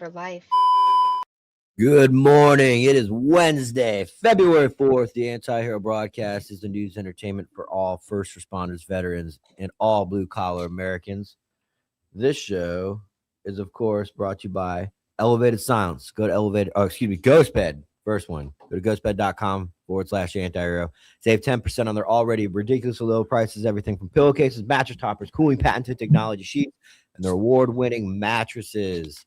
for life. Good morning. It is Wednesday, February 4th. The Anti-Hero Broadcast is the news entertainment for all first responders, veterans, and all blue-collar Americans. This show is, of course, brought to you by Elevated Silence. Go to Ghostbed. First one. Go to ghostbed.com/antihero. Save 10% on their already ridiculously low prices. Everything from pillowcases, mattress toppers, cooling patented technology sheets, and their award-winning mattresses.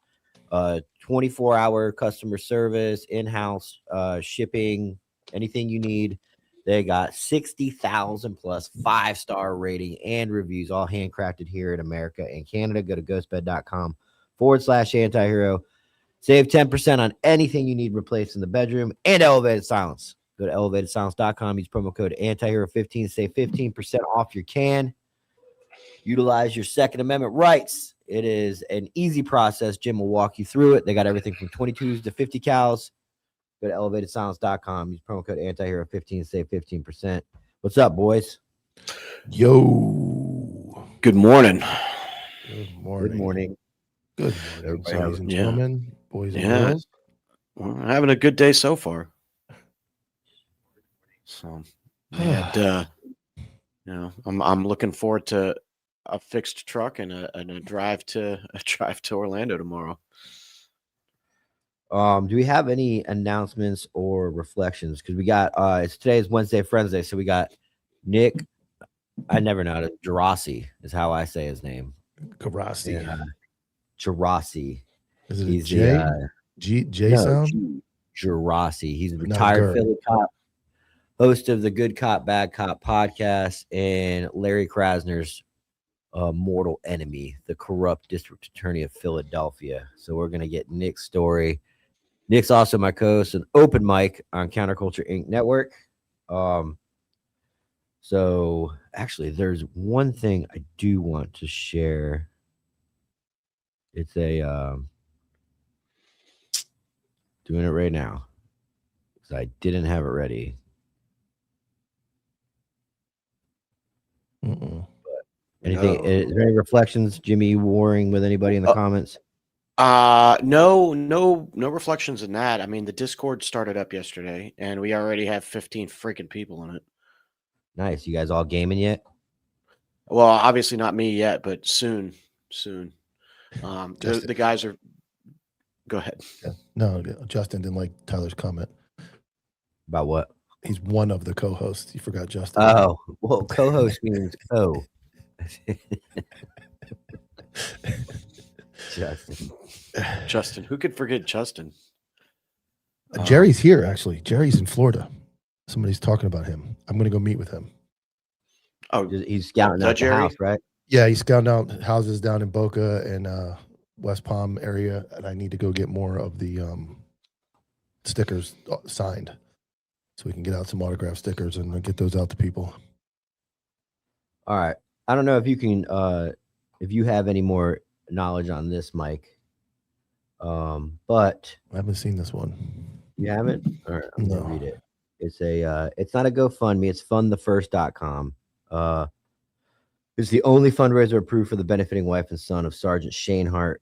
24-hour customer service, in-house shipping, anything you need. They got 60,000 plus 5-star rating and reviews, all handcrafted here in America and Canada. Go to ghostbed.com/antihero. Save 10% on anything you need replaced in the bedroom and Elevated Silence. Go to elevatedsilence.com. Use promo code antihero15. Save 15% off your can. Utilize your Second Amendment rights. It is an easy process. Jim will walk you through it. They got everything from 22s to 50 cals. Go to elevatedsilence.com. Use promo code antihero15. Save 15%. What's up, boys? Yo. Good morning. Good morning. Good morning. Good morning, ladies and gentlemen, boys and girls. Well, having a good day so far. So, and, I'm looking forward to a fixed truck and a drive to Orlando tomorrow. Do we have any announcements or reflections? Because we got today is Wednesday Friendsday, so we got Nick. I never know. Gerace is how I say his name. Gerace. Yeah. Gerace. Is it He's J? J sound? Gerace. He's a retired Philly cop, host of the Good Cop, Bad Cop podcast, and Larry Krasner's mortal enemy, the corrupt district attorney of Philadelphia. So we're going to get Nick's story. Nick's also my co-host an open mic on Counterculture Inc. Network. So actually, there's one thing I do want to share. It's a doing it right now because I didn't have it ready. Anything? Is there any reflections, Jimmy? Warring with anybody in the comments? No reflections in that. I mean, the Discord started up yesterday, and we already have 15 freaking people in it. Nice. You guys all gaming yet? Well, obviously not me yet, but soon. The guys are. Go ahead. No, Justin didn't like Tyler's comment. About what? He's one of the co-hosts. You forgot Justin. Oh, well, co-host means co. Justin. Who could forget Justin? Jerry's here, actually. Jerry's in Florida. Somebody's talking about him. I'm going to go meet with him. Oh, he's scouting out the house, right? Yeah, he's scouting out houses down in Boca and West Palm area, and I need to go get more of the stickers signed so we can get out some autograph stickers and get those out to people. All right. I don't know if you can, if you have any more knowledge on this, Mike. But I haven't seen this one. You haven't? All right, I'm gonna read it. It's not a GoFundMe. It's fundthefirst.com. It's the only fundraiser approved for the benefiting wife and son of Sergeant Shane Hart.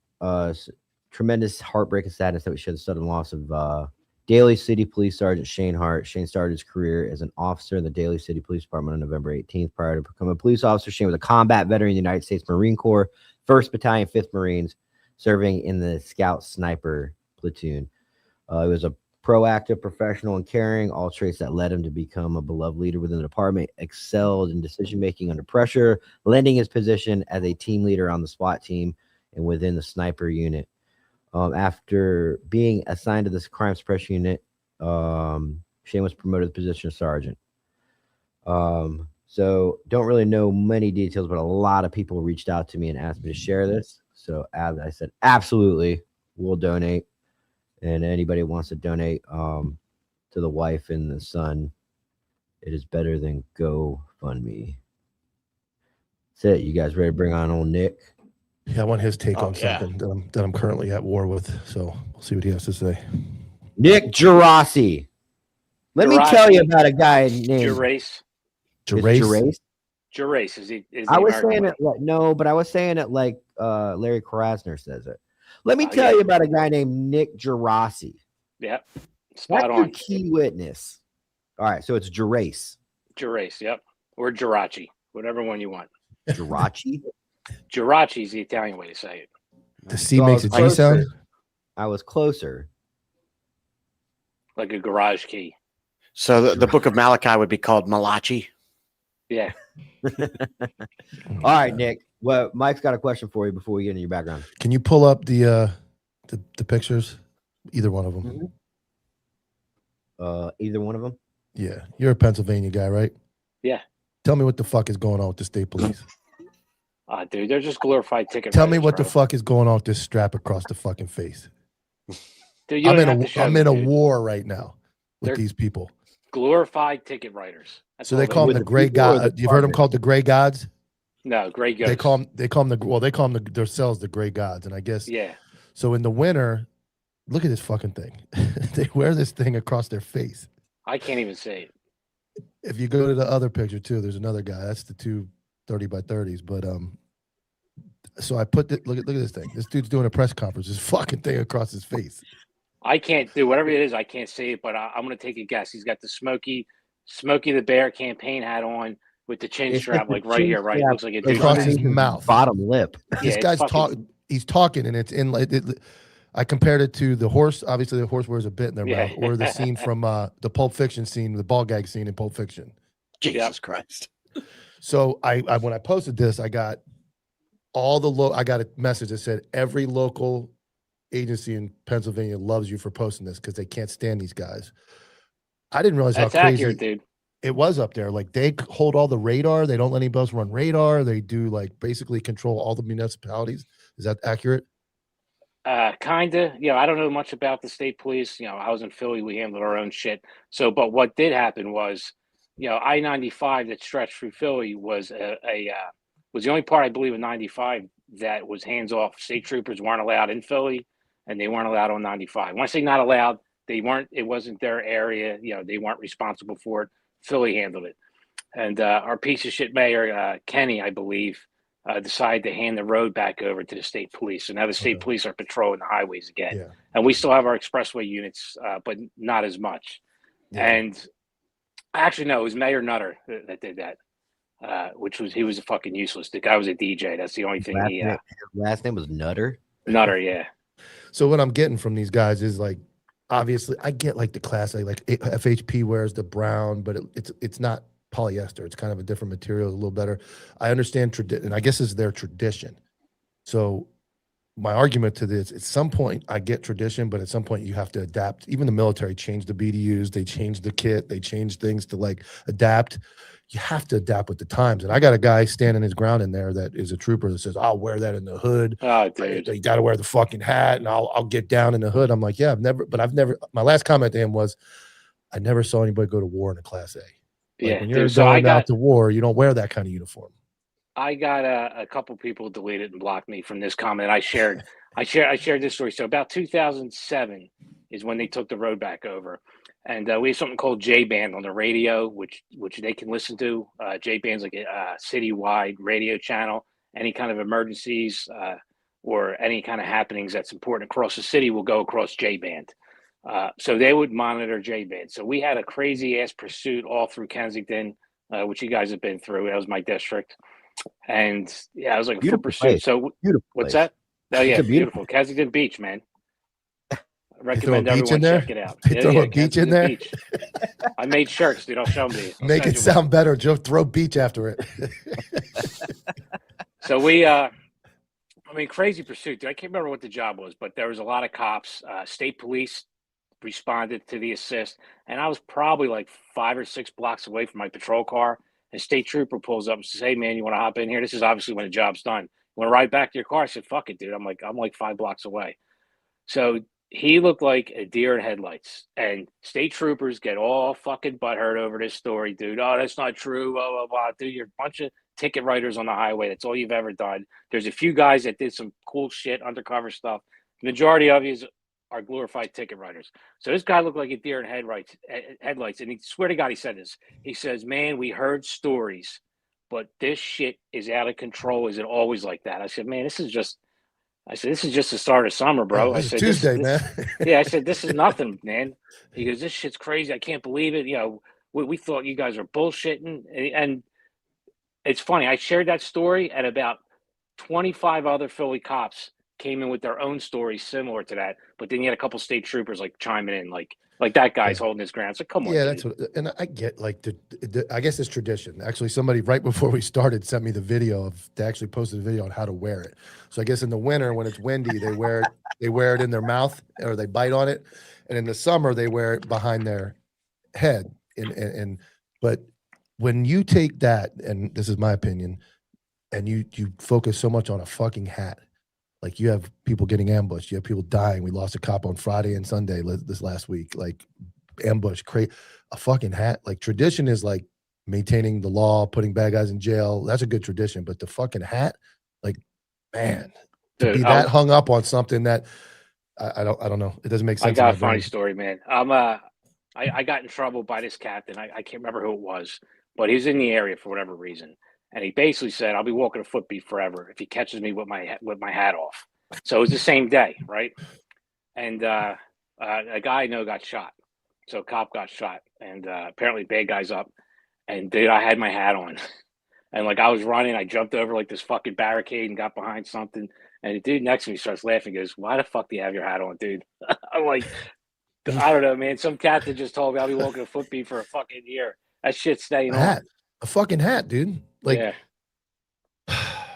Tremendous heartbreak and sadness that we share the sudden loss of Daly City Police Sergeant Shane Hart. Shane started his career as an officer in the Daly City Police Department on November 18th. Prior to becoming a police officer, Shane was a combat veteran in the United States Marine Corps, 1st Battalion, 5th Marines, serving in the Scout Sniper Platoon. He was a proactive, professional, and caring, all traits that led him to become a beloved leader within the department. Excelled in decision-making under pressure, lending his position as a team leader on the SWAT team and within the sniper unit. After being assigned to this crime suppression unit, Shane was promoted to the position of sergeant. So don't really know many details, but a lot of people reached out to me and asked me to share this. So as I said, absolutely, we'll donate. And anybody who wants to donate to the wife and the son, it is better than GoFundMe. That's it. You guys ready to bring on old Nick? Yeah, I want his take on something that I'm currently at war with. So we'll see what he has to say. Nick Gerace. Let me tell you about a guy named Gerace. Gerace. Gerace. Is he I was saying it like no, but I was saying it like Larry Krasner says it. Let me tell you about a guy named Nick Gerace. Yep. That's Spot your on. key witness. All right, so it's Gerace. Gerace, yep. Or Gerace, whatever one you want. Gerace? Gerace is the Italian way to say it. The C makes a G sound. I was closer. Like a garage key. So the book of Malachi would be called Malachi. Yeah. All right, Nick. Well, Mike's got a question for you before we get into your background. Can you pull up the pictures? Either one of them. Either one of them? Yeah. You're a Pennsylvania guy, right? Yeah. Tell me what the fuck is going on with the state police. Dude, they're just glorified ticket Tell writers, me what bro. the fuck is going on with this strap across the fucking face. Dude, you I'm don't have to show in me, a dude. war right now with They're these people. Glorified ticket writers. That's So all they call them With the the gray people or god. the You've heard them department? called the gray gods? No, gray ghosts. They call them themselves the gray gods. And I guess Yeah. so in the winter, look at this fucking thing. They wear this thing across their face. I can't even say it. If you go to the other picture too, there's another guy. That's the two 30 by 30s. But so I put look at this thing. This dude's doing a press conference. This fucking thing across his face. I can't do whatever it is. I can't say it, but I'm going to take a guess. He's got the Smokey the Bear campaign hat on with the chin It's strap, the like right chin here, right? strap Looks like a across douchebag. his mouth. Bottom lip. This it's guy's fucking- he's talking, and it's in like I compared it to the horse. Obviously, the horse wears a bit in their Yeah. mouth, or the scene from the Pulp Fiction scene, the ball gag scene in Pulp Fiction. Jesus Christ. So I when I posted this, I got I got a message that said every local agency in Pennsylvania loves you for posting this because they can't stand these guys. I didn't realize That's how crazy accurate, dude. it was up there. Like they hold all the radar. They don't let anybody else run radar. They do like basically control all the municipalities. Is that accurate? Kinda. I don't know much about the state police. I was in Philly. We handled our own shit. So, but what did happen was, I-95 that stretched through Philly was was the only part I believe in 95 that was hands off. State troopers weren't allowed in Philly, and they weren't allowed on 95. When I say not allowed, they weren't. It wasn't their area. They weren't responsible for it. Philly handled it, and our piece of shit mayor Kenny, I believe, decided to hand the road back over to the state police. So now the state police are patrolling the highways again. Yeah. And we still have our expressway units, but not as much. Yeah. And actually, no, it was Mayor Nutter that did that, he was fucking useless. The guy was a DJ. That's the only thing His last name was Nutter. Nutter, yeah. So what I'm getting from these guys is like, obviously, I get like the class A, like FHP wears the brown, but it's not polyester. It's kind of a different material, a little better. I understand tradition, and I guess it's their tradition. So my argument to this, at some point, I get tradition, but at some point you have to adapt. Even the military changed the BDUs, they changed the kit, they changed things to like adapt. You have to adapt with the times. And I got a guy standing his ground in there that is a trooper that says, I'll wear that in the hood. Oh, dude. You got to wear the fucking hat and I'll get down in the hood. I'm like, yeah, I've never, my last comment to him was, I never saw anybody go to war in a class A. Like when you're going out to war, you don't wear that kind of uniform. I got a couple people deleted and blocked me from this comment. I shared this story. So about 2007 is when they took the road back over, and we have something called J Band on the radio, which they can listen to. J Band's like a citywide radio channel. Any kind of emergencies or any kind of happenings that's important across the city will go across J Band. So they would monitor J Band. So we had a crazy ass pursuit all through Kensington, which you guys have been through. That was my district. And yeah, it was like a full pursuit. Place. So Beautiful what's place. that? Oh yeah, It's a beautiful Kensington Beach, man. I recommend throw a beach everyone in there? check it out. They throw a beach in Kensington there? Beach. I made shirts, dude. I'll show them to you. I'll Make send it you one. sound better, Joe. Throw beach after it. So we, crazy pursuit, dude. I can't remember what the job was, but there was a lot of cops. State police responded to the assist, and I was probably like 5 or 6 blocks away from my patrol car. And state trooper pulls up and says, "Hey, man, you want to hop in here?" This is obviously when the job's done. You want to ride back to your car? I said, "Fuck it, dude." I'm like 5 blocks away. So he looked like a deer in headlights. And state troopers get all fucking butthurt over this story, dude. Oh, that's not true. Blah, blah, blah. Dude, you're a bunch of ticket writers on the highway. That's all you've ever done. There's a few guys that did some cool shit, undercover stuff. The majority of you are glorified ticket writers. So this guy looked like a deer in headlights. And he swear to God, he said this. He says, "Man, we heard stories, but this shit is out of control. Is it always like that?" I said, "Man, this is just I said, this is just the start of summer, bro. Yeah, I this is said, Tuesday, man. yeah, I said, this is nothing, man. He goes, this shit's crazy. I can't believe it. You know, we thought you guys were bullshitting. And it's funny. I shared that story, and about 25 other Philly cops came in with their own stories similar to that. But then you had a couple state troopers like chiming in, like that guy's Yeah. holding his ground. So come on, Yeah, dude. that's what, and I get like I guess it's tradition. Actually, somebody right before we started sent me the video of they actually posted a video on how to wear it. So I guess in the winter when it's windy, they wear it in their mouth or they bite on it, and in the summer they wear it behind their head. But when you take that, and this is my opinion, and you focus so much on a fucking hat. Like you have people getting ambushed, you have people dying. We lost a cop on Friday and Sunday this last week. Like ambush, create a fucking hat. Like tradition is like maintaining the law, putting bad guys in jail. That's a good tradition. But the fucking hat, like, man, to Dude, be that hung up on something that I don't know. It doesn't make sense. I got in a my funny brain. story, man. I got in trouble by this captain. I can't remember who it was, but he was in the area for whatever reason. And he basically said, I'll be walking a foot beat forever if he catches me with my hat off. So it was the same day, right? And a guy I know got shot. So a cop got shot. And apparently bad guy's up. And dude, I had my hat on. And like I was running, I jumped over like this fucking barricade and got behind something. And the dude next to me starts laughing, goes, why the fuck do you have your hat on, dude? I'm like, I don't know, man. Some captain just told me I'll be walking a foot beat for a fucking year. That shit's staying on. A fucking hat, dude. Like, yeah.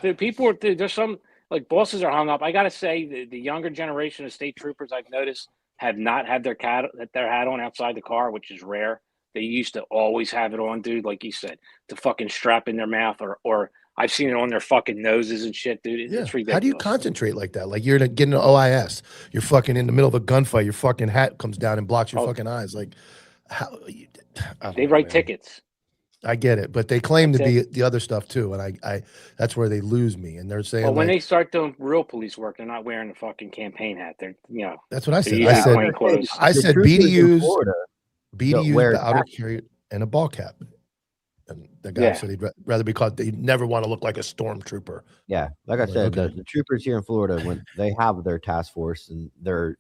Dude, there's some like bosses are hung up. I gotta say, the younger generation of state troopers I've noticed have not had their hat on outside the car, which is rare. They used to always have it on, dude. Like you said, to fucking strap in their mouth, or I've seen it on their fucking noses and shit, dude. It's ridiculous. How do you concentrate like that? Like you're getting an OIS, you're fucking in the middle of a gunfight, your fucking hat comes down and blocks your fucking eyes. Like, how? They write tickets. I get it, but they claim to be the other stuff too, and I that's where they lose me. And they're saying, well, when they start doing real police work, they're not wearing the fucking campaign hat. They're that's what I said. I I said BDUs, the outer hats. carry and a ball cap. And the guy said he'd rather be called. They never want to look like a stormtrooper. Yeah, like I said, the troopers here in Florida, when they have their task force and they're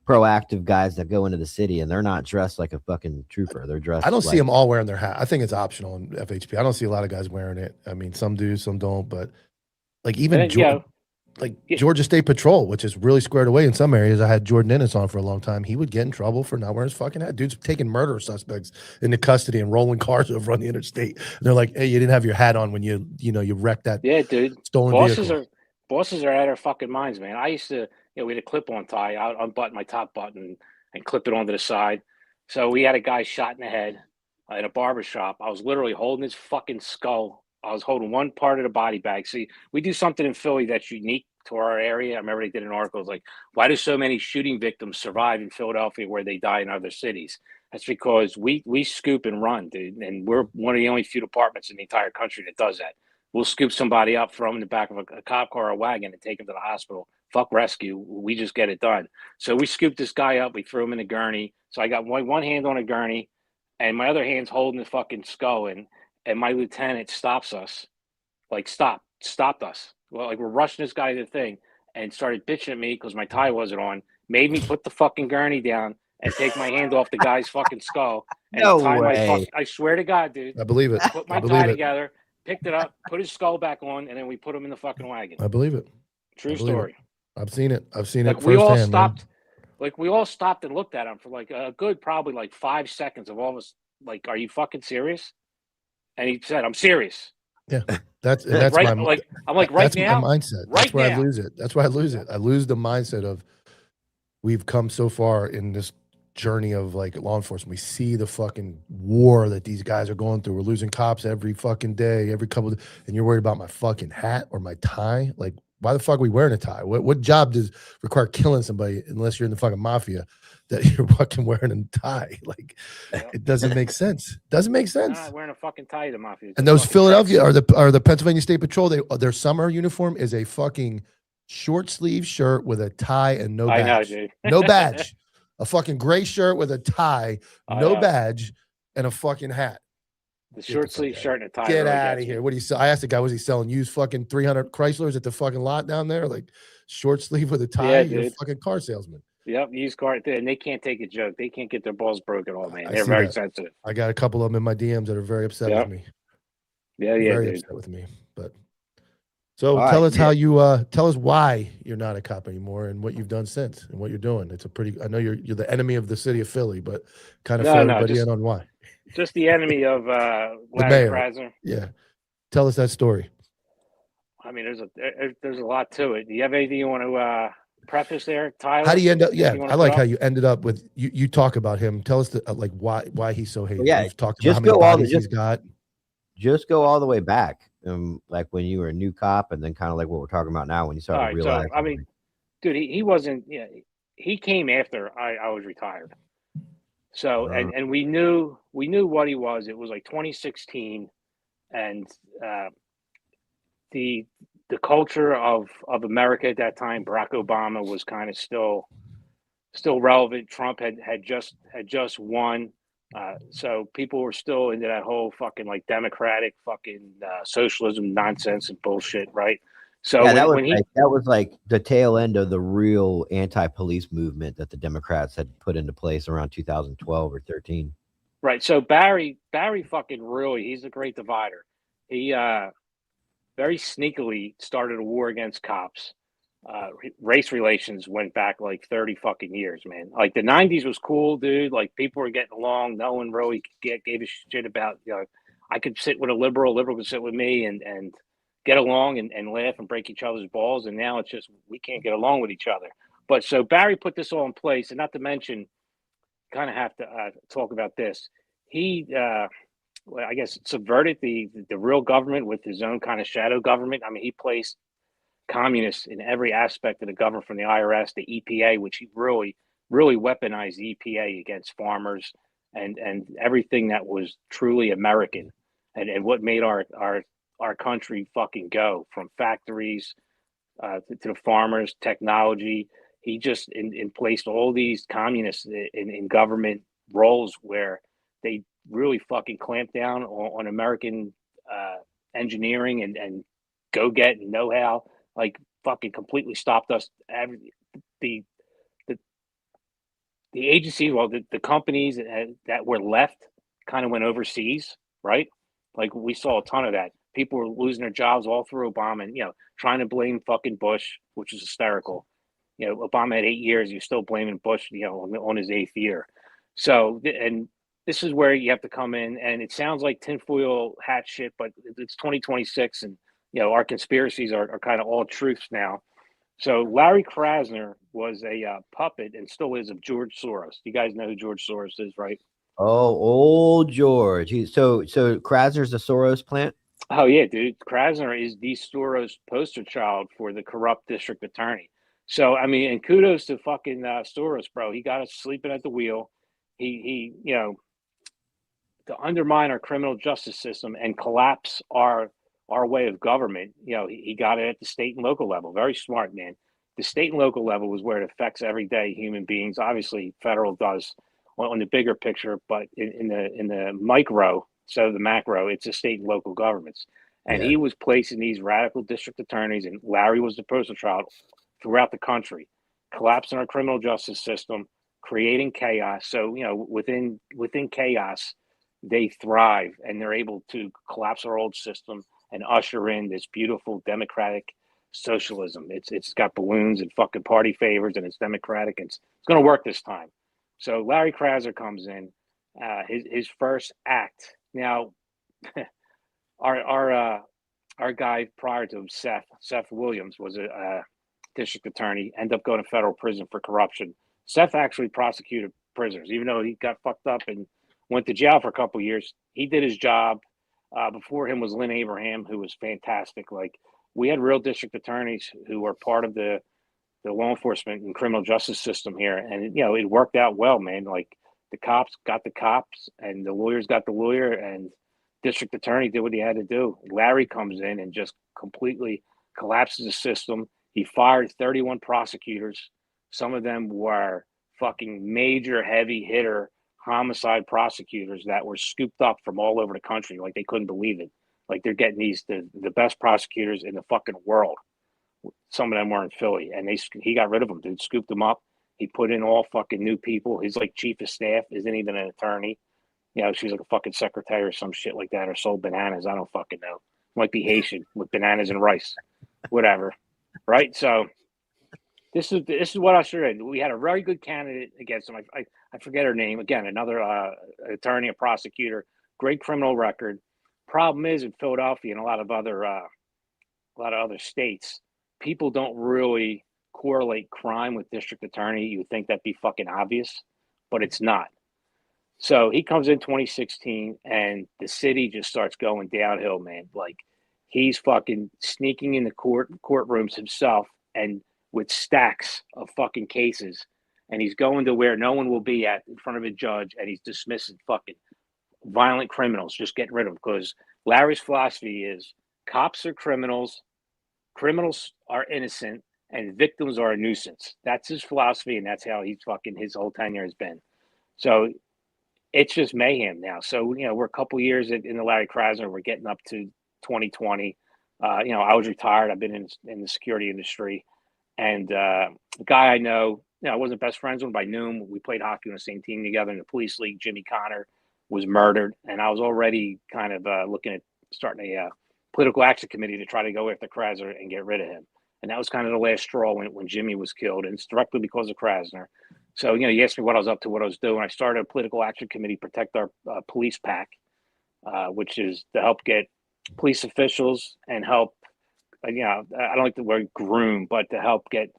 proactive guys that go into the city, and they're not dressed like a fucking trooper. They're dressed. I don't see them all wearing their hat. I think it's optional in FHP. I don't see a lot of guys wearing it. I mean, some do, some don't. But like even Georgia State Patrol, which is really squared away in some areas. I had Jordan Ennis on for a long time. He would get in trouble for not wearing his fucking hat. Dude's taking murder suspects into custody and rolling cars over on the interstate. And they're like, "Hey, you didn't have your hat on when you wrecked that." Yeah, dude. Stolen vehicle. Bosses are out of their fucking minds, man. I used to, we had a clip-on tie. I'd unbutton my top button and clip it onto the side. So we had a guy shot in the head in a barber shop. I was literally holding his fucking skull. I was holding one part of the body bag. See, we do something in Philly that's unique to our area. I remember they did an article. It was like, why do so many shooting victims survive in Philadelphia where they die in other cities? That's because we scoop and run, dude. And we're one of the only few departments in the entire country that does that. We'll scoop somebody up, throw them in the back of a cop car or a wagon and take them to the hospital. Fuck rescue. We just get it done. So we scooped this guy up. We threw him in a gurney. So I got one hand on a gurney and my other hand's holding the fucking skull. And my lieutenant stops us. Like, stopped us. Well, like we're rushing this guy to the thing and started bitching at me because my tie wasn't on. Made me put the fucking gurney down and take my hand off the guy's fucking skull. And tie my I swear to God, dude. I believe it. Put my tie together. Picked it up, put his skull back on, and then we put him in the fucking wagon. I believe it. True story. I've seen it. I've seen it we all firsthand. Stopped. Like we all stopped and looked at him for like a good, probably like 5 seconds of all of us. Like, are you fucking serious? And he said, "I'm serious." Yeah, that's right. My like I'm like right that's now. My mindset. That's where I lose it. That's where I lose it. I lose the mindset of we've come so far in this journey of like law enforcement. We see the fucking war that these guys are going through. We're losing cops every fucking day, every couple of, and you're worried about my fucking hat or my tie. Like, why the fuck are we wearing a tie? What job does require killing somebody unless you're in the fucking mafia that you're fucking wearing a tie? Like, it doesn't make sense. Doesn't make sense. I'm not wearing a fucking tie to the mafia. And those Philadelphia or the Pennsylvania State Patrol, their summer uniform is a fucking short sleeve shirt with a tie and no badge. I know, dude. No badge. A fucking gray shirt with a tie, no badge, and a fucking hat. The short sleeve shirt and a tie. Get really out gets of me. here. What do you sell? I asked the guy, was he selling used fucking 300 Chryslers at the fucking lot down there? Like short sleeve with a tie? Yeah, You're a dude. fucking car salesman. Yep, used car, and they can't take a joke. They can't get their balls broken all, man. I They're see very that. sensitive. I got a couple of them in my DMs that are very upset Yep. with me. Yeah, Very dude. upset with me. But so All tell right, us how you tell us why you're not a cop anymore and what you've done since and what you're doing. It's a pretty, I know you're the enemy of the city of Philly, but kind of fill everybody in on why. Just the enemy of The Larry mayor. Krasner. Yeah. Tell us that story. I mean, there's a lot to it. Do you have anything you want to preface there, Tyler? How do you end up? Yeah, Anything you wanna I like put how up? you ended up with you talk about him. Tell us the, like why he's so hated. yeah, You've talked about just how many go all bodies he's got. Just go all the way back, like when you were a new cop, and then kind of like what we're talking about now when you All started right, realizing. so I mean, dude, he wasn't. Yeah, he came after I was retired. So and we knew what he was. It was like 2016, and the culture of America at that time. Barack Obama was kind of still relevant. Trump had just won. So people were still into that whole fucking like democratic fucking socialism nonsense and bullshit, right? So yeah, when he that was like the tail end of the real anti-police movement that the Democrats had put into place around 2012 or 13. right, so Barry fucking really, he's a great divider. He very sneakily started a war against cops. Race relations went back like 30 fucking years, man. Like the 90s was cool, dude. Like people were getting along. No one really gave a shit about, I could sit with a liberal could sit with me and get along and laugh and break each other's balls. And now it's just, we can't get along with each other. But so Barry put this all in place, and not to mention, kind of have to talk about this. He, well, I guess, subverted the real government with his own kind of shadow government. I mean, he placed communists in every aspect of the government, from the IRS, the EPA, which he really weaponized the EPA against farmers and everything that was truly American, and what made our country fucking go, from factories to the farmers, technology. He just in placed all these communists in government roles where they really fucking clamped down on American engineering and go get and know how. Like fucking completely stopped us. The agencies, well, the companies that were left kind of went overseas, right? Like we saw a ton of that. People were losing their jobs all through Obama, and trying to blame fucking Bush, which is hysterical. Obama had 8 years. You're still blaming Bush, on his 8th year. So, and this is where you have to come in, and it sounds like tinfoil hat shit, but it's 2026, and our conspiracies are kind of all truths now. So Larry Krasner was a puppet, and still is, of George Soros. You guys know who George Soros is, right? Oh, old George. So Krasner's a Soros plant. Oh yeah, dude. Krasner is the Soros poster child for the corrupt district attorney. So I mean, and kudos to fucking Soros, bro. He got us sleeping at the wheel. He to undermine our criminal justice system and collapse our way of government. He got it at the state and local level. Very smart, man. The state and local level was where it affects everyday human beings. Obviously, federal does on the bigger picture, but in the micro, so the macro, it's the state and local governments. And he was placing these radical district attorneys, and Larry was the poster child throughout the country, collapsing our criminal justice system, creating chaos. So within chaos, they thrive, and they're able to collapse our old system and usher in this beautiful democratic socialism. It's got balloons and fucking party favors, and it's democratic, and it's going to work this time. So Larry Krasner comes in, his first act. Now, our guy prior to him, Seth Williams, was a district attorney. Ended up going to federal prison for corruption. Seth actually prosecuted prisoners, even though he got fucked up and went to jail for a couple of years. He did his job. Before him was Lynn Abraham, who was fantastic. Like, we had real district attorneys who were part of the law enforcement and criminal justice system here, and it worked out well, man. Like, the cops got the cops, and the lawyers got the lawyer, and district attorney did what he had to do. Larry comes in and just completely collapses the system. He fired 31 prosecutors. Some of them were fucking major heavy hitter homicide prosecutors that were scooped up from all over the country. Like they couldn't believe it. Like they're getting the best prosecutors in the fucking world. Some of them were in Philly, and he got rid of them, dude. Scooped them up. He put in all fucking new people. His like chief of staff isn't even an attorney. You know, she's like a fucking secretary or some shit like that, or sold bananas. I don't fucking know. Might be Haitian with bananas and rice, whatever. Right? So this is what I should. We had a very good candidate against him. I forget her name again. Another attorney, a prosecutor, great criminal record. Problem is in Philadelphia and a lot of other states, people don't really correlate crime with district attorney. You would think that'd be fucking obvious, but it's not. So he comes in 2016 and the city just starts going downhill, man. Like he's fucking sneaking in the courtrooms himself and with stacks of fucking cases. And he's going to where no one will be at in front of a judge, and he's dismissing fucking violent criminals, just getting rid of them. Because Larry's philosophy is cops are criminals are innocent, and victims are a nuisance. That's his philosophy, and that's how his whole tenure has been. So it's just mayhem now. So, you know, we're a couple years in the Larry Krasner. We're getting up to 2020. You know, I was retired. I've been in the security industry. And the guy I know, you know, I wasn't best friends with him, but I knew him. We played hockey on the same team together in the police league. Jimmy Connor was murdered. And I was already kind of looking at starting a political action committee to try to go after Krasner and get rid of him. And that was kind of the last straw when Jimmy was killed. And it's directly because of Krasner. So, you know, you asked me what I was up to, what I was doing. I started a political action committee, protect our police pack, which is to help get police officials and help, you know, I don't like the word groom, but to help get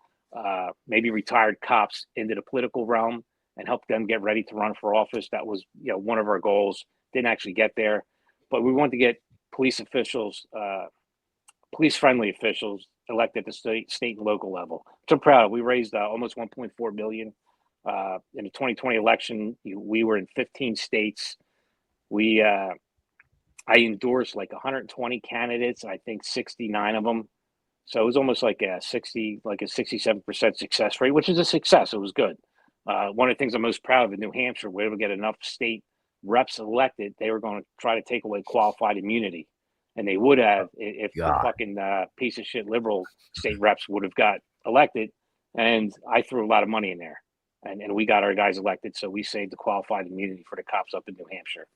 maybe retired cops into the political realm and help them get ready to run for office. That was, you know, one of our goals. Didn't actually get there, but we wanted to get police officials, police-friendly officials elected at the state and local level, which I'm proud of. We raised almost 1.4 billion. In the 2020 election, we were in 15 states. I endorsed like 120 candidates, and I think 69 of them. So it was almost like a 67% success rate, which is a success. It was good. One of the things I'm most proud of in New Hampshire, we were able to get enough state reps elected. They were going to try to take away qualified immunity, and they would have if the fucking piece of shit liberal state reps would have got elected. And I threw a lot of money in there, and we got our guys elected. So we saved the qualified immunity for the cops up in New Hampshire.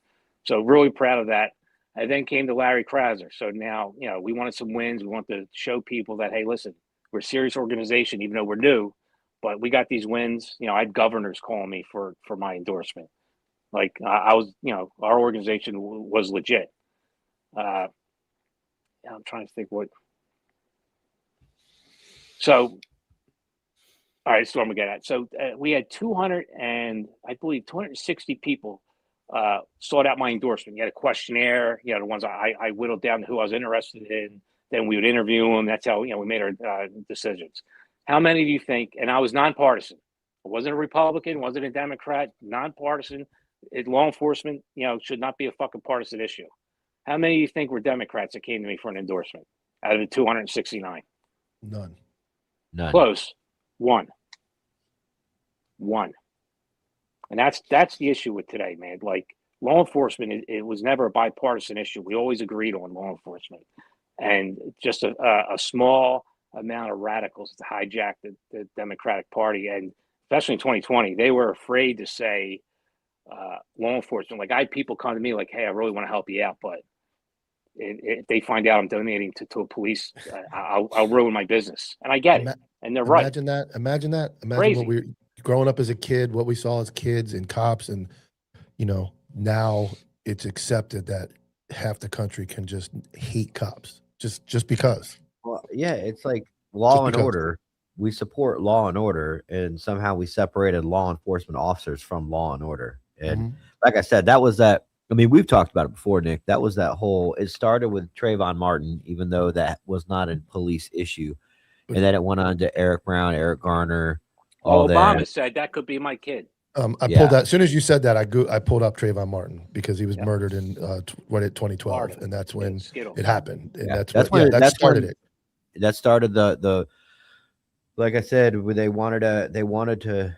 So really proud of that. I then came to Larry Krasner. So now, you know, we wanted some wins. We want to show people that, hey, listen, we're a serious organization, even though we're new, but we got these wins. You know, I had governors calling me for my endorsement. Like I was, you know, our organization was legit. I'm trying to think what. So, all right, so I'm gonna get at. So we had 260 people sought out my endorsement. You had a questionnaire, you know, the ones I whittled down to who I was interested in. Then we would interview them. That's how, you know, we made our decisions. How many do you think? And I was nonpartisan. I wasn't a Republican, wasn't a Democrat, nonpartisan. Law enforcement, you know, should not be a fucking partisan issue. How many do you think were Democrats that came to me for an endorsement out of the 269? None. Close. One. And that's the issue with today, man. Like law enforcement, it was never a bipartisan issue. We always agreed on law enforcement, and just a small amount of radicals to hijack the Democratic Party, and especially in 2020, they were afraid to say law enforcement. Like I had people come to me like, "Hey, I really want to help you out, but if they find out I'm donating to a police, I'll ruin my business." And I get it, and they're right. Imagine Crazy. what we growing up as a kid, what we saw as kids and cops, and you know, now it's accepted that half the country can just hate cops just because. Well, yeah, it's like law and order. We support law and order, and somehow we separated law enforcement officers from law and order. And like I said, that was that. I mean, we've talked about it before, Nick. That was that whole. It started with Trayvon Martin, even though that was not a police issue, and then it went on to Eric Brown, Eric Garner. Obama said that could be my kid. I pulled that as soon as you said that. I pulled up Trayvon Martin because he was murdered in 2012, and that's when it happened. And that started it. That started the like I said, they wanted to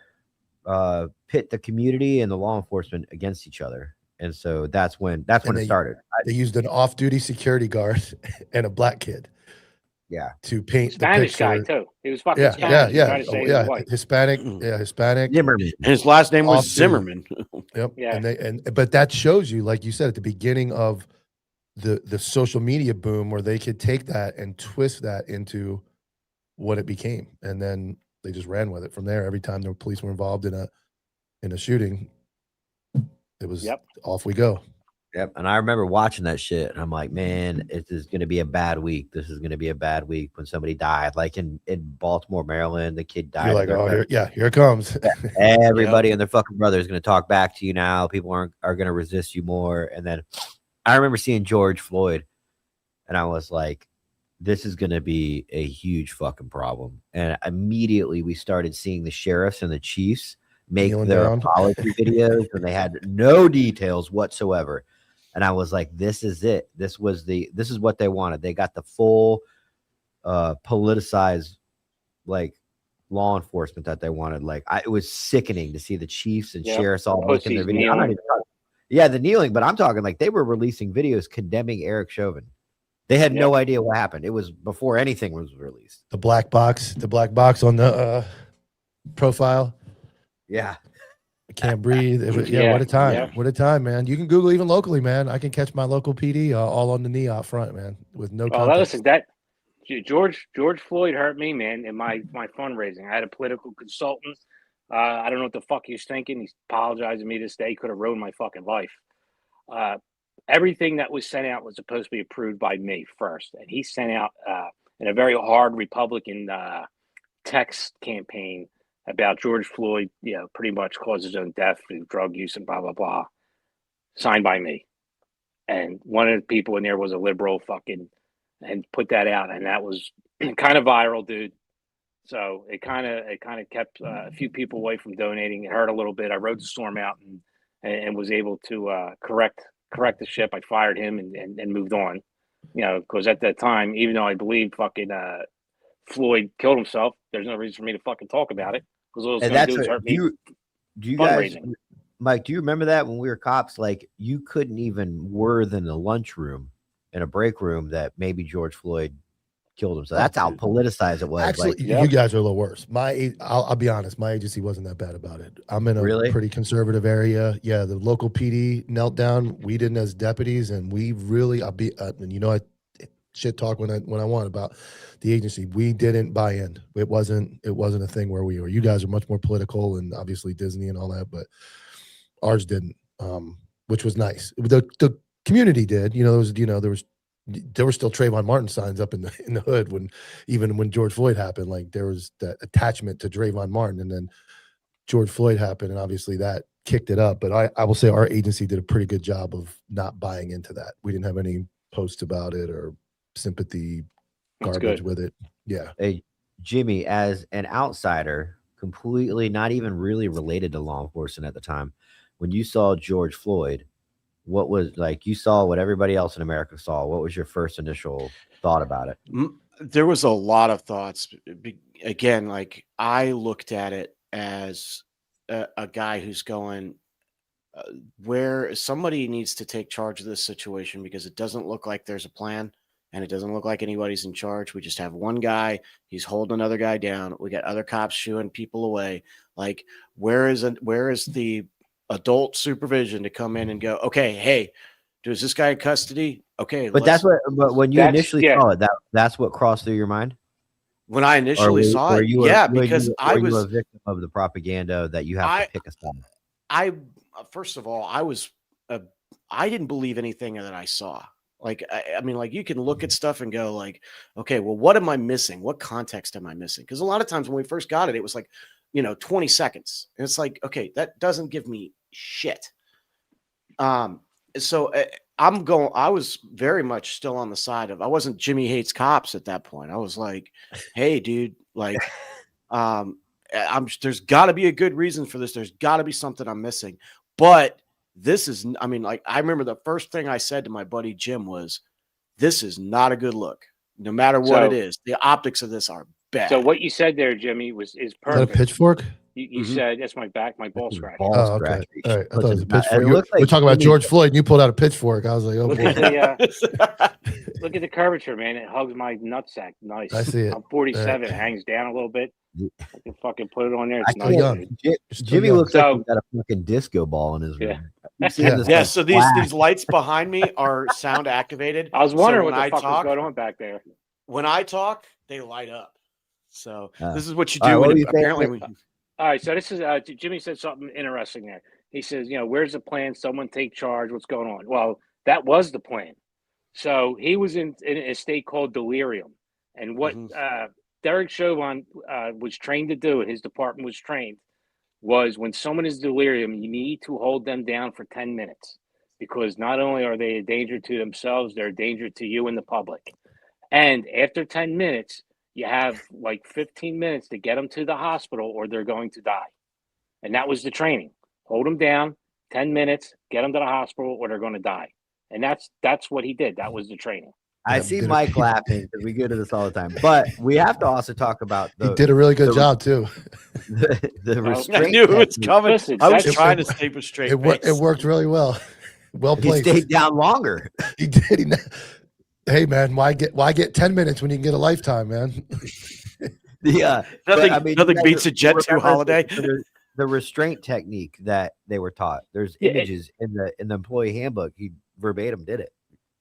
pit the community and the law enforcement against each other. And so that's when it started. They used an off-duty security guard and a black kid. Yeah. To paint Spanish the picture. guy too. He was fucking Yeah, Spanish. yeah, Trying to say yeah, he was yeah. white. Hispanic, yeah, Hispanic. Zimmerman. And his last name was Off-duty. Zimmerman. Yep. Yeah. And but that shows you, like you said at the beginning of the social media boom, where they could take that and twist that into what it became, and then they just ran with it from there. Every time the police were involved in a shooting, it was off we go. Yep. And I remember watching that shit, and I'm like, man, it is going to be a bad week. This is going to be a bad week when somebody died. Like in Baltimore, Maryland, the kid died. You're like, oh, here it comes. Everybody and their fucking brother is going to talk back to you now. People are going to resist you more. And then I remember seeing George Floyd, and I was like, this is going to be a huge fucking problem. And immediately we started seeing the sheriffs and the chiefs make their apology videos, and they had no details whatsoever. And I was like, this is it. This is what they wanted. They got the full politicized like law enforcement that they wanted. Like it was sickening to see the chiefs and sheriffs all making their video. The kneeling, but I'm talking like they were releasing videos condemning Eric Chauvin. They had no idea what happened. It was before anything was released. The black box on the profile. Yeah. I can't breathe. What a time. Yeah. What a time, man. You can Google even locally, man. I can catch my local PD all on the knee out front, man, with no context. Listen, George Floyd hurt me, man, in my fundraising. I had a political consultant. I don't know what the fuck he was thinking. He's apologizing to me this day. He could have ruined my fucking life. Everything that was sent out was supposed to be approved by me first. And he sent out in a very hard Republican text campaign about George Floyd, pretty much caused his own death through drug use and blah, blah, blah, signed by me. And one of the people in there was a liberal and put that out. And that was kind of viral, dude. So it kind of kept a few people away from donating. It hurt a little bit. I rode the storm out and was able to correct the ship. I fired him and moved on, because at that time, even though I believe fucking Floyd killed himself, there's no reason for me to fucking talk about it. Because all it's going to do is hurt me. Do you guys, Mike, do you remember that when we were cops, like you couldn't even word in the lunchroom, in a break room, that maybe George Floyd killed himself? That's how politicized it was. Actually, you guys are a little worse. I'll be honest, my agency wasn't that bad about it. I'm in a pretty conservative area. Yeah, the local PD knelt down. We didn't as deputies, and we really, I shit talk when I want about the agency. We didn't buy in. It wasn't a thing where we were. You guys are much more political, and obviously Disney and all that, but ours didn't, which was nice. The community did. There were still Trayvon Martin signs up in the hood when George Floyd happened. Like there was that attachment to Trayvon Martin, and then George Floyd happened, and obviously that kicked it up. But I will say our agency did a pretty good job of not buying into that. We didn't have any posts about it or sympathy garbage with it. Yeah. Hey, Jimmy, as an outsider, completely not even really related to law enforcement at the time, when you saw George Floyd, what was, like, you saw what everybody else in America saw, what was your first initial thought about it? There was a lot of thoughts. Again, like I looked at it as a guy who's going, where somebody needs to take charge of this situation, because it doesn't look like there's a plan. And it doesn't look like anybody's in charge. We just have one guy. He's holding another guy down. We got other cops shooing people away. Like, where is the adult supervision to come in and go, okay, hey, is this guy in custody? Okay. But but when you initially saw it, that's what crossed through your mind? When I initially saw it, because I was a victim of the propaganda that you have to pick a side. First of all, I didn't believe anything that I saw. Like, I mean, like you can look at stuff and go like, okay, well, what am I missing? What context am I missing? Because a lot of times when we first got it, it was like, 20 seconds. And it's like, okay, that doesn't give me shit. So I was very much still on the side of, I wasn't Jimmy hates cops at that point. I was like, hey, dude, like, there's got to be a good reason for this. There's got to be something I'm missing. But this is, I mean, like, I remember the first thing I said to my buddy Jim was, this is not a good look, no matter what it is. The optics of this are bad. So what you said there, Jimmy, is perfect. Is that a pitchfork? You said that's my back, my ball scratch. Ball Oh, okay. scratch. All right. I thought it was a pitchfork. It looks We're like talking about Jimmy- George Floyd, and you pulled out a pitchfork. I was like, oh Look boy. at the look at the curvature, man. It hugs my nutsack. Nice. I see it. I'm 47. Right. It hangs down a little bit. I can fucking put it on there. I It's can't- nice. young. dude. You're still Jimmy young. looks like So- he's got a fucking disco ball in his Yeah. room. You've seen Yeah. this Yeah, stuff so flash. these lights behind me are sound activated. I was wondering So what the fuck was going on back there. When I talk, they light up. So Ah. this is what you All right, do. what when were you saying? apparently, All right, so this is Jimmy said something interesting there. He says, where's the plan? Someone take charge. What's going on? Well, that was the plan. So he was in a state called delirium, and what Derek Chauvin was trained to do, his department was trained, was when someone is delirium, you need to hold them down for 10 minutes because not only are they a danger to themselves, they're a danger to you and the public. And after 10 minutes, you have like 15 minutes to get them to the hospital or they're going to die. And that was the training. Hold them down, 10 minutes, get them to the hospital or they're going to die. And that's what he did. That was the training. I Yeah, see did it. Mike laughing because we go to this all the time. But we have to also talk about He did a really good job too. the I restraint. I knew it was technique. coming. Listen, I was that's- trying to stay with straight It face. worked really well. Well He played. stayed down longer. He did. Hey man, why get 10 minutes when you can get a lifetime, man? Yeah, Nothing beats a Jet 2 holiday. The restraint technique that they were taught. There's images in the employee handbook. He verbatim did it.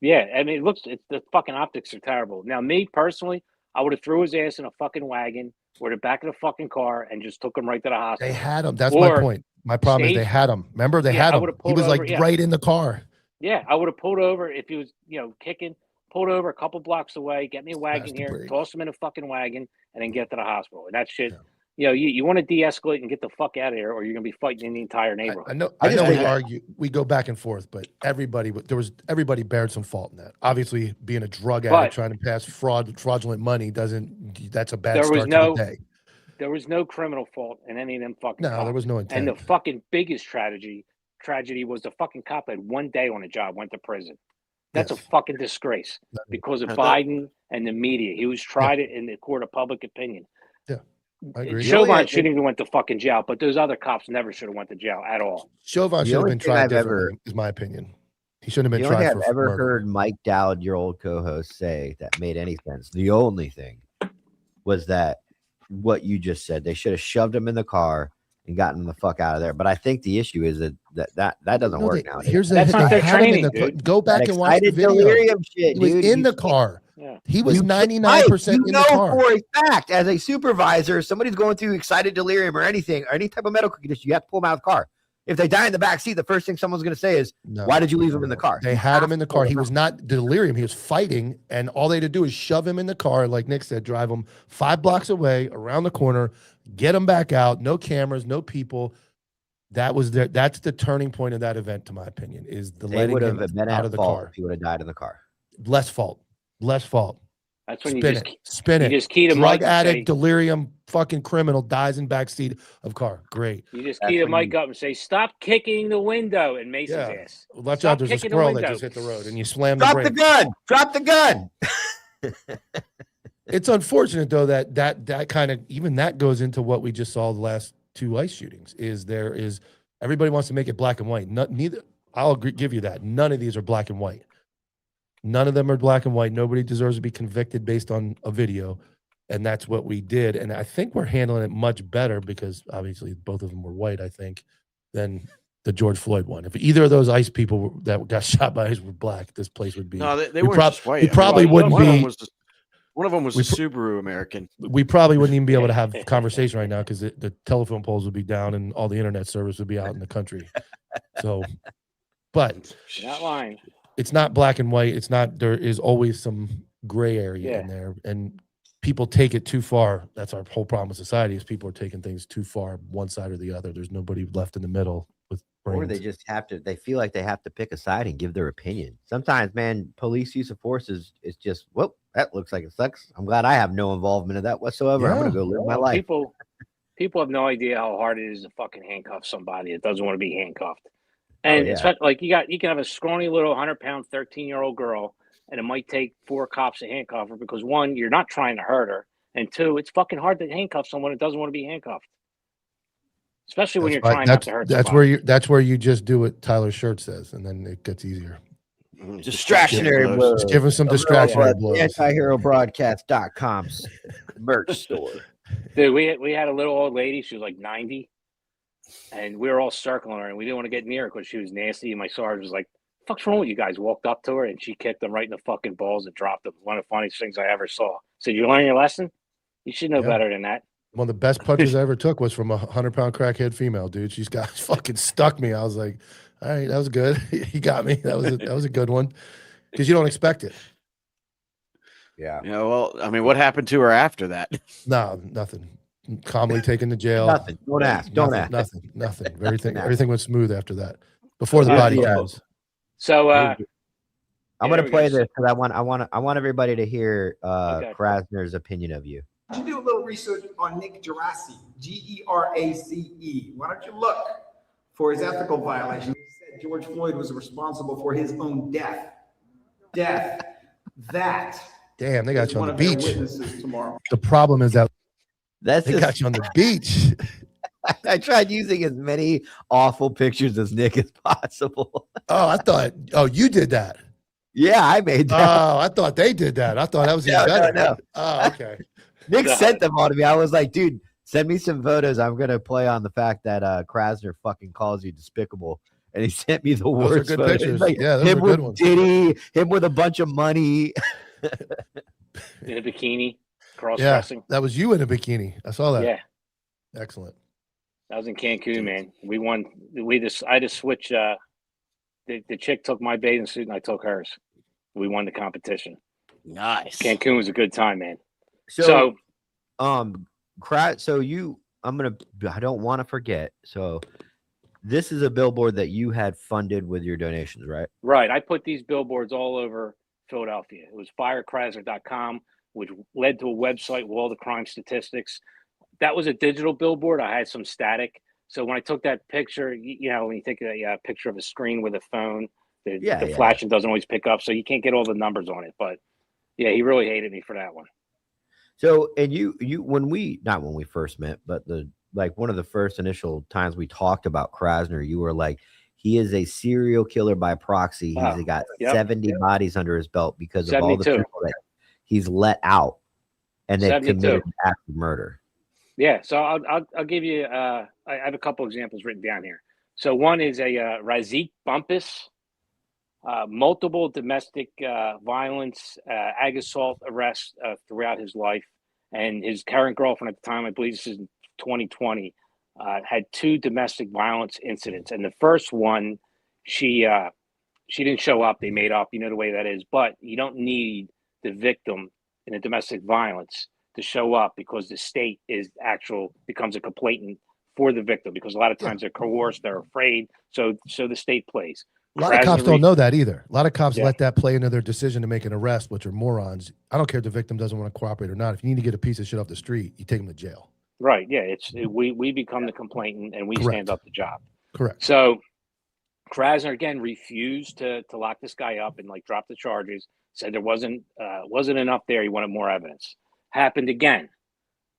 Yeah, I mean, the fucking optics are terrible. Now, me personally, I would have threw his ass in a fucking wagon or the back of the fucking car and just took him right to the hospital. They had him. That's Or my point. My problem is they had him. Remember, they had I him. would've He pulled was like over, yeah. right in the car. Yeah, I would have pulled over if he was, kicking, pulled over a couple blocks away, get me a wagon Smash the here, brake. toss him in a fucking wagon, and then get to the hospital. And that shit, you want to de-escalate and get the fuck out of here, or you're gonna be fighting in the entire neighborhood. I know. I I just know. We think- argue. We go back and forth, but everybody bared some fault in that. Obviously, being a drug addict But- trying to pass fraudulent money doesn't. That's a bad There was start no- to the day. There was no criminal fault in any of them fucking No, cops. there was no intent. And the fucking biggest tragedy was the fucking cop had 1 day on a job, went to prison. That's Yes. a fucking disgrace because of Now Biden and the media. He was tried it in the court of public opinion. I agree. Chauvin shouldn't even went to fucking jail, but those other cops never should have went to jail at all. Chauvin The should have only been thing tried I've differently, ever- is my opinion. He shouldn't have The been only thing tried I've for ever murder. heard Mike Dowd, your old co-host, say that made any sense. The only thing was that what you just said. They should have shoved him in the car and gotten him the fuck out of there. But I think the issue is that doesn't No, work they- now. Here's the That's they not their had him in training, the- dude. Go back That and watch the excited video. delirium shit, He was dude. in the car. Yeah. He was You- 99% Mike, in the car. for a fact, as a supervisor, if somebody's going through excited delirium or anything, or any type of medical condition, you have to pull them out of the car. If they die in the back seat, the first thing someone's going to say is, No, "Why did you leave him in the car?" They had him in the car. He was not delirium. He was fighting, and all they had to do is shove him in the car, like Nick said, drive him 5 blocks away, around the corner, get him back out. No cameras, no people. That's the turning point of that event, to my opinion, is the They letting would him have been out at of the fault car. if he would have died in the car. Less fault. That's when Spin you it. just Spin you it. just key to Drug Mike and addict, say, delirium, fucking criminal dies in backseat of car. Great. you just That's key to when Mike you- up and say, "Stop kicking the window," and Mason's Yeah. ass. Watch Stop out. There's a kicking the squirrel that window. just hit the road, and you slam the Drop brake. the gun! Drop the gun! It's unfortunate though that kind of even that goes into what we just saw the last 2 ICE shootings. Is everybody wants to make it black and white? Neither. I'll give you that. None of these are black and white. None of them are black and white. Nobody deserves to be convicted based on a video, and that's what we did. And I think we're handling it much better because obviously both of them were white. I think than the George Floyd one. If either of those ICE people that got shot by ICE were black, this place would be. No, they we weren't prob- just white. we probably wouldn't one be- Of them was one of them was We a Subaru American. We probably wouldn't even be able to have a conversation right now because the telephone poles would be down and all the internet service would be out in the country. So, but You're not lying. it's not black and white. It's not. There is always some gray area in there, and people take it too far. That's our whole problem with society: is people are taking things too far, one side or the other. There's nobody left in the middle with brains. Or they just have to, they feel like they have to pick a side and give their opinion. Sometimes, man, police use of force is just, whoop, that looks like it sucks. I'm glad I have no involvement in that whatsoever. I'm going to go live my life. People have no idea how hard it is to fucking handcuff somebody that doesn't want to be handcuffed. And yeah. it's like you can have a scrawny little 100-pound 13-year-old girl, and it might take 4 cops to handcuff her because 1, you're not trying to hurt her, and 2, it's fucking hard to handcuff someone that doesn't want to be handcuffed. especially when That's you're why- trying not to hurt That's somebody. that's where you just do what Tyler's shirt says, and then it gets easier. Distractionary blows. Just give him some distractionary blows. Antihero.broadcast.com's merch store. Dude, we had a little old lady. She was like 90, and we were all circling her, and we didn't want to get near her because she was nasty. And my sergeant was like, "Fuck's wrong with you guys?" Walked up to her, and she kicked him right in the fucking balls and dropped him. One of the funniest things I ever saw. Said, "You learn your lesson. You should know better than that." One of the best punches I ever took was from a 100-pound crackhead female, dude. She's got fucking stuck me. I was like, all right, that was good. He got me. That was a good one because you don't expect it. Yeah. Yeah, well, I mean, what happened to her after that? No, nothing. Calmly taken to jail. Nothing. Don't ask. Don't Nothing, ask. Nothing. Everything went smooth after that. Before the body cams. So I'm yeah, gonna there we play go. this because I want everybody to hear Okay. Krasner's opinion of you. Why don't you do a little research on Nick Gerace, Gerace? Why don't you look for his ethical violation? He said George Floyd was responsible for his own death. That Damn, they got is you on one the of their beach. witnesses tomorrow. The problem is that That's they got you on the beach. I tried using as many awful pictures as Nick as possible. Oh, you did that. Yeah, I made that. Oh, I thought they did that. I thought that was even better. No. Oh, okay. Nick No. sent them all to me. I was like, dude, send me some photos. I'm gonna play on the fact that Krasner fucking calls you despicable. And he sent me the Those are worst good photos. pictures. Like, Yeah, those him are with good ones. Diddy, him with a bunch of money. in a bikini, cross Yeah, dressing. that was you in a bikini. I saw that. Yeah, Excellent. that was in Cancun, man. We won. I just switched. The chick took my bathing suit and I took hers. We won the competition. Nice. Cancun was a good time, man. So I don't want to forget. So this is a billboard that you had funded with your donations, right? Right. I put these billboards all over Philadelphia. It was firekrasner.com, which led to a website with all the crime statistics. That was a digital billboard. I had some static. So when I took that picture, you know, when you take a picture of a screen with a phone, the flashing doesn't always pick up. So you can't get all the numbers on it. But yeah, he really hated me for that one. So, and you not when we first met, but one of the first initial times we talked about Krasner, you were like, he is a serial killer by proxy. He's got 70 bodies under his belt because of all the 72. people that he's let out and they've 72. committed an act of murder. Yeah. So I'll give you, I have a couple examples written down here. So one is a Razik Bumpus, multiple domestic violence, ag assault arrests throughout his life. And his current girlfriend at the time, I believe this is 2020, had 2 domestic violence incidents. And the first one, she didn't show up. They made up. You know the way that is. But you don't need the victim in a domestic violence to show up because the state becomes a complainant for the victim because a lot of times they're coerced, they're afraid. So the state plays. A lot of cops don't know that either. A lot of cops let that play into their decision to make an arrest, which are morons. I don't care if the victim doesn't want to cooperate or not. If you need to get a piece of shit off the street, you take them to jail. Right. Yeah. We become the complainant and we stand up the job. Correct. So Krasner again refused to lock this guy up and drop the charges. Said there wasn't enough there. He wanted more evidence. Happened again,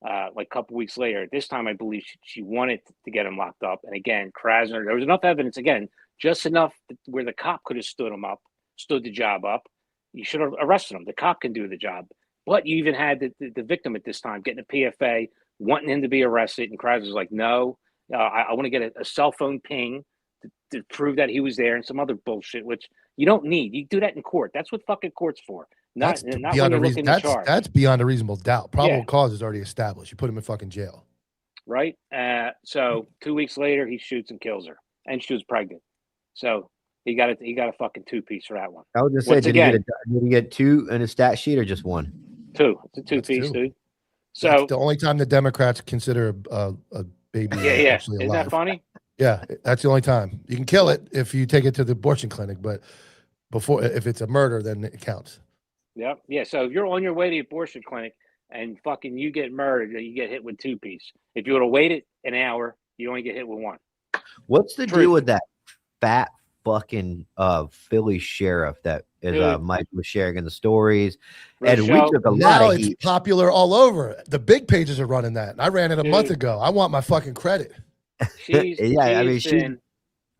a couple weeks later. This time, I believe she wanted to get him locked up. And again, Krasner, there was enough evidence. Again, just enough where the cop could have stood the job up. You should have arrested him. The cop can do the job. But you even had the victim at this time getting a PFA, wanting him to be arrested. And Krasner's like, no, I want to get a cell phone ping to prove that he was there and some other bullshit, which you don't need. You do that in court. That's what fucking court's for. Not when you're looking to charge. That's beyond a reasonable doubt. Probable cause is already established. You put him in fucking jail. Right? So 2 weeks later, he shoots and kills her. And she was pregnant. So he got a fucking 2-piece for that one. I would just say, did he get 2 in a stat sheet or just 1? 2. It's a 2-piece, dude. So that's the only time the Democrats consider a baby actually alive. Isn't that funny? Yeah, that's the only time. You can kill it if you take it to the abortion clinic, but if it's a murder, then it counts. Yep. Yeah. So if you're on your way to the abortion clinic and fucking you get murdered, you get hit with 2-piece. If you would have waited an hour, you only get hit with 1. What's the deal with that fat fucking Philly sheriff that is Mike was sharing in the stories? And we took a lot of heat. It's popular all over. The big pages are running that. I ran it a month ago. I want my fucking credit. She's Yeah, I mean, she's been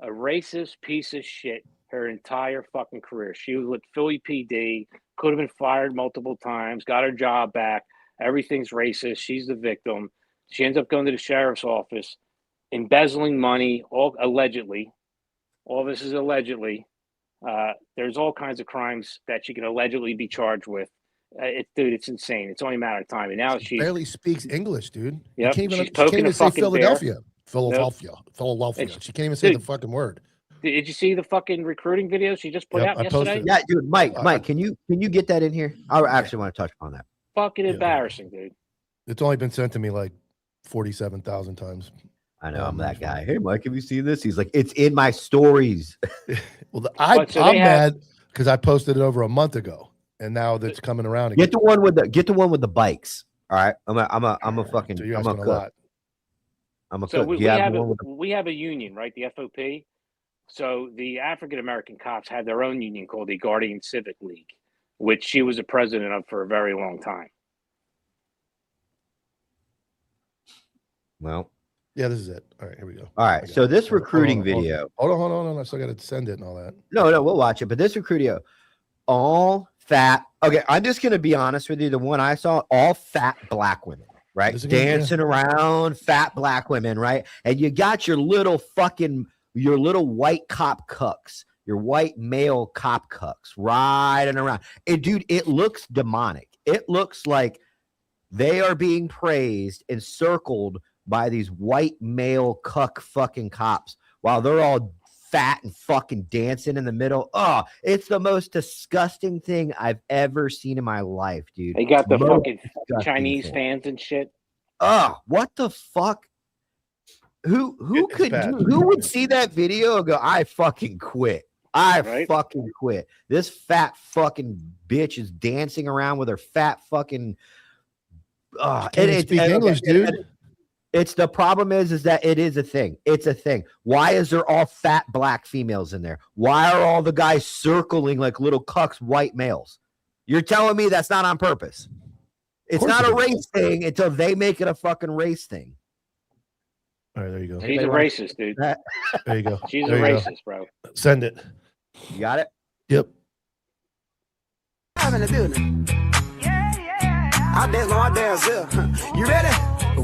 a racist piece of shit her entire fucking career. She was with Philly PD, could have been fired multiple times, got her job back. Everything's racist. She's the victim. She ends up going to the sheriff's office, embezzling money, all allegedly. All this is allegedly. There's all kinds of crimes that she can allegedly be charged with. Dude, it's insane. It's only a matter of time. And now She barely speaks English, dude. Yep, She can't she's even poking a say fucking Philadelphia. bear. Philadelphia. It's- She can't even say the dude. fucking word. Did you see the fucking recruiting video she just put Yep, out I yesterday? posted it. Yeah, dude, Mike, can you get that in here? I actually want to touch on that. Fucking Yeah. embarrassing, dude. It's only been sent to me like 47,000 times. I know I'm that guy. Hey, Mike, have you seen this? He's like, it's in my stories. Well, But I'm so they have- mad because I posted it over a month ago, and now that's coming around again. Get the one with the bikes. All right, I'm a fucking So you're I'm a asking a cook. lot. I'm a So cook. we Do you have have the a, one with the- we have a union, right? The FOP. So the African American cops had their own union called the Guardian Civic League, which she was a president of for a very long time. Well, Yeah, this is it. All right, here we go. all I right. got So it. this Hold on, recruiting hold on. video. Hold on. I still got to send it and all that. No, we'll watch it. But this recruiting video, all fat. Okay, I'm just gonna be honest with you. The one I saw, all fat black women, right? This is gonna- Dancing around, fat black women, right? And you got your little white cop cucks, your white male cop cucks riding around. And dude, it looks demonic. It looks like they are being praised and circled by these white male cuck fucking cops while they're all fat and fucking dancing in the middle. Oh, it's the most disgusting thing I've ever seen in my life, dude. They got the Most fucking disgusting Chinese thing. fans and shit. Oh, what the fuck? Who It's could bad. who would see that video and go, I fucking quit. I Right? fucking quit. This fat fucking bitch is dancing around with her fat fucking Can't even speak English, dude. It's the problem is that it is a thing. It's a thing. Why is there all fat black females in there? Why are all the guys circling like little cucks white males? You're telling me that's not on purpose. It's course not it a is. race thing until they make it a fucking race thing. All right, there you go. She's a racist, dude. There you go. She's a There you go. racist, bro. Send it. You got it? Yep. I'm in the building. Out there, Lord, there's you ready?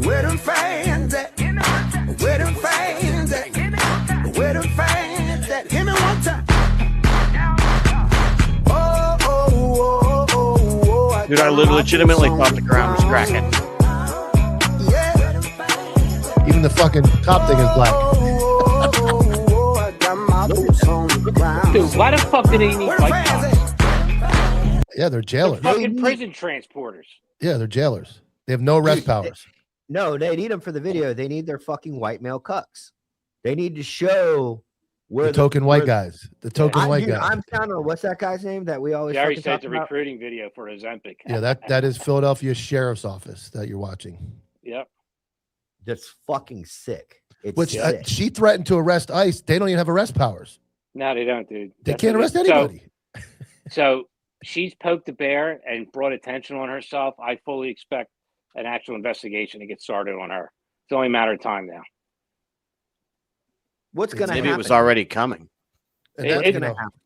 Where them fans at? Where them fans at? Where them fans at? Give me one time. Oh, Dude, I legitimately thought the ground was cracking. Yeah. Even the fucking cop thing is black. I got my boots on the ground. Dude, why the fuck do they need Where them white fans cops? at? Yeah, they're jailers. Fucking prison transporters. Yeah, they're jailers. They have no arrest powers. No, they need them for the video. They need their fucking white male cucks. They need to show where The token white where- guys. The token white dude, guy. I'm counting. What's that guy's name that we always Gary fucking said talk it's a about? recruiting video for Ozempic. Yeah, that is Philadelphia Sheriff's Office that you're watching. Yep. That's fucking sick. It's Which sick. she threatened to arrest ICE. They don't even have arrest powers. No, they don't, dude. They That's can't what arrest it is. anybody. So she's poked the bear and brought attention on herself. I fully expect an actual investigation to get started on her. It's only a matter of time now. What's gonna Maybe happen? it was already coming. And It- that's, it's you gonna know, happen.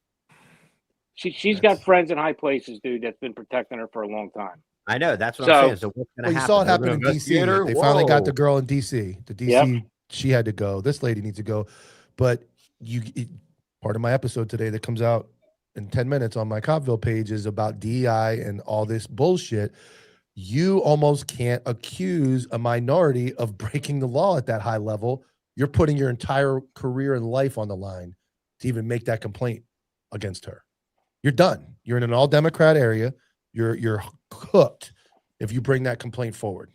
She's got friends in high places, dude, that's been protecting her for a long time. I know. That's what So- I'm saying. So what's gonna well, you happen? saw it They're happen gonna in DC. investigate her? They finally got the Whoa. girl in DC. The DC, Yep. she had to go. This lady needs to go. But part of my episode today that comes out in 10 minutes on my Copville page is about DEI and all this bullshit. You almost can't accuse a minority of breaking the law at that high level. You're putting your entire career and life on the line to even make that complaint against her. You're done. You're in an all Democrat area. You're cooked if you bring that complaint forward.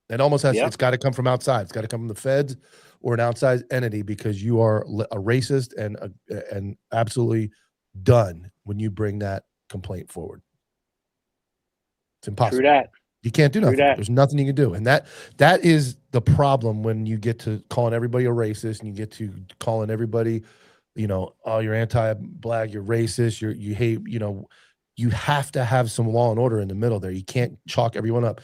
It almost has. Yep. It's got to come from outside. It's got to come from the feds or an outside entity because you are a racist and absolutely done when you bring that complaint forward. It's impossible. True that. You can't do True nothing. that. There's nothing you can do. And that is the problem when you get to calling everybody a racist and you get to calling everybody, oh, you're anti-black, you're racist, you hate, you have to have some law and order in the middle there. You can't chalk everyone up.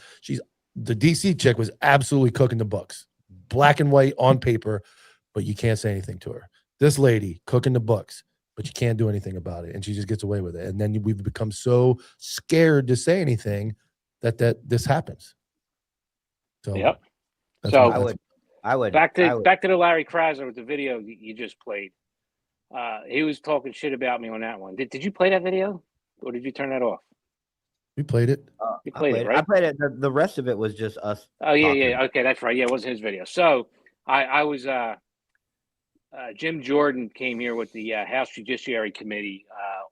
The DC chick was absolutely cooking the books, black and white on paper. but you can't say anything to her. This lady cooking the books, but you can't do anything about it, and she just gets away with it. And then we've become so scared to say anything that this happens. So Yep. that's So what- I would back to the Larry Krasner with the video you just played. He was talking shit about me on that one. Did you play that video, or did you turn that off? we played it. You played it, right? I played it. The rest of it was just us. Oh yeah, talking. yeah. Okay, that's right. Yeah, it wasn't his video. So I was Jim Jordan came here with the House Judiciary Committee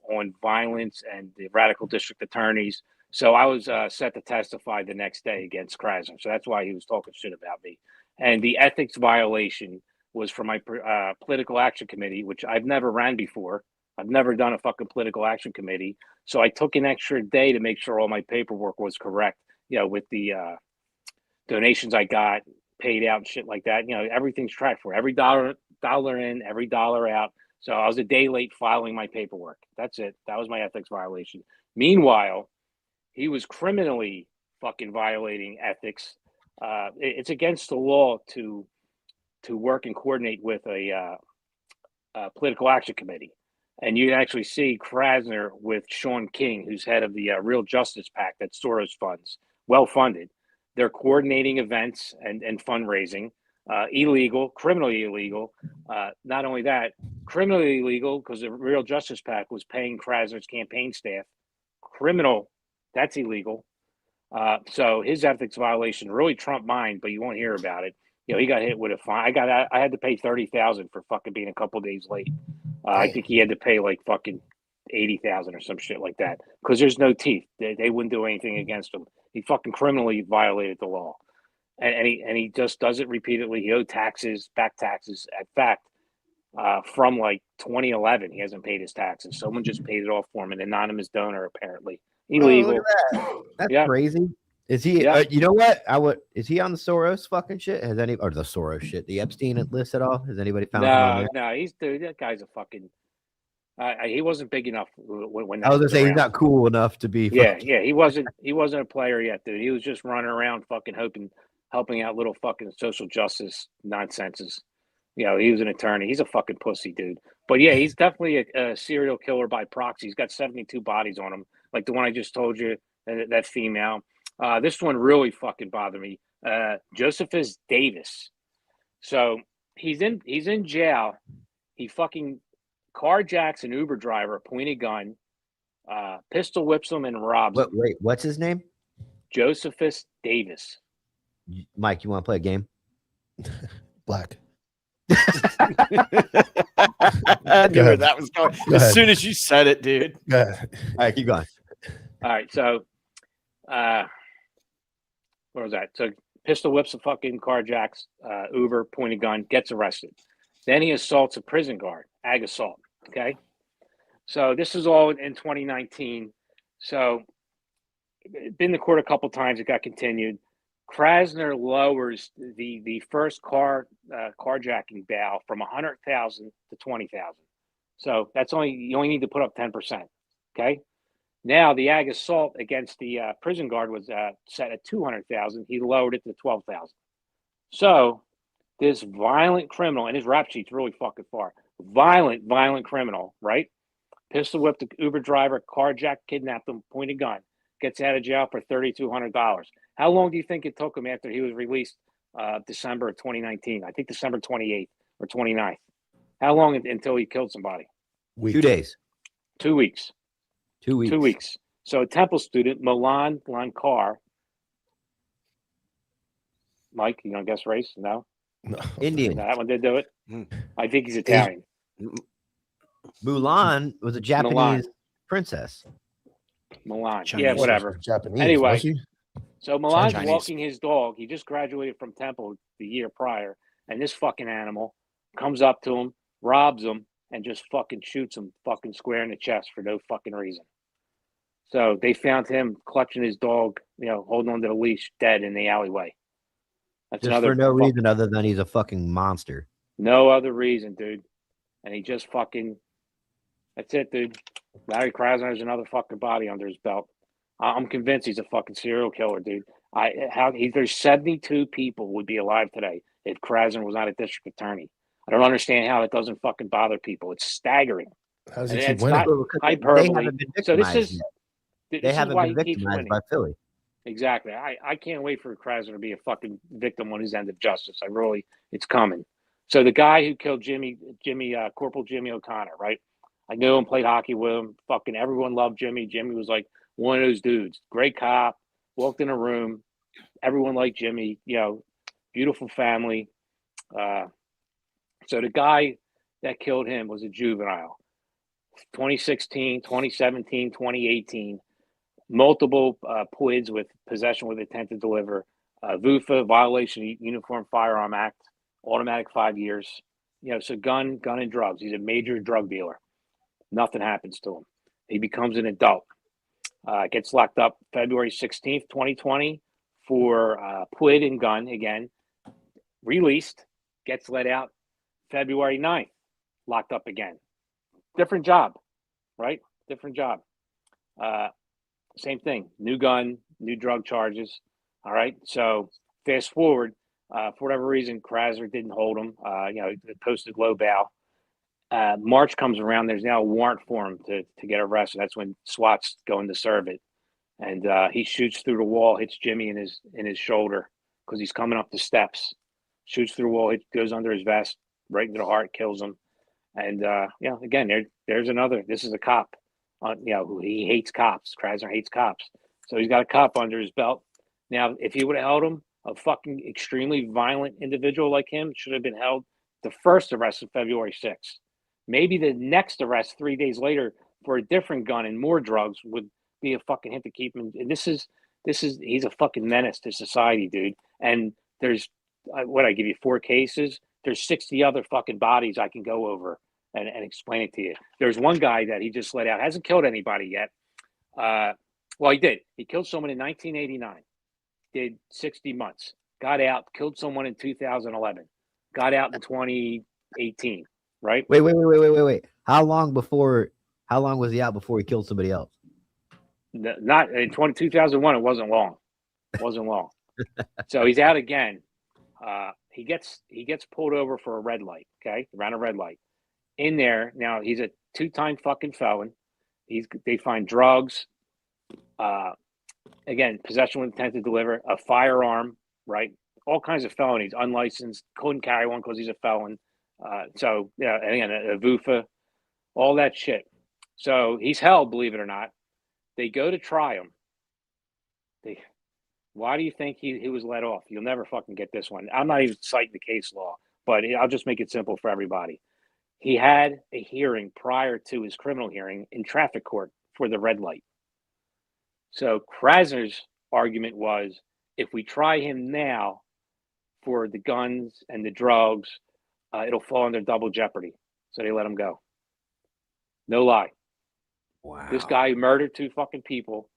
on violence and the radical district attorneys. So I was set to testify the next day against Krasner. So that's why he was talking shit about me. And the ethics violation was for my political action committee, which I've never ran before. I've never done a fucking political action committee. So I took an extra day to make sure all my paperwork was correct, with the donations I got paid out and shit like that. Everything's tracked for every dollar in, every dollar out. So I was a day late filing my paperwork. That's it. That was my ethics violation. Meanwhile, he was criminally fucking violating ethics. It's against the law to work and coordinate with a political action committee. And you actually see Krasner with Sean King, who's head of the Real Justice PAC that Soros funds, well funded. They're coordinating events and fundraising, illegal, criminally illegal. Not only that, criminally illegal because the Real Justice PAC was paying Krasner's campaign staff. Criminal, that's illegal. So his ethics violation really trumped mine, but you won't hear about it. He got hit with a fine. I had to pay $30,000 for fucking being a couple days late. I think he had to pay like fucking $80,000 or some shit like that because there's no teeth. They wouldn't do anything against him. He fucking criminally violated the law, and he just does it repeatedly. He owed taxes, back taxes. In fact, from like 2011, he hasn't paid his taxes. Someone just paid it off for him, an anonymous donor apparently. Illegal. That's crazy. Is he? Yeah. You know what? Is he on the Soros fucking shit? Or the Soros shit? The Epstein list at all? Has anybody found him on there? No. That guy's a fucking. He wasn't big enough when I was gonna say he's around. not cool enough to be. Yeah. He wasn't a player yet, dude. He was just running around fucking helping out little fucking social justice nonsenses. He was an attorney. He's a fucking pussy, dude. But yeah, he's definitely a serial killer by proxy. He's got 72 bodies on him, like the one I just told you, that female. This one really fucking bothered me. Josephus Davis. So he's in jail. He fucking carjacks an Uber driver, pointed gun, pistol whips him and robs him. Wait, what's his name? Josephus Davis. Mike, you want to play a game? Black. I knew where that was going. As soon as you said it, dude. Yeah. All right, keep going. All right, so what was that? So pistol whips a fucking carjacks, Uber, pointed gun, gets arrested. Then he assaults a prison guard, ag assault. Okay. So this is all in 2019. So been to court a couple times. It got continued. Krasner lowers the first carjacking bail from 100,000 to 20,000. So you only need to put up 10%. Okay. Now the ag assault against the prison guard was set at 200,000. He lowered it to 12,000. So this violent criminal, and his rap sheet's really fucking far. Violent criminal, right? Pistol whipped the Uber driver, carjacked, kidnapped him, pointed gun, gets out of jail for $3,200. How long do you think it took him after he was released? December of 2019. I think December 28th or 29th. How long until he killed somebody? 2 days. 2 weeks. 2 weeks. 2 weeks. So a Temple student, Milan Lankar. Mike, you gonna guess race? No. Indian. No, that one did do it. I think he's Italian. Mulan was a Japanese princess. Milan. Chinese. Yeah, whatever. Japanese. Anyway. Was he? So Milan's Chinese. walking his dog. He just graduated from Temple the year prior, and this fucking animal comes up to him, robs him, and just fucking shoots him fucking square in the chest for no fucking reason. So they found him clutching his dog, holding onto the leash, dead in the alleyway. That's Just for no reason other than he's a fucking monster. No other reason, dude. And he just fucking. That's it, dude. Larry Krasner has another fucking body under his belt. I'm convinced he's a fucking serial killer, dude. There's 72 people would be alive today if Krasner was not a district attorney. I don't understand how it doesn't fucking bother people. It's staggering. How does And he keep it's winning? not Well, because they hyperbole. haven't been So this victimized is yet. this They is haven't why been he keeps victimized winning. by Philly. Exactly. I can't wait for Krasner to be a fucking victim on his end of justice. It's coming. So the guy who killed Corporal Jimmy O'Connor, right? I knew him, played hockey with him. Fucking everyone loved Jimmy. Jimmy was like one of those dudes. Great cop. Walked in a room. Everyone liked Jimmy. Beautiful family. So the guy that killed him was a juvenile. 2016, 2017, 2018. Multiple PUIDs with possession with intent to deliver, VUFA, violation of Uniform Firearm Act, automatic 5 years. So gun and drugs. He's a major drug dealer. Nothing happens to him. He becomes an adult. Gets locked up February 16th, 2020 for PUID and gun again. Released, gets let out February 9th, locked up again. Different job, right? Different job. Same thing, new gun, new drug charges. All right. So fast forward, for whatever reason, Krasner didn't hold him. Posted low bail. March comes around. There's now a warrant for him to get arrested. That's when SWAT's going to serve it, and he shoots through the wall, hits Jimmy in his shoulder because he's coming up the steps. Shoots through the wall, it goes under his vest, right into the heart, kills him. And again, there's another. This is a cop. Who he hates cops. Krasner hates cops. So he's got a cop under his belt. Now, if he would have held him, a fucking extremely violent individual like him should have been held the first arrest of February 6th. Maybe the next arrest 3 days later for a different gun and more drugs would be a fucking hit to keep him. And he's a fucking menace to society, dude. And there's, I give you 4 cases. There's 60 other fucking bodies I can go over and explain it to you. There's one guy that he just let out, hasn't killed anybody yet. Well, he did. He killed someone in 1989, did 60 months, got out, killed someone in 2011, got out in 2018, right? Wait. How long was he out before he killed somebody else? Not in 2001. It wasn't long. So he's out again. He gets pulled over for a red light. Okay, around a red light. In there now, he's a 2-time fucking felon. They find drugs. Again, possession with intent to deliver, a firearm, right? All kinds of felonies, unlicensed, couldn't carry one because he's a felon. And again, a VUFA, all that shit. So he's held, believe it or not. They go to try him. Why do you think he was let off? You'll never fucking get this one. I'm not even citing the case law, but I'll just make it simple for everybody. He had a hearing prior to his criminal hearing in traffic court for the red light. So Krasner's argument was, if we try him now for the guns and the drugs, it'll fall under double jeopardy. So they let him go. No lie. Wow. This guy who murdered 2 fucking people,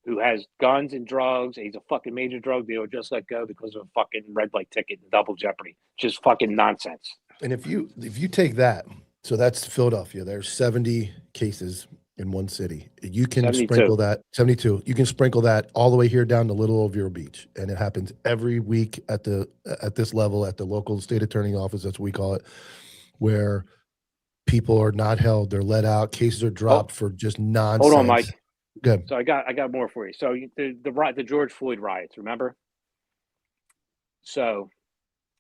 who has guns and drugs, he's a fucking major drug dealer, just let go because of a fucking red light ticket and double jeopardy. Just fucking nonsense. And if you take that, so that's Philadelphia. There's 70 cases in one city. You can 72. sprinkle that 72. You can sprinkle that all the way here down to Little Vero Beach, and it happens every week at this level at the local state attorney office. That's what we call it, where people are not held; they're let out. Cases are dropped for just nonsense. Hold on, Mike. Good. So I got more for you. So the George Floyd riots, remember? So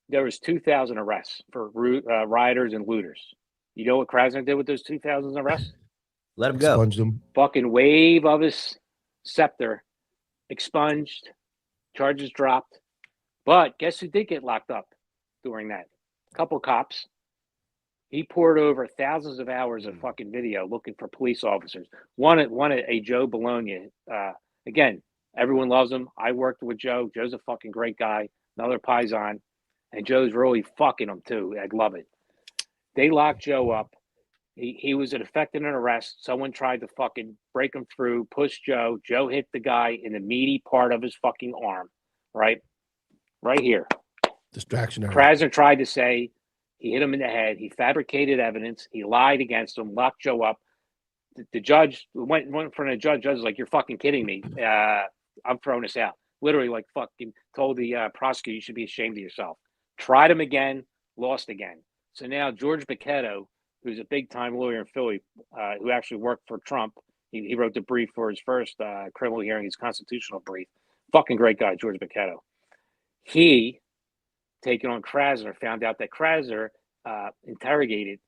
there was 2,000 arrests for rioters and looters. You know what Krasner did with those 2,000 arrests? Let him go. Expunged them. Fucking wave of his scepter, expunged, charges dropped. But guess who did get locked up during that? A couple cops. He poured over thousands of hours of fucking video looking for police officers. One at a Joe Bologna. Again, everyone loves him. I worked with Joe. Joe's a fucking great guy. Another Paisan. And Joe's really fucking him too. I'd love it. They locked Joe up. He was affected an arrest. Someone tried to fucking break him through, push Joe. Joe hit the guy in the meaty part of his fucking arm, right? Right here. Distraction. Krasner tried to say he hit him in the head. He fabricated evidence. He lied against him, locked Joe up. The judge went in front of the judge. Judge was like, "You're fucking kidding me. I'm throwing this out." Literally, like, fucking told the prosecutor, "You should be ashamed of yourself." Tried him again, lost again. So now George Bachetto, who's a big time lawyer in Philly, who actually worked for Trump, he wrote the brief for his first criminal hearing, his constitutional brief. Fucking great guy, George Bachetto. He, taking on Krasner, found out that Krasner interrogated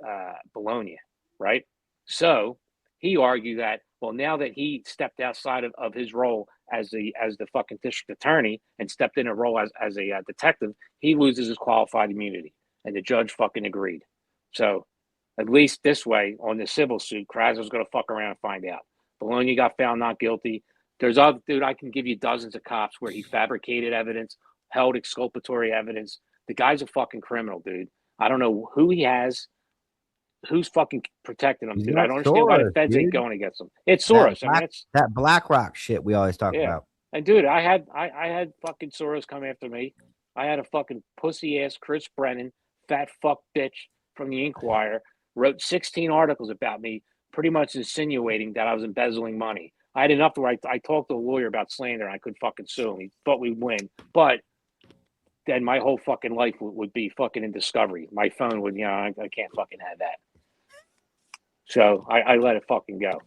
Bologna, right? So he argued that, well, now that he stepped outside of his role as the fucking district attorney and stepped in a role as a detective, he loses his qualified immunity. And the judge fucking agreed. So at least this way, on the civil suit, Krasner's going to fuck around and find out. Bologna got found not guilty. There's other, dude, I can give you dozens of cops where he fabricated evidence, held exculpatory evidence. The guy's a fucking criminal, dude. I don't know who he has, who's fucking protecting him, He's dude. not I don't understand why the Soros, feds ain't dude. going against him. It's Soros. I mean, it's That BlackRock shit we always talk Yeah. about. And dude, I had fucking Soros come after me. I had a fucking pussy ass Chris Brennan, fat fuck bitch from the Inquirer, wrote 16 articles about me, pretty much insinuating that I was embezzling money. I had enough to where I talked to a lawyer about slander and I could fucking sue him. He thought we'd win. But then my whole fucking life would be fucking in discovery. My phone would, I can't fucking have that. So I let it fucking go.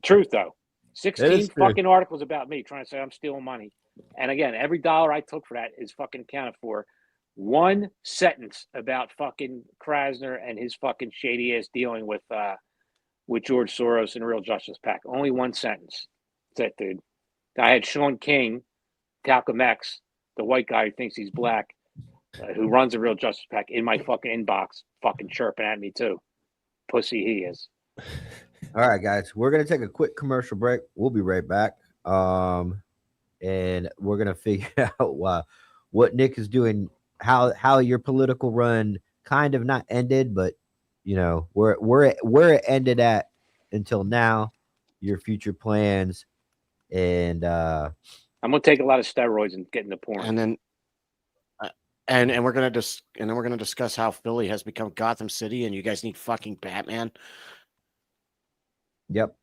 Truth though. 16 fucking articles about me trying to say I'm stealing money. And again, every dollar I took for that is fucking accounted for. One sentence about fucking Krasner and his fucking shady ass dealing with George Soros and the Real Justice PAC. Only one sentence. That's it, dude. I had Sean King, Talcum X, the white guy who thinks he's black, who runs the Real Justice PAC, in my fucking inbox, fucking chirping at me too. Pussy he is. All right, guys, we're gonna take a quick commercial break. We'll be right back. And we're gonna figure out what Nick is doing, how your political run kind of not ended, but where it ended at until now, your future plans, and I'm gonna take a lot of steroids and get into porn. And then and we're gonna discuss how Philly has become Gotham City, and you guys need fucking Batman. Yep,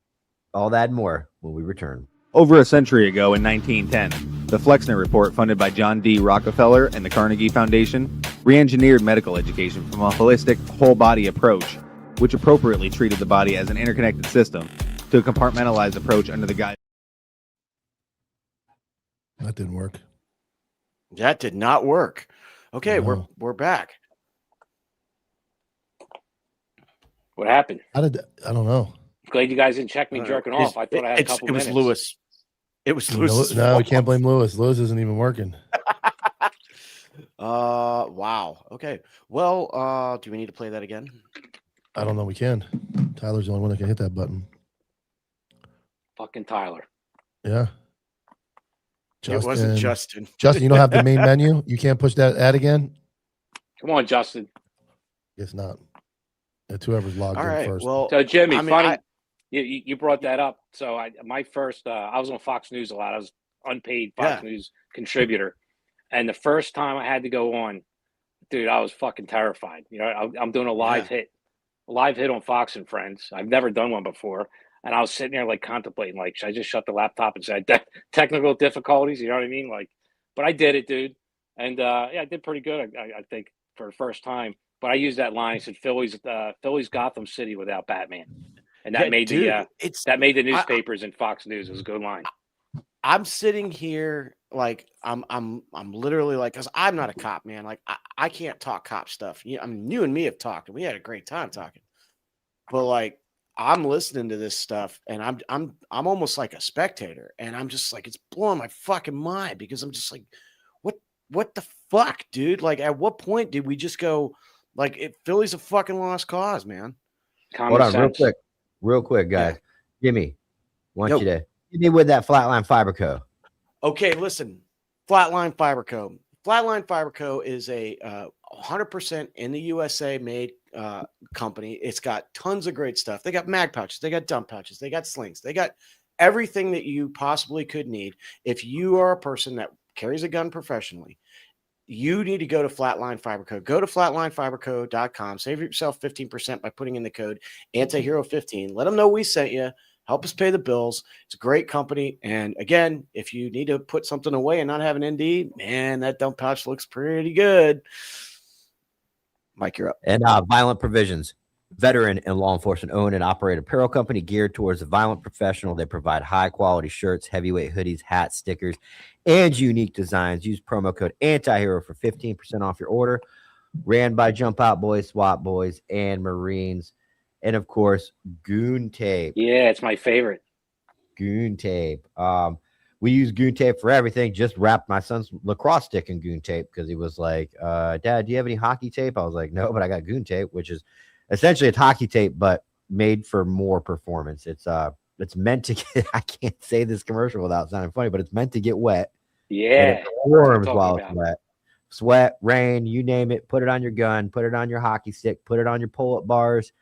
all that and more when we return. Over a century ago in 1910, the Flexner Report, funded by John D. Rockefeller and the Carnegie Foundation, re-engineered medical education from a holistic, whole-body approach, which appropriately treated the body as an interconnected system, to a compartmentalized approach under the guise. That didn't work. That did not work. Okay, No. we're back. What happened? I don't know. Glad you guys didn't check me jerking off. I thought I had a couple minutes. It was Lewis. It was Lewis. No, we can't blame Lewis. Lewis isn't even working. Wow. Okay. Well, do we need to play that again? I don't know. We can. Tyler's the only one that can hit that button. Fucking Tyler. Yeah. It wasn't Justin. Justin, you don't have the main menu? You can't push that ad again? Come on, Justin. Guess not. It's whoever's logged All in right. first. Well, So Jimmy, I mean, funny. You brought that up. So my first, I was on Fox News a lot. I was unpaid Fox News contributor. And the first time I had to go on, dude, I was fucking terrified. I'm doing a live hit on Fox and Friends. I've never done one before. And I was sitting there like contemplating, like, should I just shut the laptop and say technical difficulties? You know what I mean? Like, but I did it, dude. And I did pretty good, I think, for the first time. But I used that line. I said, Philly's Gotham City without Batman. And that made the newspapers and Fox News. It was a good line. I'm sitting here like I'm literally like, because I'm not a cop, man. Like I can't talk cop stuff. I mean, you and me have talked, and we had a great time talking. But like, I'm listening to this stuff, and I'm almost like a spectator, and I'm just like, it's blowing my fucking mind, because I'm just like, what the fuck, dude? Like, at what point did we just go like, Philly's a fucking lost cause, man? Hold on, real quick, guys. Jimmy, want you to hit me with that Flatline Fiber Co. Okay, listen, Flatline Fiber Co. Flatline Fiber Co. is a 100% in the USA made company. It's got tons of great stuff. They got mag pouches, they got dump pouches, they got slings, they got everything that you possibly could need. If you are a person that carries a gun professionally, you need to go to Flatline Fiber Co. Go to flatlinefiberco.com. Save yourself 15% by putting in the code Antihero15. Let them know we sent you. Help us pay the bills. It's a great company. And again, if you need to put something away and not have an ND, man, that dump pouch looks pretty good. Mike, you're up. And Violent Provisions, veteran and law enforcement owned and operated apparel company geared towards the violent professional. They provide high quality shirts, heavyweight hoodies, hats, stickers, and unique designs. Use promo code Antihero for 15% off your order. Ran by Jump Out Boys, SWAT Boys, and Marines. And of course, Goon Tape. Yeah, it's my favorite. Goon Tape. We use Goon Tape for everything. Just wrapped my son's lacrosse stick in Goon Tape because he was like, Dad, do you have any hockey tape? I was like, no, but I got Goon Tape, which is essentially it's hockey tape, but made for more performance. It's meant to get, I can't say this commercial without sounding funny, but it's meant to get wet. Yeah. It warms while it's wet. Sweat, rain, you name it. Put it on your gun, put it on your hockey stick, put it on your pull-up bars.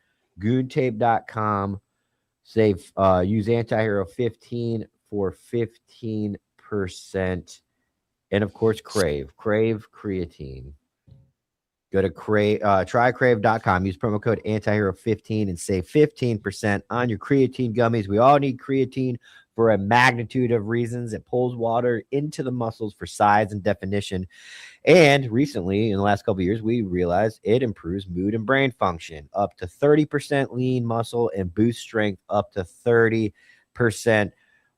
Goontape.com. Save, use Antihero 15 for 15%. And of course, Crave creatine. Go to trycrave.com. Use promo code Antihero15 and save 15% on your creatine gummies. We all need creatine for a magnitude of reasons. It pulls water into the muscles for size and definition. And recently, in the last couple of years, we realized it improves mood and brain function up to 30% lean muscle and boost strength up to 30%.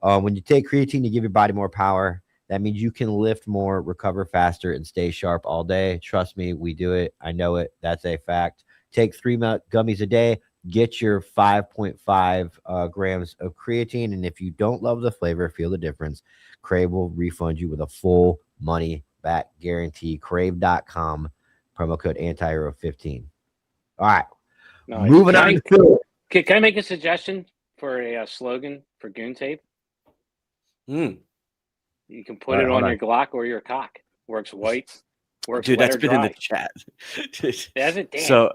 When you take creatine, you give your body more power. That means you can lift more, recover faster, and stay sharp all day. Trust me, we do it. I know it. That's a fact. Take 3 gummies a day. Get your 5.5 grams of creatine. And if you don't love the flavor, feel the difference, Crave will refund you with a full money back guarantee. Crave.com, promo code Antihero15. All right. Nice. Moving on. Can I make a suggestion for a slogan for Goon Tape? You can put it on your Glock or your cock. Works white. Works Dude, wet that's or been dry. in the chat. Has it? Damn. So,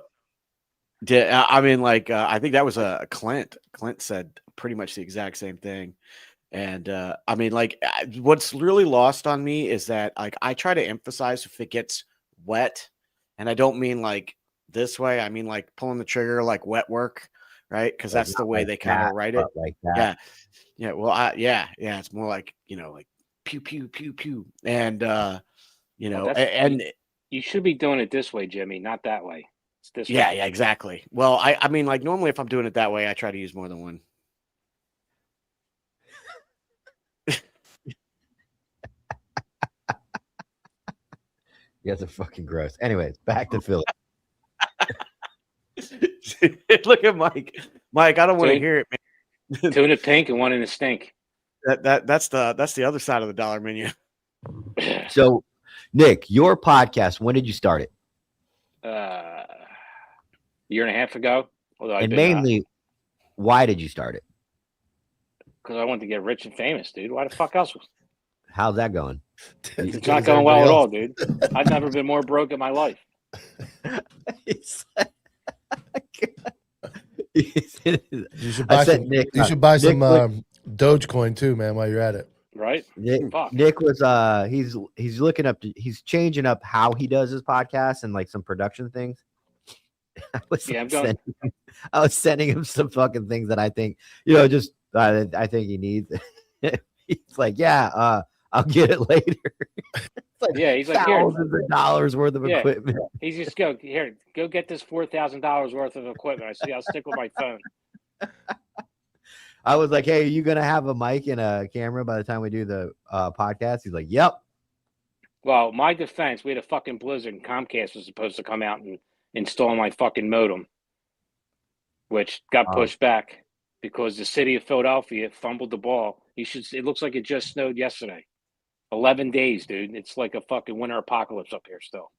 I mean, like, I think that was a Clint. Clint said pretty much the exact same thing. And I mean, like, what's really lost on me is that, like, I try to emphasize if it gets wet, and I don't mean like this way. I mean like pulling the trigger, like wet work, right? Because that's the way they kind of write it. Like that. Yeah. Well, yeah. It's more like, like pew pew pew pew, and and you should be doing it this way, Jimmy, not that way. It's this way. Yeah, exactly. Well, I mean, like, normally if I'm doing it that way, I try to use more than one. You guys are fucking gross. Anyways, back to Philly. Look at Mike. Mike, I don't want to hear it, man. Two in a pink and one in a stink. That's the other side of the dollar menu. So, Nick, your podcast, when did you start it? A year and a half ago. And mainly, why did you start it? Because I wanted to get rich and famous, dude. Why the fuck else? How's that going? It's not going well at all, dude. I've never been more broke in my life. You should buy some Dogecoin too, man, while you're at it. Right? Nick was he's looking up he's changing up how he does his podcast and like some production things. I was sending him some fucking things that I think, I think he needs. He's like, I'll get it later. He's like, thousands of dollars worth of equipment. He's just go get this $4,000 worth of equipment. I'll stick with my phone. I was like, hey, are you gonna have a mic and a camera by the time we do the podcast? He's like, yep. Well, my defense, we had a fucking blizzard and Comcast was supposed to come out and install my fucking modem, which got pushed back because the city of Philadelphia fumbled the ball. It looks like it just snowed yesterday. 11 days, dude. It's like a fucking winter apocalypse up here still.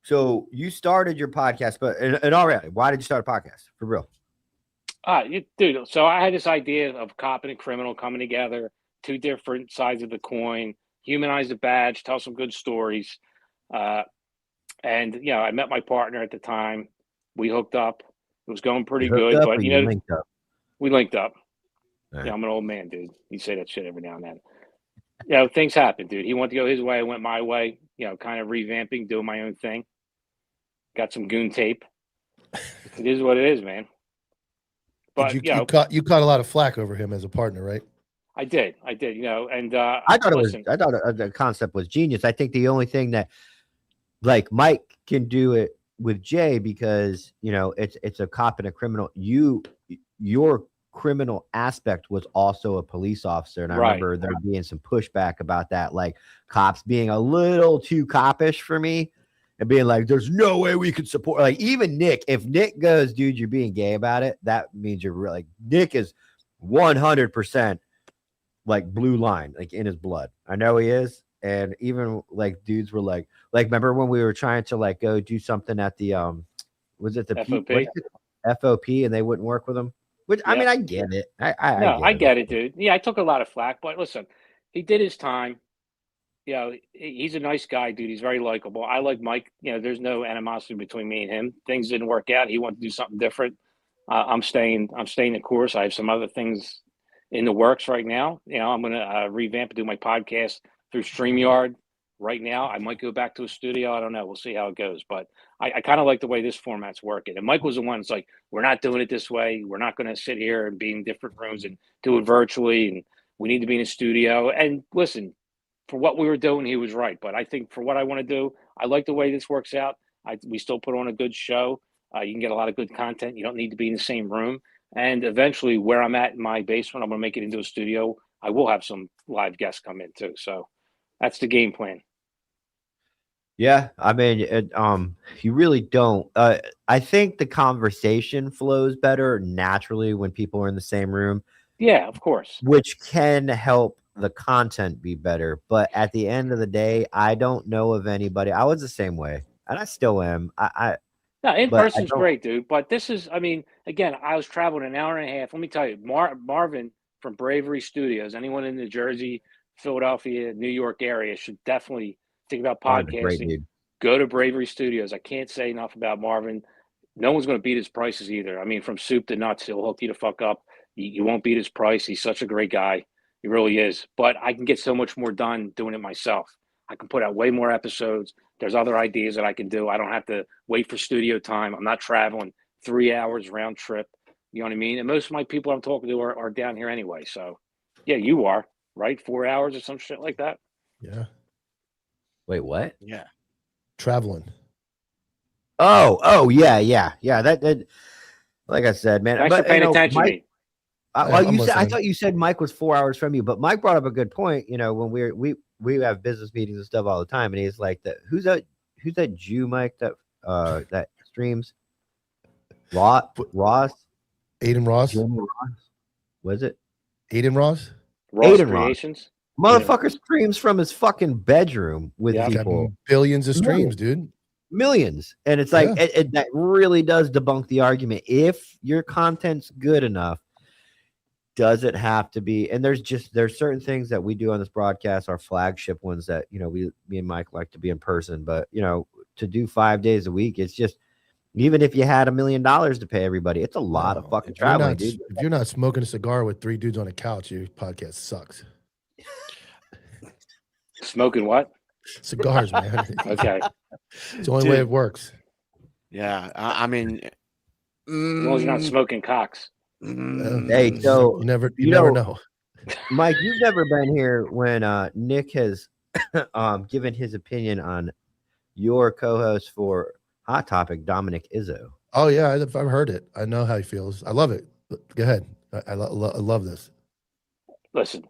So you started your podcast, but and already, why did you start a podcast? For real? Dude, so I had this idea of cop and criminal coming together, two different sides of the coin, humanize the badge, tell some good stories. And, I met my partner at the time. We hooked up. It was going pretty good, but linked up? We linked up. Right. Yeah, I'm an old man, dude. You say that shit every now and then. Things happen, dude. He wanted to go his way. I went my way, kind of revamping, doing my own thing. Got some Goon Tape. It is what it is, man. But you caught a lot of flack over him as a partner, right? I did, and I thought the concept was genius. I think the only thing that, like, Mike can do it with Jay because it's a cop and a criminal. Your criminal aspect was also a police officer, and I remember there being some pushback about that, like cops being a little too coppish for me and being like, there's no way we could support, like, even Nick. If Nick goes, dude, you're being gay about it, that means you're really, like, Nick is 100% like blue line, like in his blood. I know he is. And even like dudes were like remember when we were trying to like go do something at the was it the FOP? FOP, and they wouldn't work with him? Which I mean, I get it. I get it, dude. Yeah, I took a lot of flack, but listen, he did his time. He's a nice guy, dude. He's very likable. I like Mike. There's no animosity between me and him. Things didn't work out. He wanted to do something different. I'm staying the course. I have some other things in the works right now. I'm gonna revamp and do my podcast through StreamYard right now. I might go back to a studio. I don't know. We'll see how it goes. But I kind of like the way this format's working. And Mike was the one that's like, we're not doing it this way. We're not going to sit here and be in different rooms and do it virtually. And we need to be in a studio. And listen, for what we were doing, he was right. But I think for what I want to do, I like the way this works out. We still put on a good show. You can get a lot of good content. You don't need to be in the same room. And eventually, where I'm at in my basement, I'm going to make it into a studio. I will have some live guests come in too. So that's the game plan. Yeah, I mean, you really don't. I think the conversation flows better naturally when people are in the same room. Yeah, of course. Which can help the content be better. But at the end of the day, I don't know of anybody. I was the same way, and I still am. No, in person's great, dude. But this is, I mean, again, I was traveling an hour and a half. Let me tell you, Marvin from Bravery Studios, anyone in New Jersey, Philadelphia, New York area should definitely think about podcasting. Go to Bravery Studios. I can't say enough about Marvin. No one's going to beat his prices either. I mean, from soup to nuts, he'll hook you the fuck up. You won't beat his price. He's such a great guy. He really is. But I can get so much more done doing it myself. I can put out way more episodes. There's other ideas that I can do. I don't have to wait for studio time. I'm not traveling 3 hours round trip. You know what I mean? And most of my people I'm talking to are down here anyway. So, yeah, you are, right? 4 hours or some shit like that. Yeah. Wait, what? Yeah. Traveling. Oh, yeah. That like I said, man. Thanks for paying attention Mike, to me. I thought you said Mike was 4 hours from you, but Mike brought up a good point. When we have business meetings and stuff all the time, and he's like, who's that Jew, Mike, that streams? Ross? Aiden Ross? Was it? Aiden Ross? Ross Creations? Motherfucker streams from his fucking bedroom with people. Billions of streams, dude. Millions. And it's like, that really does debunk the argument. If your content's good enough, does it have to be? And there's certain things that we do on this broadcast, our flagship ones that, me and Mike like to be in person, but to do 5 days a week, it's just, even if you had $1 million to pay everybody, it's a lot of fucking traveling, dude. If you're not smoking a cigar with 3 dudes on a couch, your podcast sucks. Smoking what? Cigars, man. Okay. It's the only way it works. Yeah. I mean, as long as you're not smoking cocks. Hey, so you never know. Mike, you've never been here when Nick has given his opinion on your co-host for Hot Topic, Dominic Izzo. Oh yeah, I've heard it. I know how he feels. I love it. Go ahead. I love this. Listen,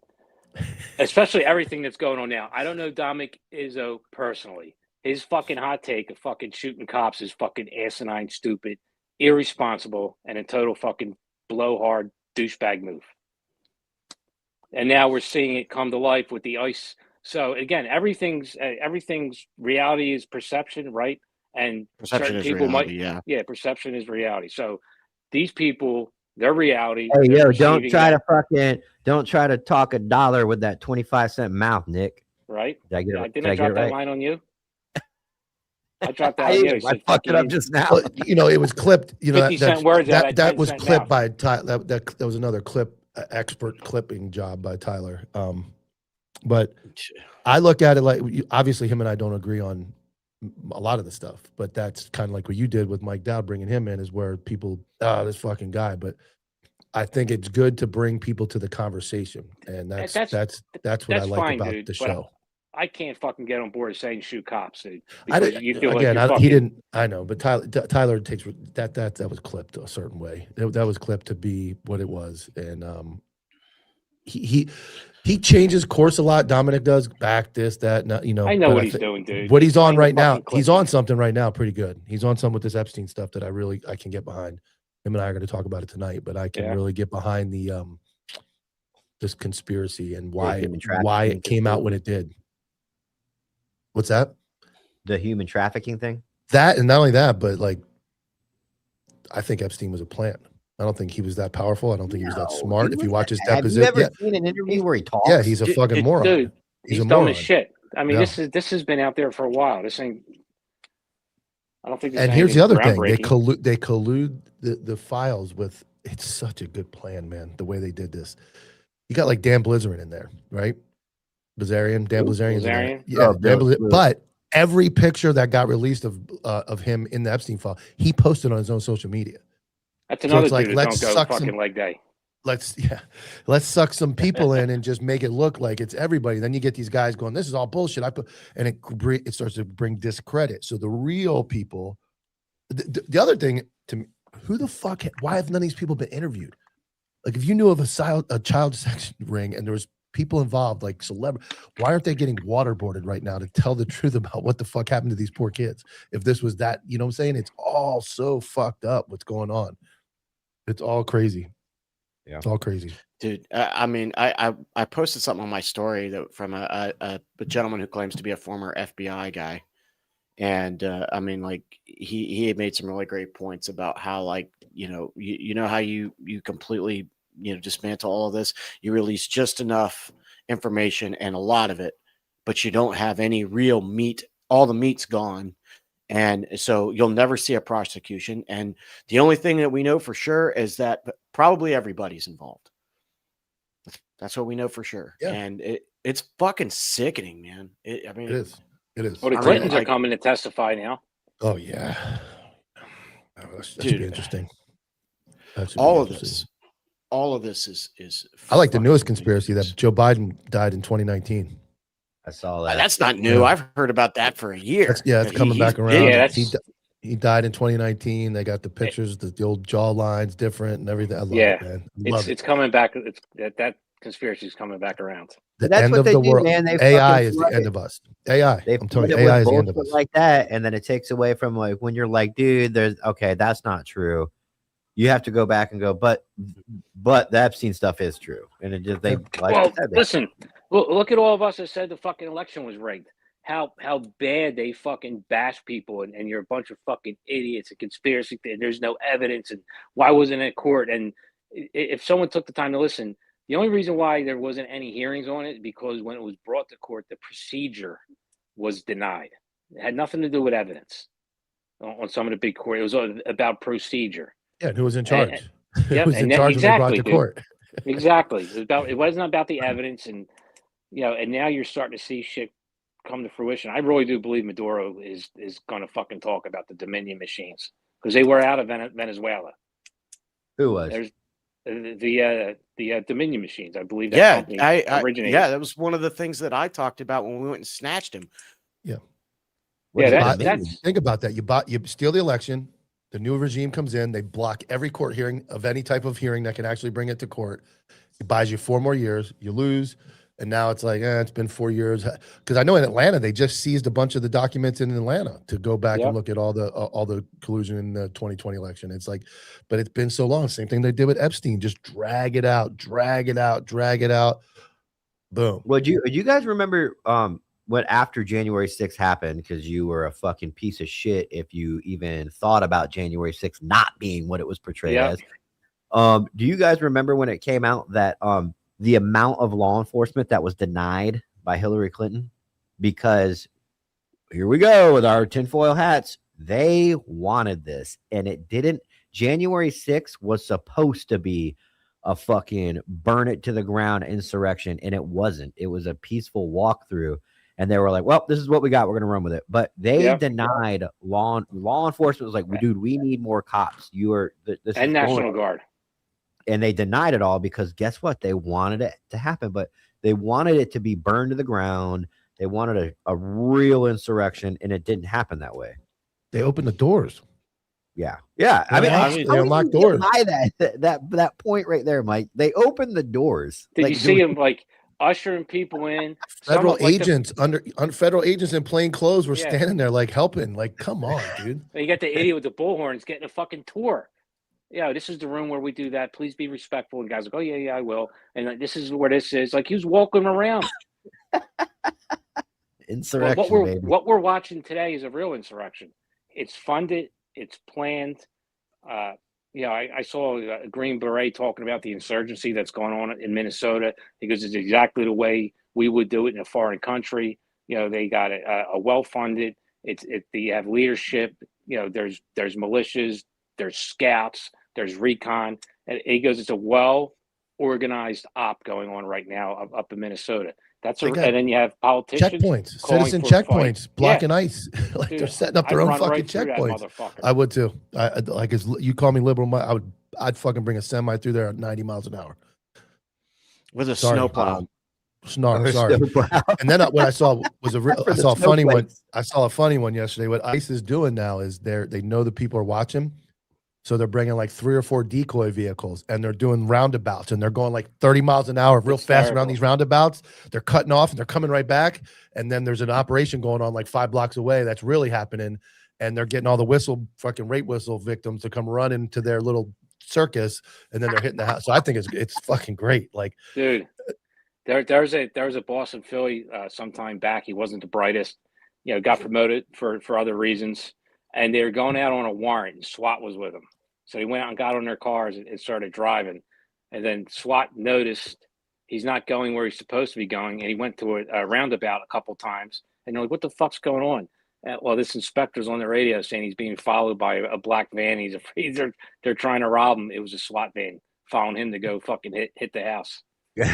especially everything that's going on now. I don't know Dominic Izzo personally. His fucking hot take of fucking shooting cops is fucking asinine, stupid, irresponsible, and a total fucking blowhard douchebag move. And now we're seeing it come to life with the ICE. So again, everything's reality is perception, right? And perception is people reality, perception is reality. So these people, their reality. Hey, don't try to talk a dollar with that 25-cent mouth, Nick. Right? Didn't I drop that line on you? I dropped that on you. I fucked it up just now. Well, it was clipped. 50-cent words that was clipped by Tyler. That was another expert clipping job by Tyler. But I look at it like, obviously him and I don't agree on a lot of the stuff, but that's kind of like what you did with Mike Dowd, bringing him in, is where people, this fucking guy. But I think it's good to bring people to the conversation, and that's what I like about the show. I can't fucking get on board saying shoot cops. I Because didn't, you feel again, like you're he fucking, didn't. I know, but Tyler takes that was clipped a certain way. That was clipped to be what it was, and he changes course a lot. Dominic does back this, that, not, you know. I know but what he's doing, dude. What he's on playing the right now, fucking clip, he's on man. something right now pretty good. He's on something with this Epstein stuff that I can get behind. Him and I are going to talk about it tonight, but I can really get behind the this conspiracy and why it came out when it did. What's that? The human trafficking thing? That, and not only that, but like, I think Epstein was a plant. I don't think he was that powerful. I don't think he was that smart. If you watch his deposition, have you ever seen an interview where he talks? Yeah, he's a fucking moron. Dude, he's a dumb moron. as shit. I mean, Yeah. this has been out there for a while. This ain't. I don't think. And here's the other thing: they collude the files with. It's such a good plan, man. The way they did this, you got like Dan Blizzarin in there, right? Dan Blazarian's in there. Yeah, but every picture that got released of him in the Epstein file, he posted on his own social media. That's another it's like, dude that let's don't go suck fucking some- leg day. Let's suck some people in and just make it look like it's everybody. Then you get these guys going, this is all bullshit. And it starts to bring discredit. So the real people, the other thing to me, why have none of these people been interviewed? Like, if you knew of a child sex ring and there was people involved, like celebrity, why aren't they getting waterboarded right now to tell the truth about what the fuck happened to these poor kids? If this was that, you know what I'm saying? It's all so fucked up what's going on. It's all crazy. Yeah. It's all crazy. Dude, I mean, I posted something on my story that from a gentleman who claims to be a former FBI guy. And I mean, like, he had made some really great points about how, like, you know how you completely, dismantle all of this. You release just enough information and a lot of it, but you don't have any real meat. All the meat's gone. And so you'll never see a prosecution. And the only thing that we know for sure is that probably everybody's involved. That's what we know for sure. Yeah. And it's fucking sickening, man. It is. Well, the Clintons are coming to testify now. Oh, yeah. That should be interesting. All of this is. I like the newest conspiracy that Joe Biden died in 2019. I saw that. That's not new. Yeah. I've heard about that for a year. It's coming back around. Yeah, he died in 2019. They got the pictures, the old jaw lines different and everything. I love it, man. It's coming back. That conspiracy is coming back around. The end of the world. AI is the end of us. AI. I'm telling you, AI is the end of us. Like that, and then it takes away from, like, when you're like, dude, that's not true. You have to go back and go, but the Epstein stuff is true, and it just listen. Look at all of us that said the fucking election was rigged. How bad they fucking bash people, and you're a bunch of fucking idiots and conspiracy. And there's no evidence, and why wasn't it court? And if someone took the time to listen, the only reason why there wasn't any hearings on it is because when it was brought to court, the procedure was denied. It had nothing to do with evidence on some of the big court. It was about procedure. Yeah, and who was in charge? Yeah, who was in charge when they brought it to court? Exactly. It wasn't about the evidence, and and now you're starting to see shit come to fruition. I really do believe Maduro is going to fucking talk about the Dominion machines, because they were out of Venezuela. Who was? There's the Dominion machines. I believe that company originated. Yeah, that was one of the things that I talked about when we went and snatched him. Yeah. That's think about that. You steal the election. The new regime comes in. They block every court hearing of any type of hearing that can actually bring it to court. It buys you 4 more years. You lose. And now it's like, it's been 4 years. Because I know in Atlanta, they just seized a bunch of the documents in Atlanta to go back and look at all the collusion in the 2020 election. It's like, but it's been so long. Same thing they did with Epstein. Just drag it out. Boom. Well, do you guys remember what after January 6th happened? Because you were a fucking piece of shit if you even thought about January 6th not being what it was portrayed as. Do you guys remember when it came out that the amount of law enforcement that was denied by Hillary Clinton? Because here we go with our tinfoil hats. They wanted this, and it didn't. January 6th was supposed to be a fucking burn it to the ground insurrection, and it wasn't. It was a peaceful walkthrough, and they were like, well, this is what we got. We're going to run with it. But they denied law enforcement. Was like, dude, we need more cops. You are this and National Guard. And they denied it all because guess what? They wanted it to happen, but they wanted it to be burned to the ground, They wanted a real insurrection, and it didn't happen that way. They opened the doors. Yeah. Yeah. I mean, They unlocked doors. That point right there, Mike. They opened the doors. Did you see him like ushering people in? Federal Some, like, agents federal agents in plain clothes were Yeah. standing there like helping. Like, come on, dude. You got the idiot with the bullhorns getting a fucking tour. Yeah, this is the room where we do that. Please be respectful. And guys like, oh yeah, I will. And like, this is where this is. Like, he was walking around. Insurrection, What we're watching today is a real insurrection. It's funded. It's planned. I saw a Green Beret talking about the insurgency that's going on in Minnesota because it's exactly the way we would do it in a foreign country. They got a well-funded. They have leadership. There's militias. There's scouts. There's recon. And he goes, it's a well-organized op going on right now up in Minnesota. And then you have politicians. Checkpoints, citizen checkpoints, blocking ice. Like, Dude, they're setting up their own fucking checkpoints. I would too. Like, as you call me liberal, I'd fucking bring a semi through there at 90 miles an hour with a snowplow. Sorry. And then what I saw was I saw a funny one. I saw a funny one yesterday. What ICE is doing now is they know the people are watching. So they're bringing like 3 or 4 decoy vehicles, and they're doing roundabouts, and they're going like 30 miles an hour real fast around these roundabouts. They're cutting off and they're coming right back. And then there's an operation going on like 5 blocks away that's really happening. And they're getting all the fucking rape whistle victims to come run into their little circus, and then they're hitting the house. So I think it's fucking great. Like, dude, there was a boss in Philly sometime back. He wasn't the brightest, got promoted for other reasons. And they were going out on a warrant, and SWAT was with them. So he went out and got on their cars and started driving. And then SWAT noticed he's not going where he's supposed to be going. And he went to a roundabout a couple times. And they're like, what the fuck's going on? Well, this inspector's on the radio saying he's being followed by a black van. He's afraid they're trying to rob him. It was a SWAT van following him to go fucking hit the house.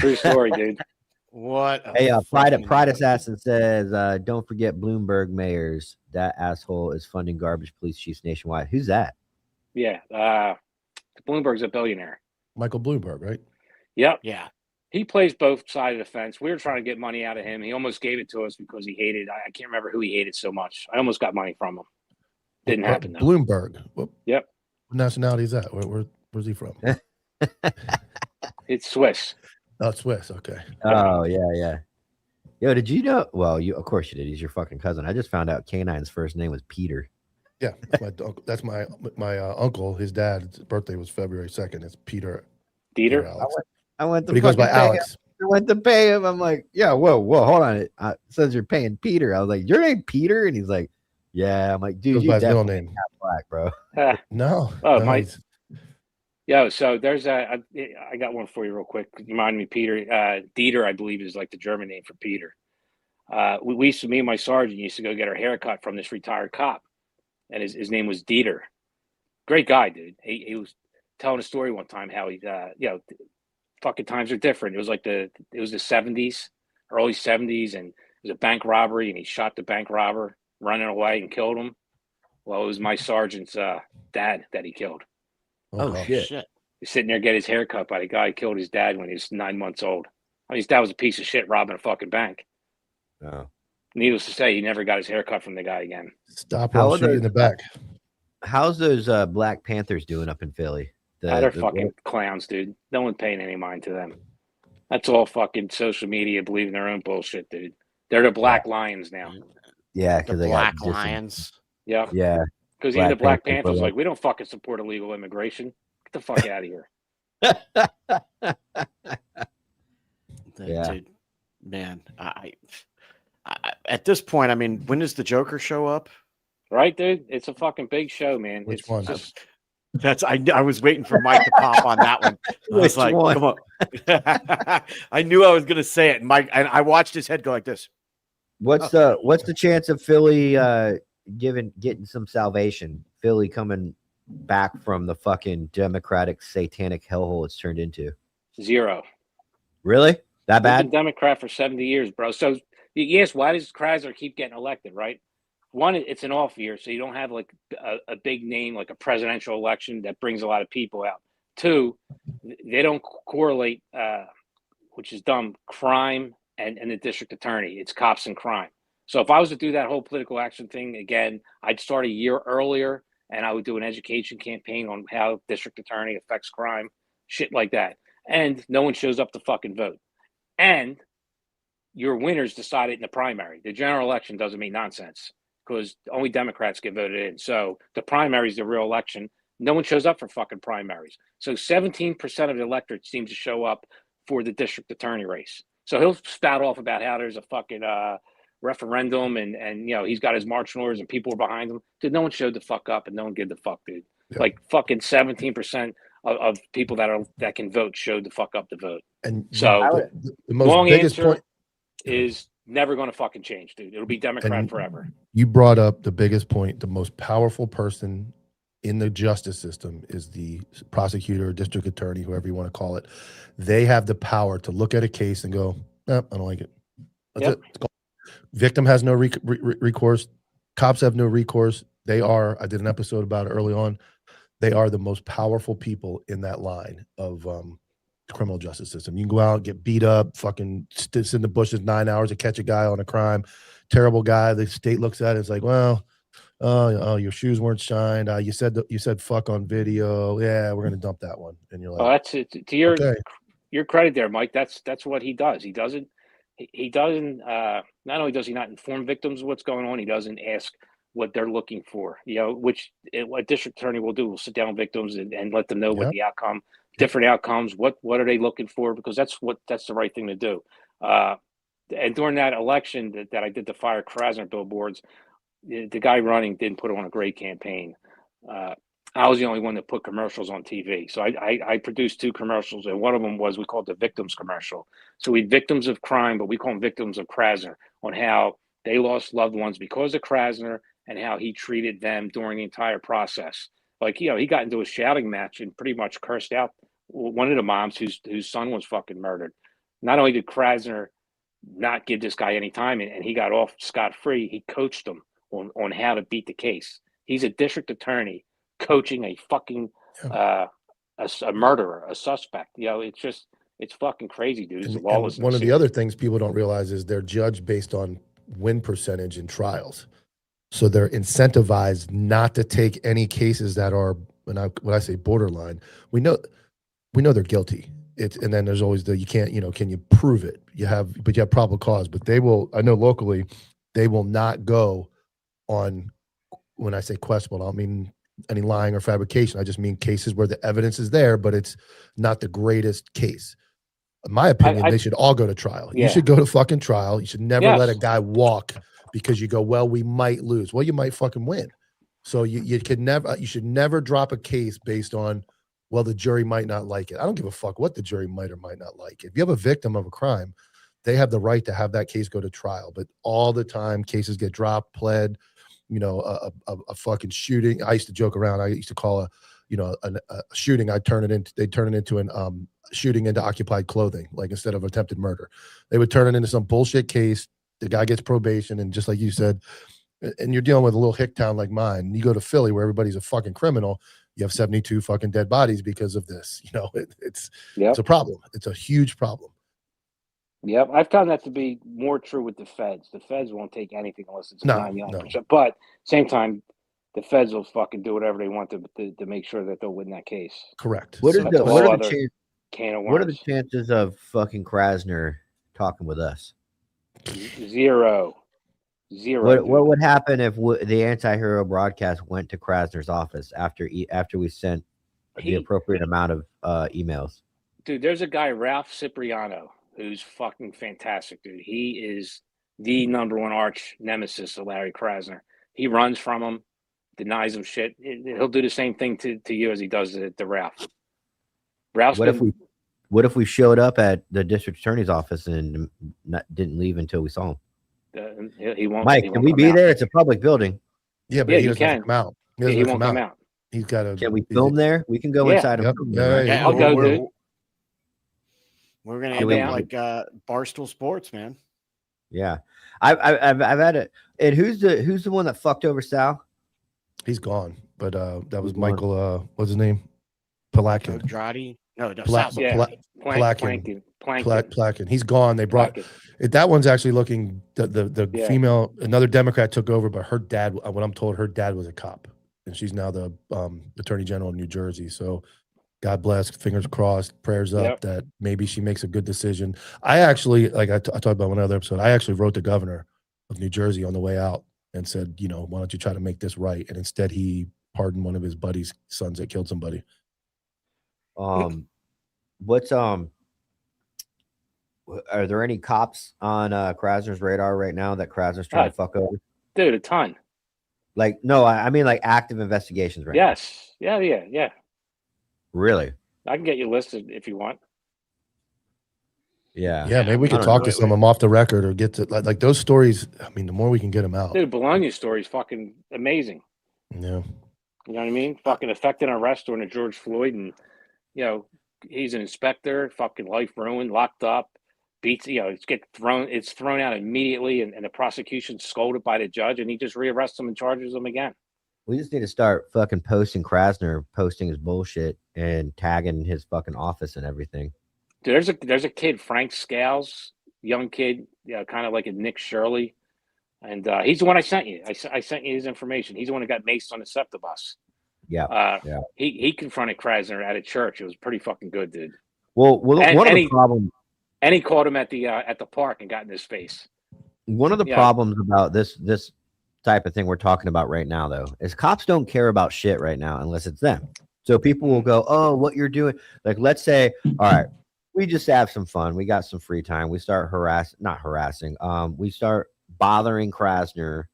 True story, dude. What? Hey, Pride Assassin says, don't forget Bloomberg mayors. That asshole is funding garbage police chiefs nationwide. Who's that? Yeah. Bloomberg's a billionaire. Michael Bloomberg, right? Yep. Yeah. He plays both sides of the fence. We were trying to get money out of him. He almost gave it to us because he hated. I can't remember who he hated so much. I almost got money from him. Didn't happen though. Bloomberg. Yep. What nationality is that? Where's he from? It's Swiss. Oh, Swiss. Okay. Oh, yeah. Yo, did you know? Well, of course you did. He's your fucking cousin. I just found out K9's first name was Peter. Yeah, that's my uncle. His dad's birthday was February 2nd. It's Peter. Dieter. I went to. But he goes by Alex. I went to pay him. I'm like, yeah, whoa, hold on. It says you're paying Peter. I was like, your name Peter, and he's like, yeah. I'm like, dude, you definitely name. not black, bro. No. Oh, no, my. Yeah, so there's I got one for you real quick. You remind me, Peter. Dieter, I believe, is like the German name for Peter. Me and my sergeant used to go get our haircut from this retired cop, and his name was Dieter. Great guy, dude. He was telling a story one time how he, fucking times are different. It was like the 70s, early 70s, and it was a bank robbery, and he shot the bank robber running away and killed him. Well, it was my sergeant's dad that he killed. Oh, shit. He's sitting there getting his hair cut by the guy who killed his dad when he was 9 months old. I mean, his dad was a piece of shit robbing a fucking bank. Oh. Needless to say, he never got his hair cut from the guy again. Stop him shooting in the back. How's those Black Panthers doing up in Philly? They're fucking clowns, dude. No one's paying any mind to them. That's all fucking social media believing their own bullshit, dude. They're the Black Lions now. Yeah, because they Black got Lions. Yeah. Yeah. Because even the Black Panthers like, we don't fucking support illegal immigration. Get the fuck out of here. Yeah. Dude, man, I at this point, I mean, when does the Joker show up? Right, dude? It's a fucking big show, man. Which it's one? Just, I was waiting for Mike to pop on that one. I was like, come on. I knew I was gonna say it. Mike, and I watched his head go like this. What's the chance of Philly getting some salvation? Philly coming back from the fucking Democratic satanic hellhole it's turned into? 0. Really? That bad? I've been Democrat for 70 years, bro. So yes, why does Krasner keep getting elected, right? One, it's an off year, so you don't have like a big name like a presidential election that brings a lot of people out. 2, they don't correlate, which is dumb, crime and the district attorney. It's cops and crime. So if I was to do that whole political action thing again, I'd start a year earlier and I would do an education campaign on how district attorney affects crime, shit like that. And no one shows up to fucking vote. And your winners decided in the primary. The general election doesn't mean nonsense because only Democrats get voted in. So the primary is the real election. No one shows up for fucking primaries. So 17% of the electorate seems to show up for the district attorney race. So he'll spout off about how there's a fucking referendum and you know he's got his marching orders and people are behind him. Dude, no one showed the fuck up and no one gave the fuck, dude. Yeah. Like fucking 17% of people that can vote showed the fuck up to vote. And so the most long biggest answer point is never going to fucking change, dude. It'll be Democrat forever. You brought up the biggest point. The most powerful person in the justice system is the prosecutor, district attorney, whoever you want to call it. They have the power to look at a case and go, I don't like it. That's it. Victim has no recourse. Cops have no recourse. They are, I did an episode about it early on. They are the most powerful people in that line of the criminal justice system. You can go out, get beat up, fucking sit in the bushes 9 hours to catch a guy on a crime. Terrible guy. The state looks at it. It's like, well, oh, your shoes weren't shined. You said fuck on video. Yeah, we're gonna dump that one. And you're like, oh, that's it. To your credit there, Mike. That's what he does. He doesn't. Not only does he not inform victims of what's going on, he doesn't ask what they're looking for. You know, which what district attorney will do will sit down with victims and let them know what the outcome, different outcomes. What are they looking for? Because that's the right thing to do. And during that election that I did to fire KRASNER billboards, the guy running didn't put on a great campaign. I was the only one that put commercials on TV. So I produced 2 commercials, and one of them was we called the victims commercial. So we had victims of crime, but we call them victims of KRASNER, on how they lost loved ones because of KRASNER and how he treated them during the entire process. Like, you know, he got into a shouting match and pretty much cursed out one of the moms whose son was fucking murdered. Not only did KRASNER not give this guy any time and he got off scot-free, he coached him on how to beat the case. He's a district attorney coaching a fucking a murderer, a suspect. You know, it's fucking crazy, dude. It's lawlessness. One of the other things people don't realize is they're judged based on win percentage in trials. So they're incentivized not to take any cases that are, when I say borderline, we know they're guilty. And then there's always you can't, can you prove it? You have probable cause, but they will, I know locally, they will not go on, when I say questionable, I don't mean any lying or fabrication. I just mean cases where the evidence is there, but it's not the greatest case. In my opinion, they should all go to trial. Yeah. You should go to fucking trial. You should never let a guy walk because you go, well, we might lose. Well, you might fucking win. So you should never drop a case based on, well, the jury might not like it. I don't give a fuck what the jury might or might not like. If you have a victim of a crime, they have the right to have that case go to trial. But all the time, cases get dropped, pled. A fucking shooting. I used to joke around. I used to call a shooting. They turn it into an shooting into occupied clothing, like instead of attempted murder. They would turn it into some bullshit case. The guy gets probation, and just like you said, and you're dealing with a little hick town like mine. You go to Philly where everybody's a fucking criminal. You have 72 fucking dead bodies because of this. It's a problem. It's a huge problem. Yep, I've found that to be more true with the feds. The feds won't take anything unless it's 99%. No. But same time, the feds will fucking do whatever they want to make sure that they'll win that case. Correct. What are the chances of fucking KRASNER talking with us? Zero. What would happen if the anti-hero broadcast went to KRASNER'S office after we sent the appropriate amount of emails? Dude, there's a guy, Ralph Cipriano, who's fucking fantastic, dude. He is the #1 arch nemesis of Larry KRASNER. He runs from him, denies him shit. He'll do the same thing to you as he does to Ralph. What if we showed up at the district attorney's office and didn't leave until we saw him? He won't. Mike, can we be there? It's a public building. Yeah, but he doesn't come out. He won't come out. He's got to. Can we film there? We can go inside. Yeah, I'll go, dude. We're gonna end up like Barstool Sports, man. Yeah, I've had it. And who's the one that fucked over Sal? He's gone, but that was Michael. What's his name? Palakin. Andrade. No, Palakin. Plankin. Placken. He's gone. They brought that one's actually looking. The female, another Democrat took over, but her dad. What I'm told, her dad was a cop, and she's now the Attorney General of New Jersey. So, God bless. Fingers crossed. Prayers up that maybe she makes a good decision. I actually, like I talked about one other episode. I actually wrote the governor of New Jersey on the way out and said, why don't you try to make this right? And instead, he pardoned one of his buddy's sons that killed somebody. What's are there any cops on Krasner's radar right now that Krasner's trying to fuck over? Dude, a ton. Like, no, I mean like active investigations right now. Yes. Yeah. Really? I can get you listed if you want. Yeah. Yeah, maybe we can talk to some of them off the record or get to like those stories. I mean, the more we can get them out. Dude, Bologna story is fucking amazing. Yeah. You know what I mean? Fucking affected an arrest during a George Floyd, and he's an inspector, fucking life ruined, locked up, beats, it's thrown out immediately, and the prosecution scolded by the judge, and he just rearrests him and charges him again. We just need to start fucking posting Krasner, posting his bullshit and tagging his fucking office and everything. Dude, there's a kid, Frank Scales, young kid, kind of like a Nick Shirley, and he's the one I sent you. I sent you his information. He's the one that got maced on the SEPTA bus. Yeah. He confronted Krasner at a church. It was pretty fucking good, dude. Well, one of the problems, and he caught him at the park and got in his face. One of the problems about this type of thing we're talking about right now, though, is cops don't care about shit right now unless it's them. So people will go, "Oh, what you're doing?" Like, let's say, all right, we just have some fun. We got some free time. We start not harassing. We start bothering Krasner,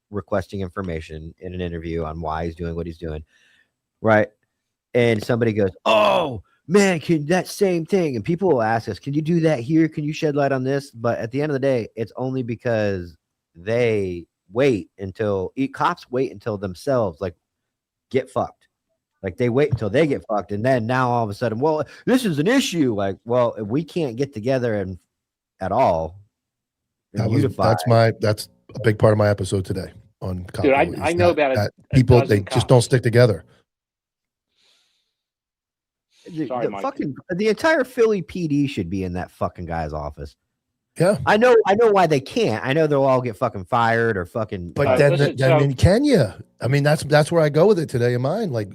requesting information in an interview on why he's doing what he's doing, right? And somebody goes, "Oh man, can that same thing?" And people will ask us, "Can you do that here? Can you shed light on this?" But at the end of the day, it's only because they cops wait until themselves like get fucked. Like they wait until they get fucked, and then now all of a sudden, well, this is an issue. Like, well, if we can't get together and at all, that's a big part of my episode today on cop. Dude, I know about people they just don't stick together. The entire Philly PD should be in that fucking guy's office. Yeah, I know why they can't. I know they'll all get fucking fired or fucking. But then can you? I mean, that's where I go with it today in mind. Like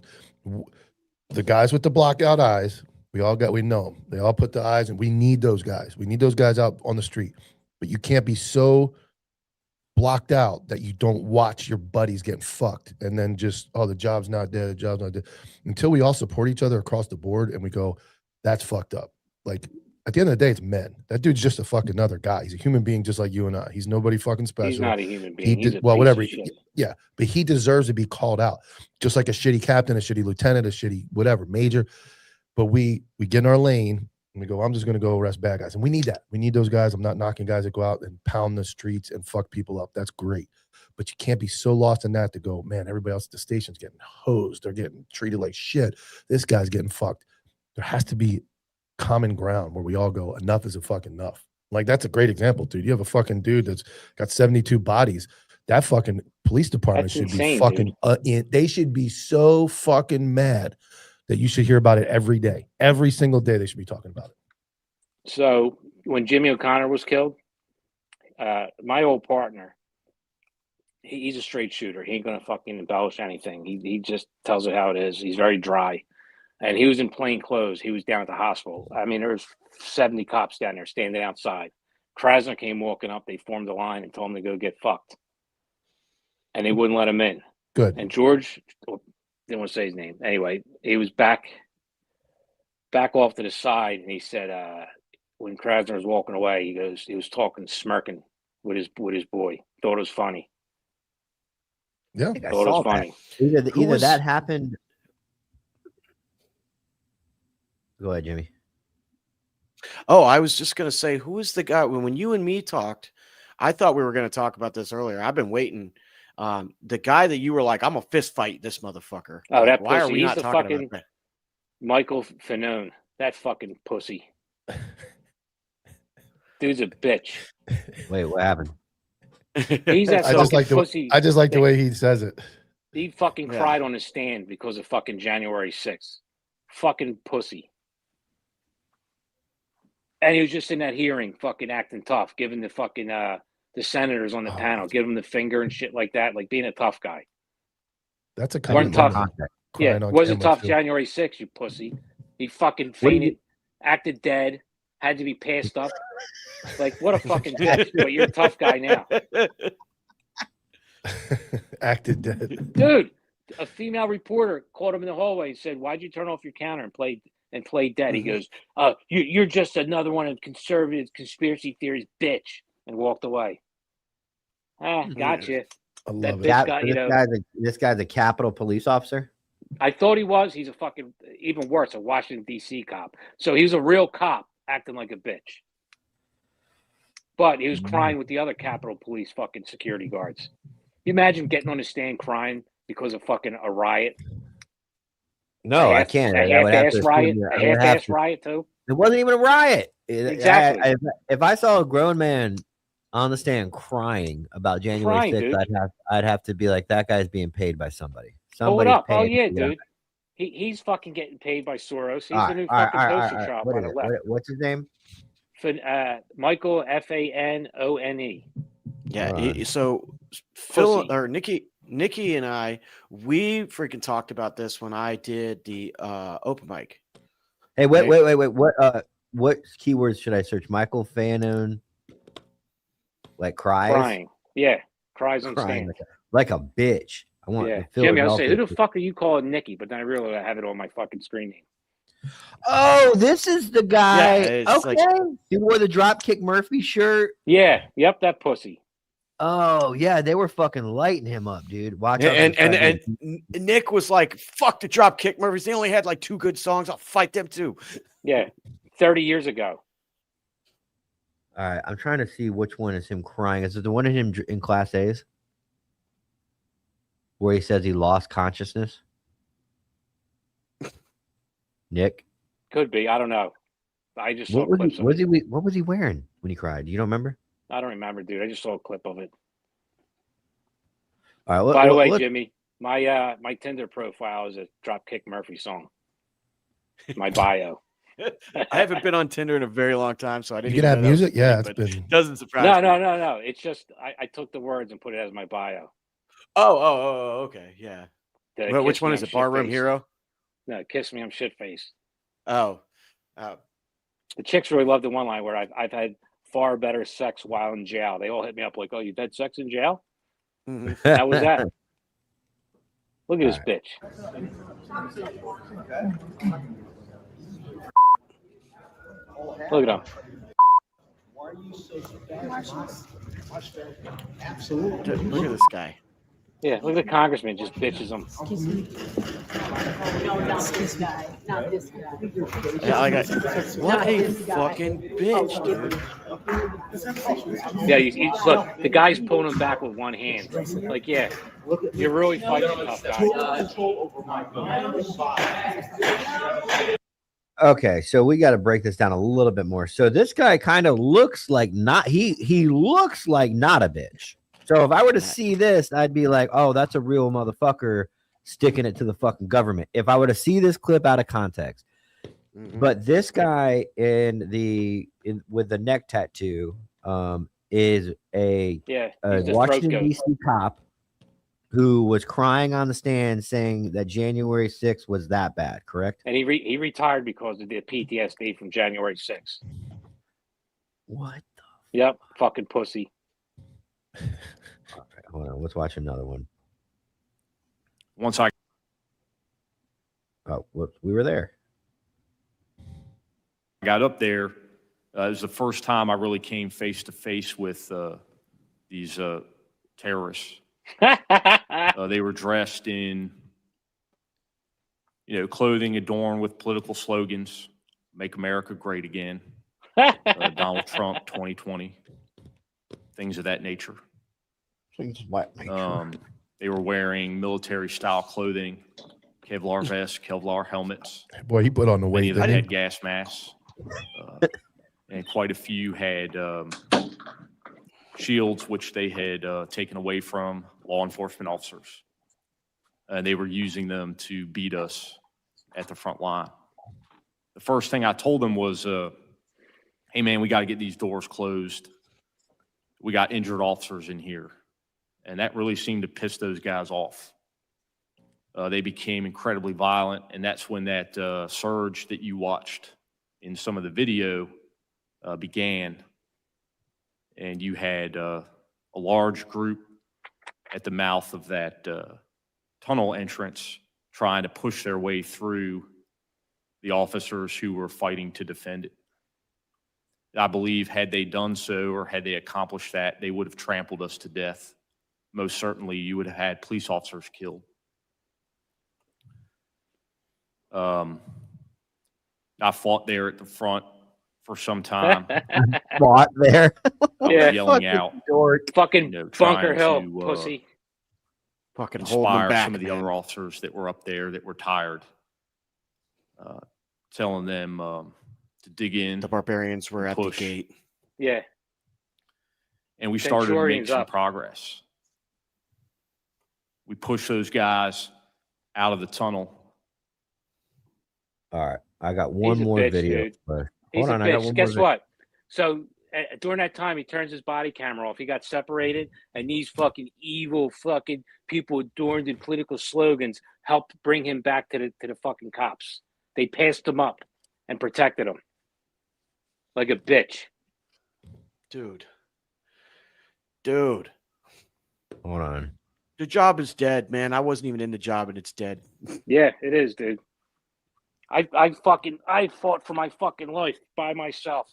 the guys with the blocked out eyes, we know them. They all put the eyes, and we need those guys. We need those guys out on the street. But you can't be so blocked out that you don't watch your buddies getting fucked, and then just the job's not dead. The job's not dead. Until we all support each other across the board, and we go, that's fucked up. Like. At the end of the day, it's men. That dude's just a fucking another guy. He's a human being just like you and I. He's nobody fucking special. He's not a human being. Whatever. Yeah, but he deserves to be called out. Just like a shitty captain, a shitty lieutenant, a shitty whatever, major. But we get in our lane and we go, I'm just going to go arrest bad guys. And we need that. We need those guys. I'm not knocking guys that go out and pound the streets and fuck people up. That's great. But you can't be so lost in that to go, man, everybody else at the station's getting hosed. They're getting treated like shit. This guy's getting fucked. There has to be common ground where we all go, enough is a fucking enough. Like that's a great example, dude. You have a fucking dude that's got 72 bodies. That fucking police department should be fucking they should be so fucking mad that you should hear about it every day. Every single day they should be talking about it. So when Jimmy O'Connor was killed, my old partner, he's a straight shooter. He ain't gonna fucking embellish anything. He just tells it how it is. He's very dry. And he was in plain clothes. He was down at the hospital. I mean, there was 70 cops down there standing outside. Krasner came walking up. They formed a line and told him to go get fucked. And they wouldn't let him in. Good. And George, didn't want to say his name. Anyway, he was back off to the side. And he said, when Krasner was walking away, he was talking, smirking with his boy. Thought it was funny. Yeah. I thought it was funny. Either that happened. Go ahead, Jimmy. Oh, I was just going to say, who is the guy? When you and me talked, I thought we were going to talk about this earlier. I've been waiting. The guy that you were like, I'm a fist fight this motherfucker. Oh, that why pussy. Are we He's not the talking fucking about that? Michael Fanone. That fucking pussy. Dude's a bitch. Wait, what happened? He's that fucking pussy. I just like the way he says it. He fucking cried on the stand because of fucking January 6th. Fucking pussy. And he was just in that hearing, fucking acting tough, giving the fucking the senators on the panel, giving the finger and shit like that, like being a tough guy. That's a Wasn't kind tough. of Yeah, crying on wasn't camera, tough too. January 6th, you pussy. He fucking What do you- fainted, acted dead, had to be passed up. Like, what a fucking bitch. But you're a tough guy now. Acted dead. Dude, a female reporter called him in the hallway and said, "Why'd you turn off your counter and play dead?" He goes, you're just another one of conservative conspiracy theories, bitch," and walked away. Gotcha. I love it. This guy, you know, this guy's a Capitol police officer. I thought he was. He's a fucking, even worse, a Washington, D.C. cop. So he was a real cop acting like a bitch. But he was crying with the other Capitol Police fucking security guards. You imagine getting on the stand crying because of fucking a riot? No, I can't. A half-ass riot? A half-ass riot, too? It wasn't even a riot. Exactly. If I saw a grown man on the stand crying about January 6th, I'd have to be like, that guy's being paid by somebody. Hold up. Oh, paying yeah, to do dude. He's fucking getting paid by Soros. He's All the new right, fucking poster child What by is the it? left. What's his name? Michael Fanone. Yeah. So Phil or Nikki and I, we freaking talked about this when I did the open mic. Hey, wait. What keywords should I search? Michael Fanone, like cries? Crying. Yeah. Cries on Crying stand. like a bitch. I want Yeah. the Jimmy, I was saying, who Philadelphia. the fuck are you calling Nikki? But then I realized I have it on my fucking screen name. Oh, this is the guy. Yeah, it's okay. like- He wore the Dropkick Murphy shirt. Yeah. Yep. That pussy. Oh, yeah. They were fucking lighting him up, dude. Watch out. And Nick was like, "Fuck the Dropkick Murphys. They only had like 2 good songs. I'll fight them too." Yeah. 30 years ago. All right. I'm trying to see which one is him crying. Is it the one in him in Class A's? Where he says he lost consciousness? Nick? Could be. I don't know. I just saw clips of it. What was he wearing when he cried? You don't remember? I don't remember, dude. I just saw a clip of it. All right. By the way, Jimmy, my Tinder profile is a Dropkick Murphy song. My bio. I haven't been on Tinder in a very long time, so I didn't. You can even have know that was music? a Yeah, thing, it's but been. doesn't surprise me. No. It's just I took the words and put it as my bio. Oh, okay, yeah. Well, which one is it? Barroom Hero? No, Kiss Me, I'm shit faced. Oh. The chicks really love the one line where I've had far better sex while in jail. They all hit me up like, "Oh, you've had sex in jail?" Mhm. That was that. Look at this bitch. Look at him. Dude, look at this guy. Yeah, look at the congressman just bitches him. Excuse me. No, not this guy. Not this guy. Yeah, what a fucking bitch, dude. Yeah, you look, the guy's pulling him back with one hand. Like, yeah, you're really fighting a tough guy. Okay, so we got to break this down a little bit more. So this guy kind of looks like he looks like not a bitch. So if I were to see this, I'd be like, "Oh, that's a real motherfucker sticking it to the fucking government." If I were to see this clip out of context, but this guy with the neck tattoo is a Washington D.C. cop who was crying on the stand saying that January 6th was that bad, correct? And he retired because of the PTSD from January 6th. What? Yep, fucking pussy. Okay, hold on, let's watch another one. Once I whoops, we were there. got up there, it was the first time I really came face to face with these terrorists. They were dressed in, clothing adorned with political slogans, "Make America Great Again," Donald Trump 2020, things of that nature. They were wearing military-style clothing, Kevlar vests, Kevlar helmets. Boy, he put on the weight. Many of them had gas masks, and quite a few had shields, which they had taken away from law enforcement officers. And they were using them to beat us at the front line. The first thing I told them was, hey, man, we got to get these doors closed. We got injured officers in here. And that really seemed to piss those guys off. They became incredibly violent, and that's when that surge that you watched in some of the video began. And you had a large group at the mouth of that tunnel entrance trying to push their way through the officers who were fighting to defend it. I believe had they done so, or had they accomplished that, they would have trampled us to death. Most certainly, you would have had police officers killed. I fought there at the front for some time. Fought there. Yeah. Yelling out. Fucking trying Bunker Hill, to, pussy. Fucking holding them inspire back, some of the man. other officers that were up there that were tired. Telling them to dig in. The barbarians were at the push. gate. Yeah. And we started to make Centurions some up. progress. We pushed those guys out of the tunnel. All right. I got one He's a more bitch, video. dude. But He's hold on. a I got bitch. one Guess more. what? So during that time, he turns his body camera off. He got separated, and these fucking evil fucking people adorned in political slogans helped bring him back to the fucking cops. They passed him up and protected him like a bitch. Dude. Hold on. The job is dead, man. I wasn't even in the job and it's dead. Yeah, it is, dude. I fought for my fucking life by myself.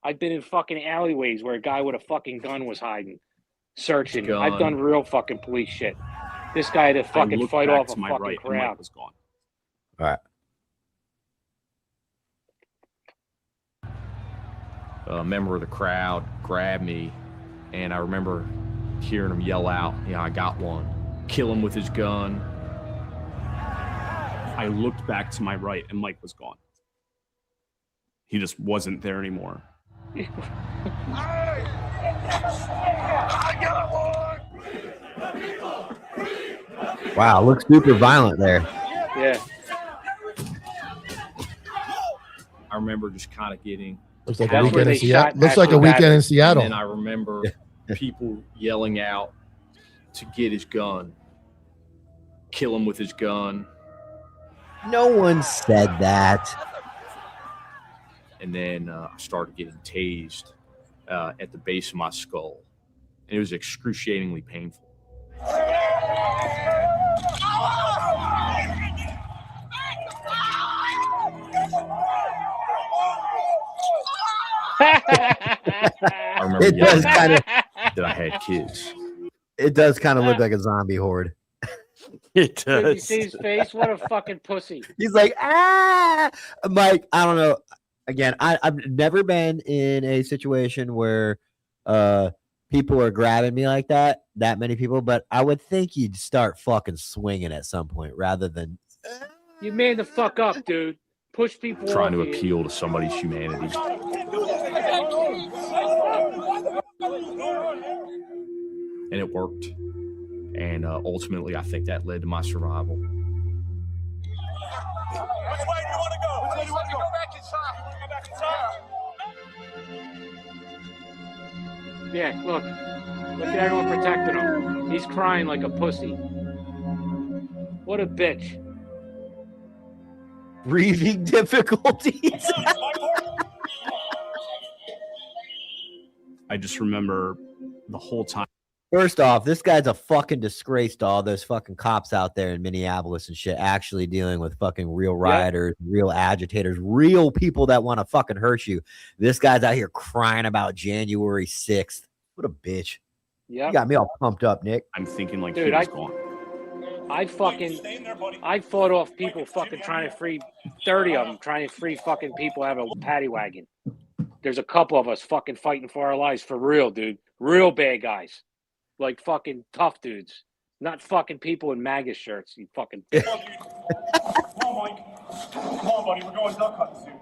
I've been in fucking alleyways where a guy with a fucking gun was hiding, searching. Gun. I've done real fucking police shit. This guy had to fucking fight off a fucking crowd. was gone. All right. A member of the crowd grabbed me, and I remember hearing him yell out, "Yeah, I got one. Kill him with his gun." I looked back to my right and Mike was gone. He just wasn't there anymore. Wow. Looks super violent there. Yeah. I remember just kind of getting, Looks like That's a where weekend in they Seattle. shot Looks like a Ashley weekend in Babbitt. and Seattle. then I remember people yelling out to get his gun, kill him with his gun. No one said that. And then I started getting tased at the base of my skull. And it was excruciatingly painful. I remember It does yelling kind of. that I had kids. It does kind of look like a zombie horde. It Did you does. see his face? What a fucking pussy. He's like, ah, Mike. I don't know. Again, I've never been in a situation where people are grabbing me like that many people, but I would think you'd start fucking swinging at some point rather than. You man the fuck up, dude. Push people Trying to off you. appeal to somebody's humanity. And it worked. And ultimately, I think that led to my survival. Which way do you want to go? Which way do you want to go? Go back inside. Go back inside. Yeah, look. Look at everyone protecting him. He's crying like a pussy. What a bitch. Breathing difficulties. I just remember the whole time. First off, this guy's a fucking disgrace to all those fucking cops out there in Minneapolis and shit, actually dealing with fucking real rioters, real agitators, real people that want to fucking hurt you. This guy's out here crying about January 6th. What a bitch. Yeah. You got me all pumped up, Nick. I'm thinking like Dude, he was I- gone. I fought off people fucking trying to free 30 of them, trying to free fucking people out of a paddy wagon. There's a couple of us fucking fighting for our lives for real, dude. Real bad guys. Like fucking tough dudes. Not fucking people in MAGA shirts, you fucking Come on, Mike. Come on, buddy. We're going duck hunting soon.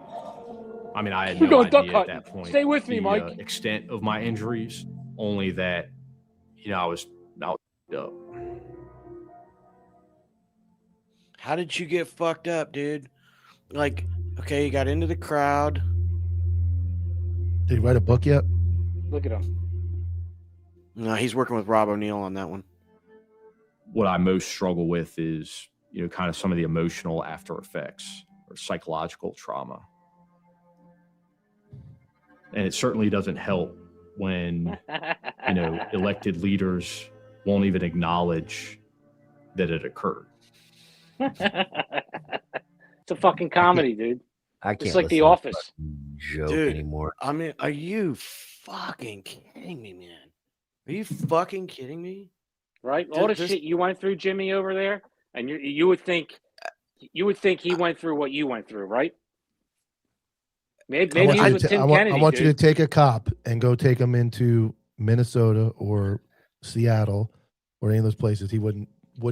I mean, I had We're no going duck idea at hunting. that point. Stay with me, the, Mike. Extent of my injuries, only that, I was up. How did you get fucked up, dude? Like, okay, you got into the crowd. Did he write a book yet? Look at him. No, he's working with Rob O'Neill on that one. What I most struggle with is, kind of some of the emotional after effects or psychological trauma. And it certainly doesn't help when, elected leaders won't even acknowledge that it occurred. It's a fucking comedy, dude. I can't. It's like The listen to Office. fucking joke Dude, anymore. I mean, are you fucking kidding me, man? Are you fucking kidding me? Right? All the This- shit you went through, Jimmy, over there, and you would think he went through what you went through, right? Maybe he was with Tim Kennedy. I want you to dude. take a cop and go take him into Minnesota or Seattle or any of those places. He wouldn't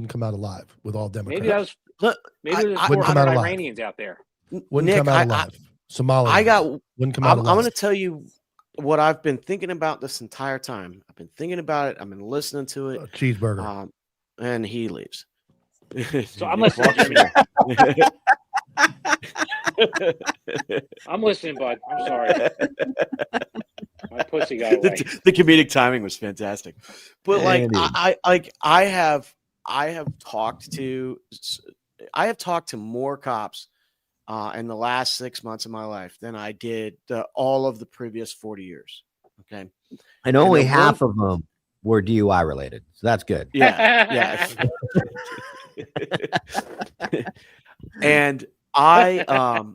come out alive with all Democrats. Maybe that was Look, maybe there's wouldn't come out 400 alive. Iranians out there. Wouldn't Nick, come out alive. Somalia wouldn't come out I'm alive. going to tell you what I've been thinking about this entire time. I've been thinking about it. I've been listening to it. A cheeseburger. And he leaves. So I'm listening, Jimmy. I'm listening, bud. I'm sorry. My pussy got away. The comedic timing was fantastic. But like Andy. I have talked to more cops in the last 6 months of my life than I did all of the previous 40 years. Okay. And only the half of them were DUI related. So that's good. Yeah. And I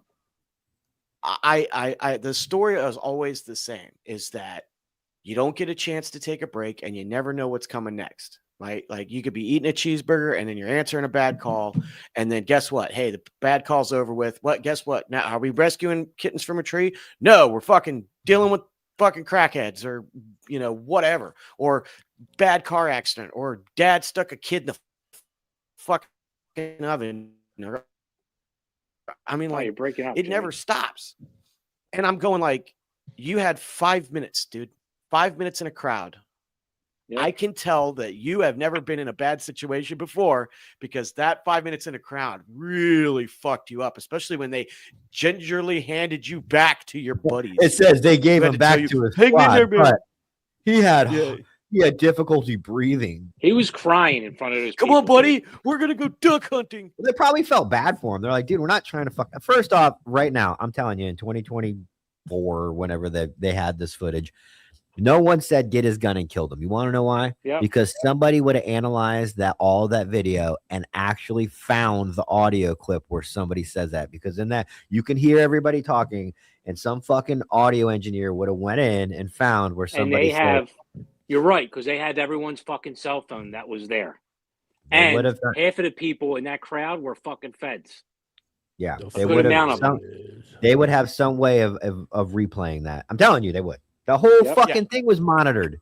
the story is always the same, is that you don't get a chance to take a break and you never know what's coming next, right? Like you could be eating a cheeseburger and then you're answering a bad call. And then guess what? Hey, the bad call's over with. What? Guess what? Now, are we rescuing kittens from a tree? No, we're fucking dealing with fucking crackheads or, whatever, or bad car accident, or dad stuck a kid in the fucking oven. I mean, You're breaking up. it Jimmy. never stops. And I'm going like, you had 5 minutes, dude. 5 minutes in a crowd. Yep. I can tell that you have never been in a bad situation before, because that 5 minutes in a crowd really fucked you up, especially when they gingerly handed you back to your buddies. It says they gave Who him had to back tell you, to his "Hang in squad, there, man." but he had Yeah. difficulty breathing. He was crying in front of his. Come on, buddy. We're going to go duck hunting. They probably felt bad for him. They're like, dude, we're not trying to fuck. First off, right now, I'm telling you, in 2024, whenever they had this footage, no one said get his gun and killed him. You want to know why? Yeah. Because somebody would have analyzed all that video and actually found the audio clip where somebody says that. Because in that, you can hear everybody talking, and some fucking audio engineer would have went in and found where And somebody they have. You're right, because they had everyone's fucking cell phone that was there. They would And have half of the people in that crowd were fucking feds. Yeah, The they Put would him down have. on They would have some way of replaying that. I'm telling you, they would. The whole Yep. fucking thing was monitored.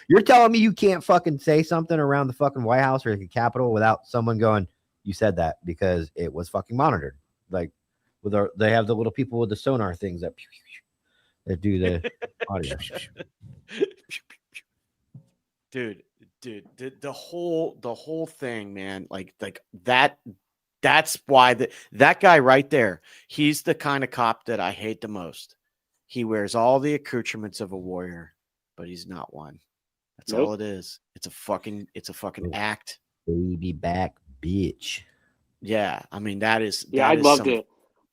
You're telling me you can't fucking say something around the fucking White House or the Capitol without someone going, "You said that," because it was fucking monitored. Like they have the little people with the sonar things that do the audio. Dude, the whole thing, man, like that. That's why that guy right there, he's the kind of cop that I hate the most. He wears all the accoutrements of a warrior, but he's not one. That's all it is. It's a fucking act. Baby back bitch. Yeah, I mean that is. Yeah, that is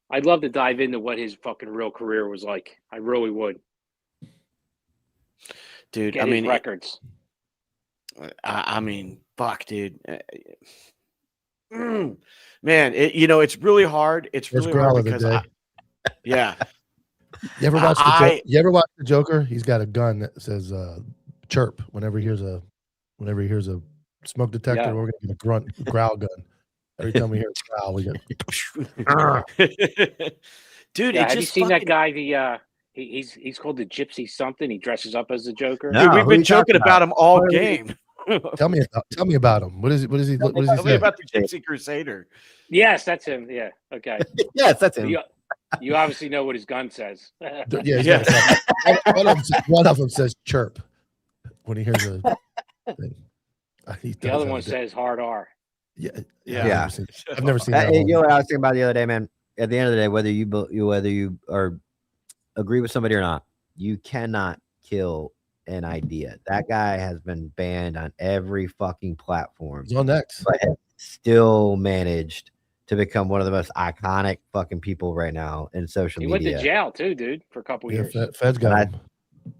I'd love to dive into what his fucking real career was like. I really would. Dude, Get I his mean records. I mean, fuck, dude. Man, it's really hard. It's really growl hard of the because day. yeah. You ever watch you ever watch the Joker? He's got a gun that says chirp whenever he hears a smoke detector. Yeah. We're gonna get a growl gun. Every time we hear a growl, we go. Dude, Yeah, it have you just seen that fucking- guy? He's called the Gypsy something. He dresses up as the Joker. No. Dude, we've who been you talking joking about him all game. Tell me about him. What does he Tell me say? about the Gypsy Crusader. Yes, that's him. Yeah. Okay. Yes, that's him. You obviously know what his gun says. Yeah, he's got a- one of them says chirp when he hears a thing. The other one says hard R. Yeah. Yeah. I've never seen that You one. know what I was thinking about the other day, man? At the end of the day, whether you agree with somebody or not, You cannot kill an idea. That guy has been banned on every fucking platform, He's on next. but has still managed to become one of the most iconic fucking people right now in social He media. went to jail too, dude, for a couple years. Feds got him.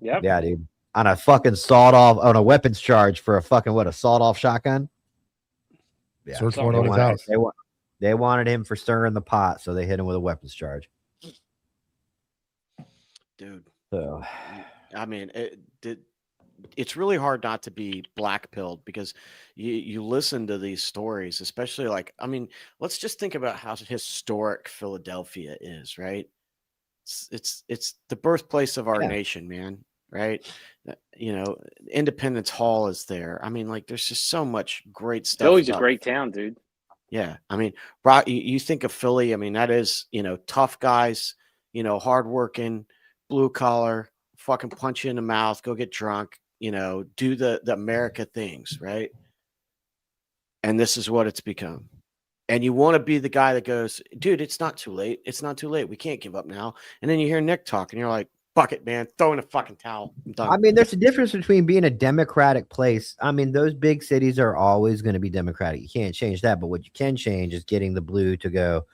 Yep. Yeah, dude. On a fucking on a weapons charge for a fucking sawed off shotgun. Yeah. Search warrant on his house. They wanted him for stirring the pot, so they hit him with a weapons charge. Dude. So, I mean, it's really hard not to be black-pilled because you listen to these stories, especially like, I mean, let's just think about how historic Philadelphia is, right? It's the birthplace of our nation, man, right? You know, Independence Hall is there. I mean, like, there's just so much great stuff. Philly's a great town, dude. Yeah, I mean, you think of Philly. I mean, that is, tough guys, hardworking, blue collar, fucking punch you in the mouth, go get drunk, do the America things, right? And this is what it's become. And you want to be the guy that goes, dude, it's not too late. It's not too late. We can't give up now. And then you hear Nick talk, and you're like, fuck it, man. Throw in a fucking towel. I'm done. I mean, there's a difference between being a democratic place. I mean, those big cities are always going to be democratic. You can't change that. But what you can change is getting the blue to go,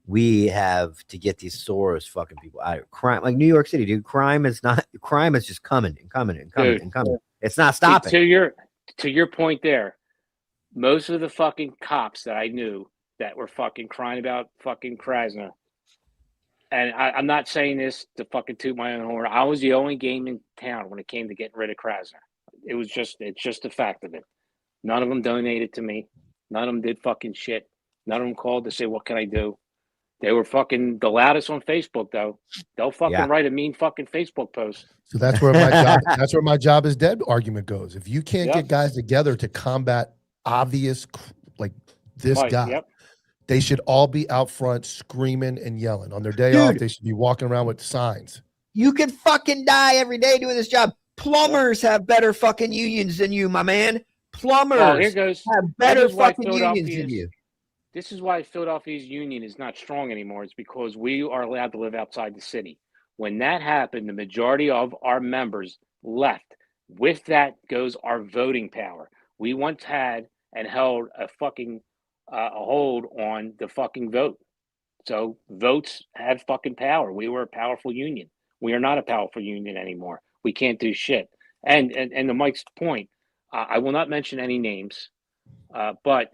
we have to get these Soros fucking people out of crime. Like New York City, dude, crime is just coming and coming and coming Dude, and coming. It's not stopping. To your point there, most of the fucking cops that I knew that were fucking crying about fucking KRASNER, and I'm not saying this to fucking toot my own horn. I was the only game in town when it came to getting rid of KRASNER. It's just a fact of it. None of them donated to me. None of them did fucking shit. None of them called to say, what can I do? They were fucking the loudest on Facebook, though. They'll fucking write a mean fucking Facebook post. So that's where my job is dead argument goes. If you can't get guys together to combat obvious, like this guy, they should all be out front screaming and yelling. On their day off, they should be walking around with signs. You could fucking die every day doing this job. Plumbers have better fucking unions than you, my man. Plumbers have better fucking unions than you. This is why Philadelphia's union is not strong anymore. It's because we are allowed to live outside the city. When that happened, the majority of our members left. With that goes our voting power. We once had and held a fucking a hold on the fucking vote. So votes had fucking power. We were a powerful union. We are not a powerful union anymore. We can't do shit. And to Mike's point, I will not mention any names, but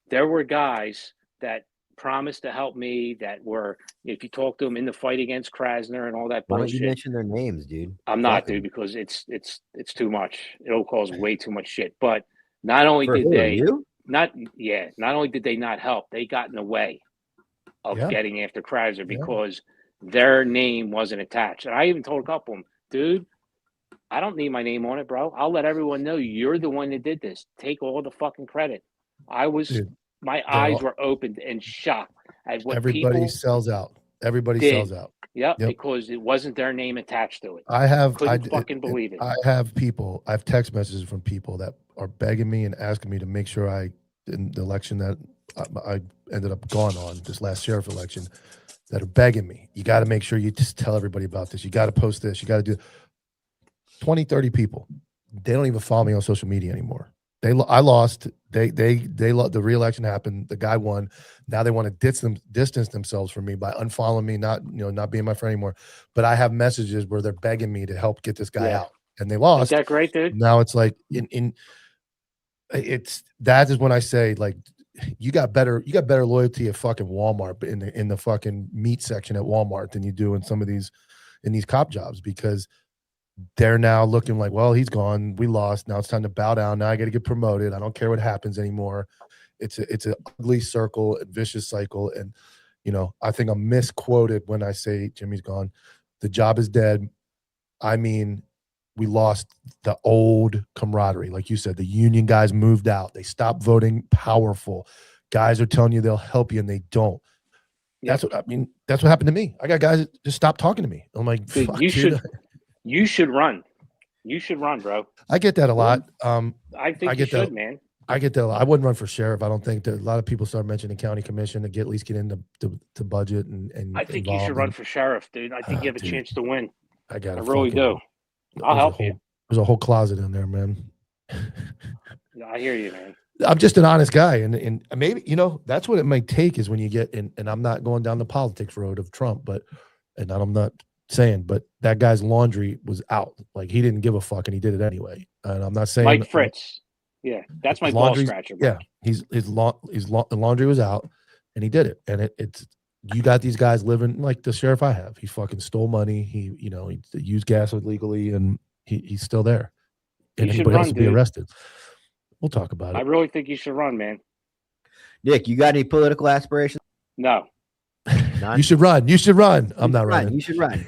there were guys that promised to help me that were, if you talk to them in the fight against KRASNER and all that Why bullshit. don't you mention their names, dude? I'm not, dude, because it's too much. It'll cause way too much shit. But not only did they not only did they not help, they got in the way of getting after KRASNER because their name wasn't attached. And I even told a couple of them, dude, I don't need my name on it, bro. I'll let everyone know you're the one that did this. Take all the fucking credit. My eyes were opened and shocked at what everybody sells out. Everybody sells out. Yep, because it wasn't their name attached to it. I fucking believe it. I have text messages from people that are begging me and asking me to make sure in the election that I ended up going on, this last sheriff election, that are begging me. You got to make sure you just tell everybody about this. You got to post this. You got to do 20, 30 people. They don't even follow me on social media anymore. I lost. The re-election happened. The guy won. Now they want to distance themselves from me by unfollowing me, not being my friend anymore. But I have messages where they're begging me to help get this guy out, and they lost. Is that great, dude? Now it's like that is when I say, like, you got better loyalty at fucking Walmart in the fucking meat section at Walmart than you do in some of these cop jobs, because they're now looking like, well, he's gone. We lost. Now it's time to bow down. Now I got to get promoted. I don't care what happens anymore. It's an ugly circle, a vicious cycle. And, I think I'm misquoted when I say Jimmy's gone. The job is dead. I mean, we lost the old camaraderie. Like you said, the union guys moved out. They stopped voting powerful. Guys are telling you they'll help you and they don't. That's what happened to me. I got guys that just stopped talking to me. I'm like, dude, fuck, you should run. You should run, bro. I get that a lot. I think you should, man. I get that a lot. I wouldn't run for sheriff. I don't think that a lot of people start mentioning county commission to at least get into to budget and I think you should run for sheriff, dude. I think you have a chance to win. I got. I really do. I'll help you. There's a whole closet in there, man. I hear you, man. I'm just an honest guy, and maybe that's what it might take is when you get in. And I'm not going down the politics road of Trump, and I'm not saying, but that guy's laundry was out. Like he didn't give a fuck, and he did it anyway. And I'm not saying Mike Fritz. Yeah, that's my ball scratcher. Yeah, his laundry was out, and he did it. And it's you got these guys living like the sheriff I have. He fucking stole money. He used gas illegally, and he's still there. And anybody else to be arrested. We'll talk about it. I really think you should run, man. Nick, you got any political aspirations? No. None? You should run. You should run. I'm not running. You should run.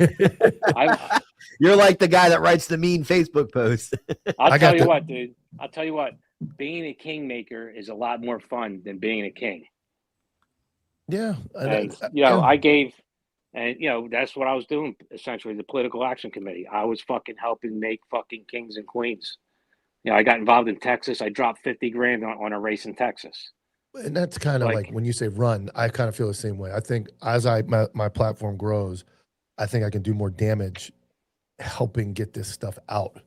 You're like the guy that writes the mean Facebook posts. I'll tell you what, dude. I'll tell you what. Being a kingmaker is a lot more fun than being a king. Yeah. And, I gave, and, that's what I was doing, essentially, the Political Action Committee. I was fucking helping make fucking kings and queens. I got involved in Texas. I dropped $50,000 on a race in Texas. And that's kind of like when you say run, I kind of feel the same way. I think as my platform grows, I think I can do more damage helping get this stuff out,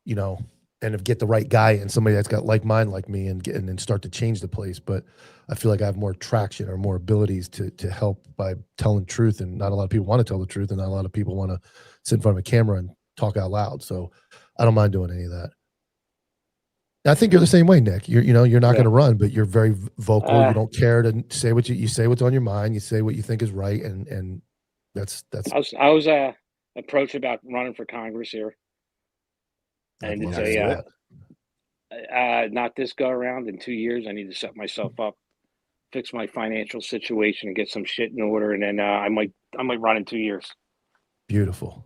and get the right guy and somebody that's got like mind like me and start to change the place. But I feel like I have more traction or more abilities to help by telling truth. And not a lot of people want to tell the truth, and not a lot of people want to sit in front of a camera and talk out loud. So I don't mind doing any of that. I think you're the same way, Nick. You're not going to run, but you're very vocal. You don't care to say what you say what's on your mind. You say what you think is right, and that's. I was approached about running for Congress here, and it's not this go around. In 2 years, I need to set myself up, fix my financial situation, and get some shit in order, and then I might run in 2 years. Beautiful.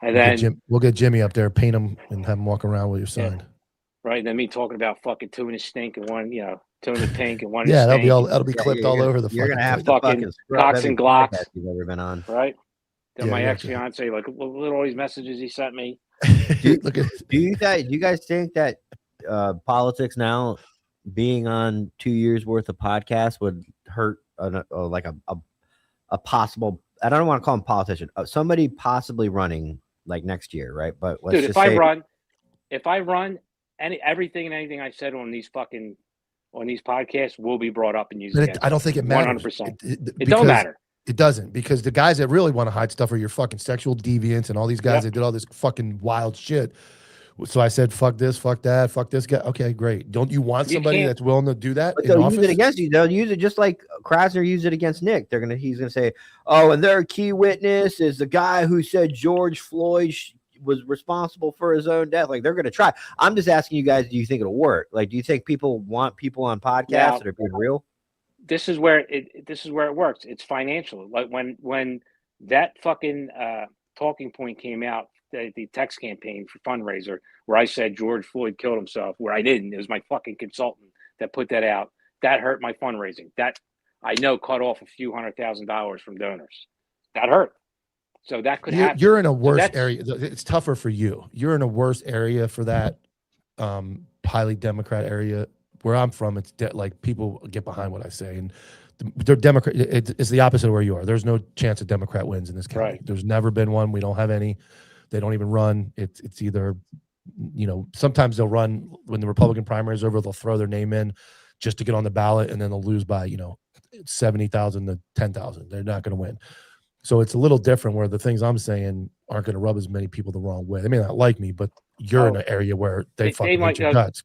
And then we'll get Jimmy up there, paint him, and have him walk around with your sign. Right, and then me talking about fucking two in a stink and one, two in a pink and one in a stink. that'll be clipped all over the. You're gonna have fucking Cox and Glocks you've ever been on, right? Then my ex-fiance, look at all these messages he sent me. Do you guys think that politics now, being on 2 years worth of podcasts, would hurt a possible? I don't want to call him politician. Somebody possibly running like next year, right? But let's if I run. Everything and anything I said on these podcasts will be brought up and used. I don't think it matters. 100%. It don't matter. It doesn't, because the guys that really want to hide stuff are your fucking sexual deviants and all these guys that did all this fucking wild shit. So I said, fuck this, fuck that, fuck this guy. Okay, great. Don't you want somebody that's willing to do that? But they'll use it against you. They'll use it just like Krasner used it against Nick. He's gonna say, oh, and their key witness is the guy who said George Floyd was responsible for his own death. Like, they're going to try. I'm just asking you guys, do you think it'll work? Like, do you think people want people on podcasts that are being real? This is where it works. It's financial. Like when that fucking talking point came out, the text campaign for fundraiser, where I said George Floyd killed himself, where I didn't. It was my fucking consultant that put that out. That hurt my fundraising. That I know cut off a few $100,000 from donors. That hurt. So that could happen. You're in a worse area. It's tougher for you. You're in a worse area for that highly Democrat area. Where I'm from, it's like people get behind what I say, and they're Democrat. It's the opposite of where you are. There's no chance a Democrat wins in this county. Right. There's never been one. We don't have any. They don't even run. It's either, sometimes they'll run when the Republican primary is over. They'll throw their name in just to get on the ballot, and then they'll lose by 70,000 to 10,000. They're not going to win. So it's a little different, where the things I'm saying aren't going to rub as many people the wrong way. They may not like me, but you're in an area where they fucking hate your guts.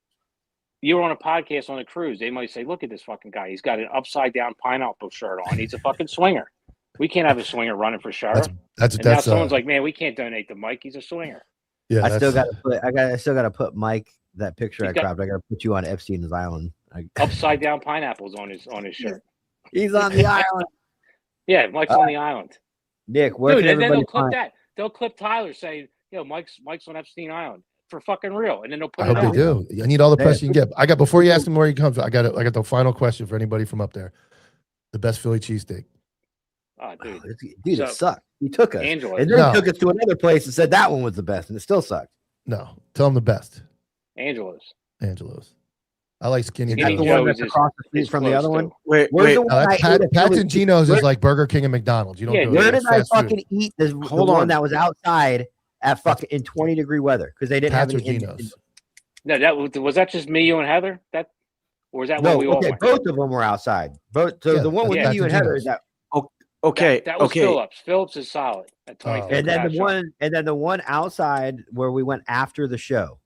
You were on a podcast on a cruise. They might say, look at this fucking guy. He's got an upside down pineapple shirt on. He's a fucking swinger. We can't have a swinger running for sheriff. Now someone's like, man, we can't donate to Mike. He's a swinger. Yeah, I still got to put Mike, that picture I grabbed. I got to put you on Epstein's island. Upside down pineapples on his shirt. He's on the island. Yeah, Mike's on the island. Nick, where can everybody they'll clip that. They'll clip Tyler saying, Mike's on Epstein Island for fucking real, and then they'll put it out. I hope they do. I need all the press you can get. Before you ask him where he comes from, I got the final question for anybody from up there. The best Philly cheesesteak. Oh, dude, it sucked. He took us, Angela, and then he took us to another place and said that one was the best, and it still sucked. No, tell him the best. Angelo's. I like Skinny Skinny Joe's. the one Joe's that's across the street is from the close, other one? too. Wait, Where's wait. the one Now, I that's ate at Pat's Philly and Geno's Where- is like Burger King and McDonald's. You don't Yeah, go Where there. did That's I fast food. fucking eat the Hold one on. that was outside at fucking in 20-degree weather? Because they didn't Pat's or have any. Geno's? No, was that just me, you, and Heather? Or was that No, when we all okay, went? both of them were outside. Both. So Yeah, the one with that's me, you, and Pat's and Heather is Geno's. that. Okay. That was okay. Phillips. Phillips is solid at 25th. Oh. And then Pat's the one outside where we went after the show.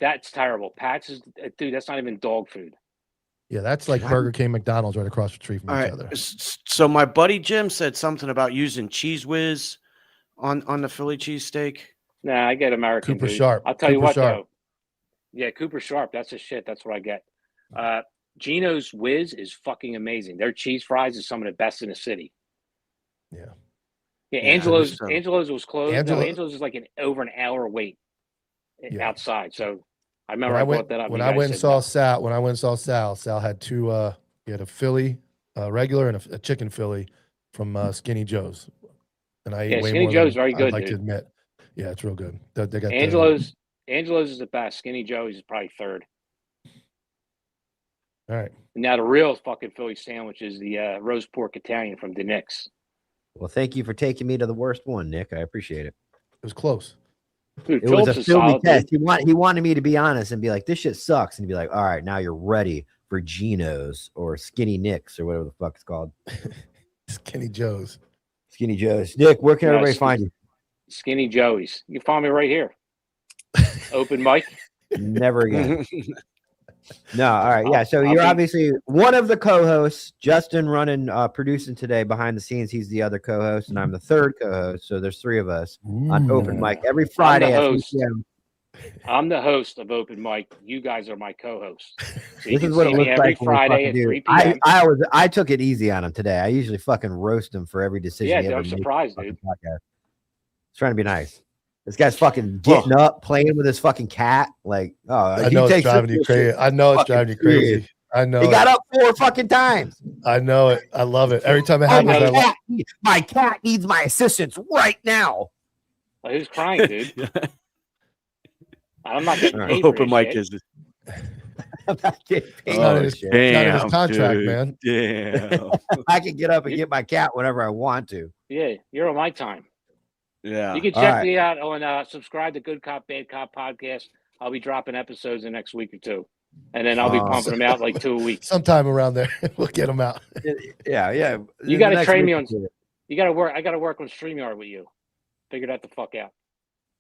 That's terrible. Pat's is, dude, that's not even dog food. Yeah, that's like Burger King, McDonald's right across the street from All each right. other. So my buddy Jim said something about using Cheese Whiz on the Philly cheesesteak. Nah, I get American. Cooper dude. Sharp. I'll tell you Cooper what, Sharp. though. Yeah, Cooper Sharp. That's the shit. That's what I get. Geno's Whiz is fucking amazing. Their cheese fries is some of the best in the city. Yeah. Yeah, Yeah, Angelo's 100%. Angelo's was closed. Angelo- No, Angelo's is like over an hour wait Yeah. outside. So I remember When I I brought that up. when You I guys went and said saw no. Sal had two. He had a Philly regular and a chicken Philly from Skinny Joe's, and I ate Yeah, way Skinny more Joe's than very good, I'd like to dude. admit. Yeah, it's real good. They got the- Angelo's is the best. Skinny Joe's is probably third. all right. Now the real fucking Philly sandwich is the roast pork Italian from the Nick's. Well, thank you for taking me to the worst one, Nick. I appreciate it. It was close. Dude, It was Phillips a is filmy solid. test. Dude. He wanted me to be honest and be like, this shit sucks. And be like, all right, now you're ready for Geno's or Skinny Nick's or whatever the fuck it's called. Skinny Joe's. Skinny Joe's. Nick, where can No, everybody find you? Skinny Joey's. You can find me right here. Open mic. Never again. No, all right. Yeah. So I'll you're be- obviously one of the co-hosts. Justin running producing today behind the scenes. He's the other co-host, and I'm the third co-host. So there's three of us on open mic every Friday at 3 host. p.m. I'm the host of Open Mic. You guys are my co-hosts. So you This can is what see it me looks every like when we Friday fucking at do. 3 p.m. I took it easy on him today. I usually fucking roast him for every decision. Yeah, he dude, ever I'm makes surprised, on the dude. fucking podcast. Trying to be nice. This guy's fucking getting up, playing with his fucking cat. Like, oh, I he know it's takes driving you this shit crazy. I know it's fucking driving you serious. crazy. I know. He got it. up 4 fucking times. I know it. I love it. Every time it Oh, happens, my cat needs my assistance right now. Like, who's crying, dude? I'm not getting All paid right. for Open this mic shit. is I'm not getting paid It's not for in his, shit. it's not in his Damn, contract, dude. man. Damn. I can get up and get my cat whenever I want to. Yeah, you're on my time. Yeah. You can All check right. me out on subscribe to Good Cop Bad Cop podcast. I'll be dropping episodes the next week or two, and then I'll be pumping them out like 2 a week. Sometime around there, we'll get them out. Yeah. You The got to next train me week on. we'll do it. You got to work. I got to work on StreamYard with you. Figure that the fuck out.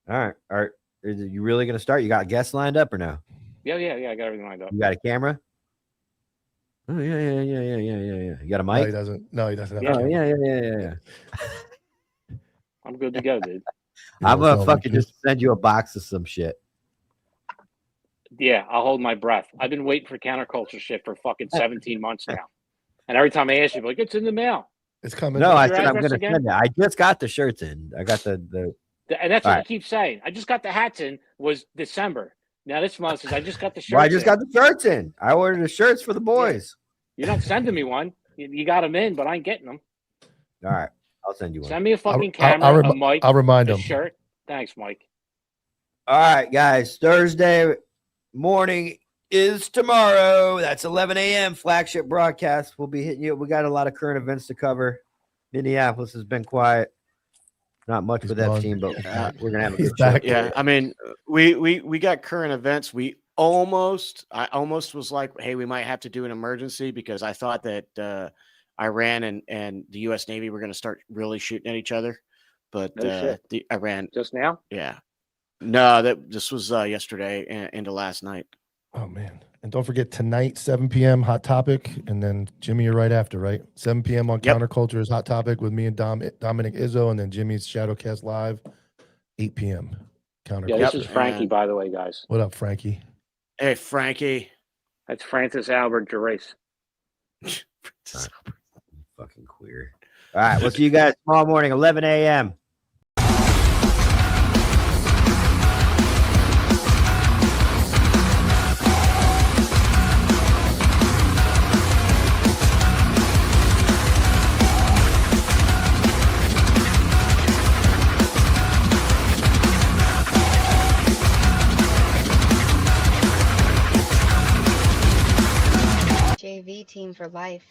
All right. All right. Is you really going to start? You got guests lined up or no? Yeah. I got everything lined up. You got a camera? Oh, yeah. You got a No, he mic? doesn't. No, he doesn't have Yeah. a Oh, camera. yeah. I'm good to go, dude. I'm Yeah, going to so fucking just send you a box of some shit. Yeah, I'll hold my breath. I've been waiting for counterculture shit for fucking 17 months now, and every time I ask you, like, it's in the mail. It's coming. No, I your said I'm address going to again? send it. I just got the shirts in. I got the And that's what All you keep saying. I just got the hats in. Was December. Now this month says I just got the shirts. well, I just in. got the shirts in. I ordered the shirts for the boys. You're not sending me one. You got them in, but I ain't getting them. All right. I'll send you one. Send me a fucking I'll camera, a mic, I'll remind a him. shirt. Thanks, Mike. All right, guys. Thursday morning is tomorrow. That's 11 a.m. flagship broadcast. We'll be hitting you. We got a lot of current events to cover. Minneapolis has been quiet. Not much He's with gone. Epstein, but we're gonna have a He's good show. back. Yeah. I mean, we got current events. I almost was like, hey, we might have to do an emergency because I thought that Iran and the U.S. Navy were going to start really shooting at each other. But No shit. the Iran, Just now? yeah. No, this was yesterday and into last night. Oh man! And don't forget tonight, 7 p.m. Hot Topic, and then Jimmy, you're right after, right? 7 p.m. on Yep. Counterculture is Hot Topic with me and Dominic Izzo, and then Jimmy's Shadowcast Live, 8 p.m. Counterculture. Yeah, this is Frankie, And- by the way, guys. What up, Frankie? Hey, Frankie. That's Francis Albert Gerace. Fucking queer. All right, we'll see you guys tomorrow morning, 11 a.m. for life.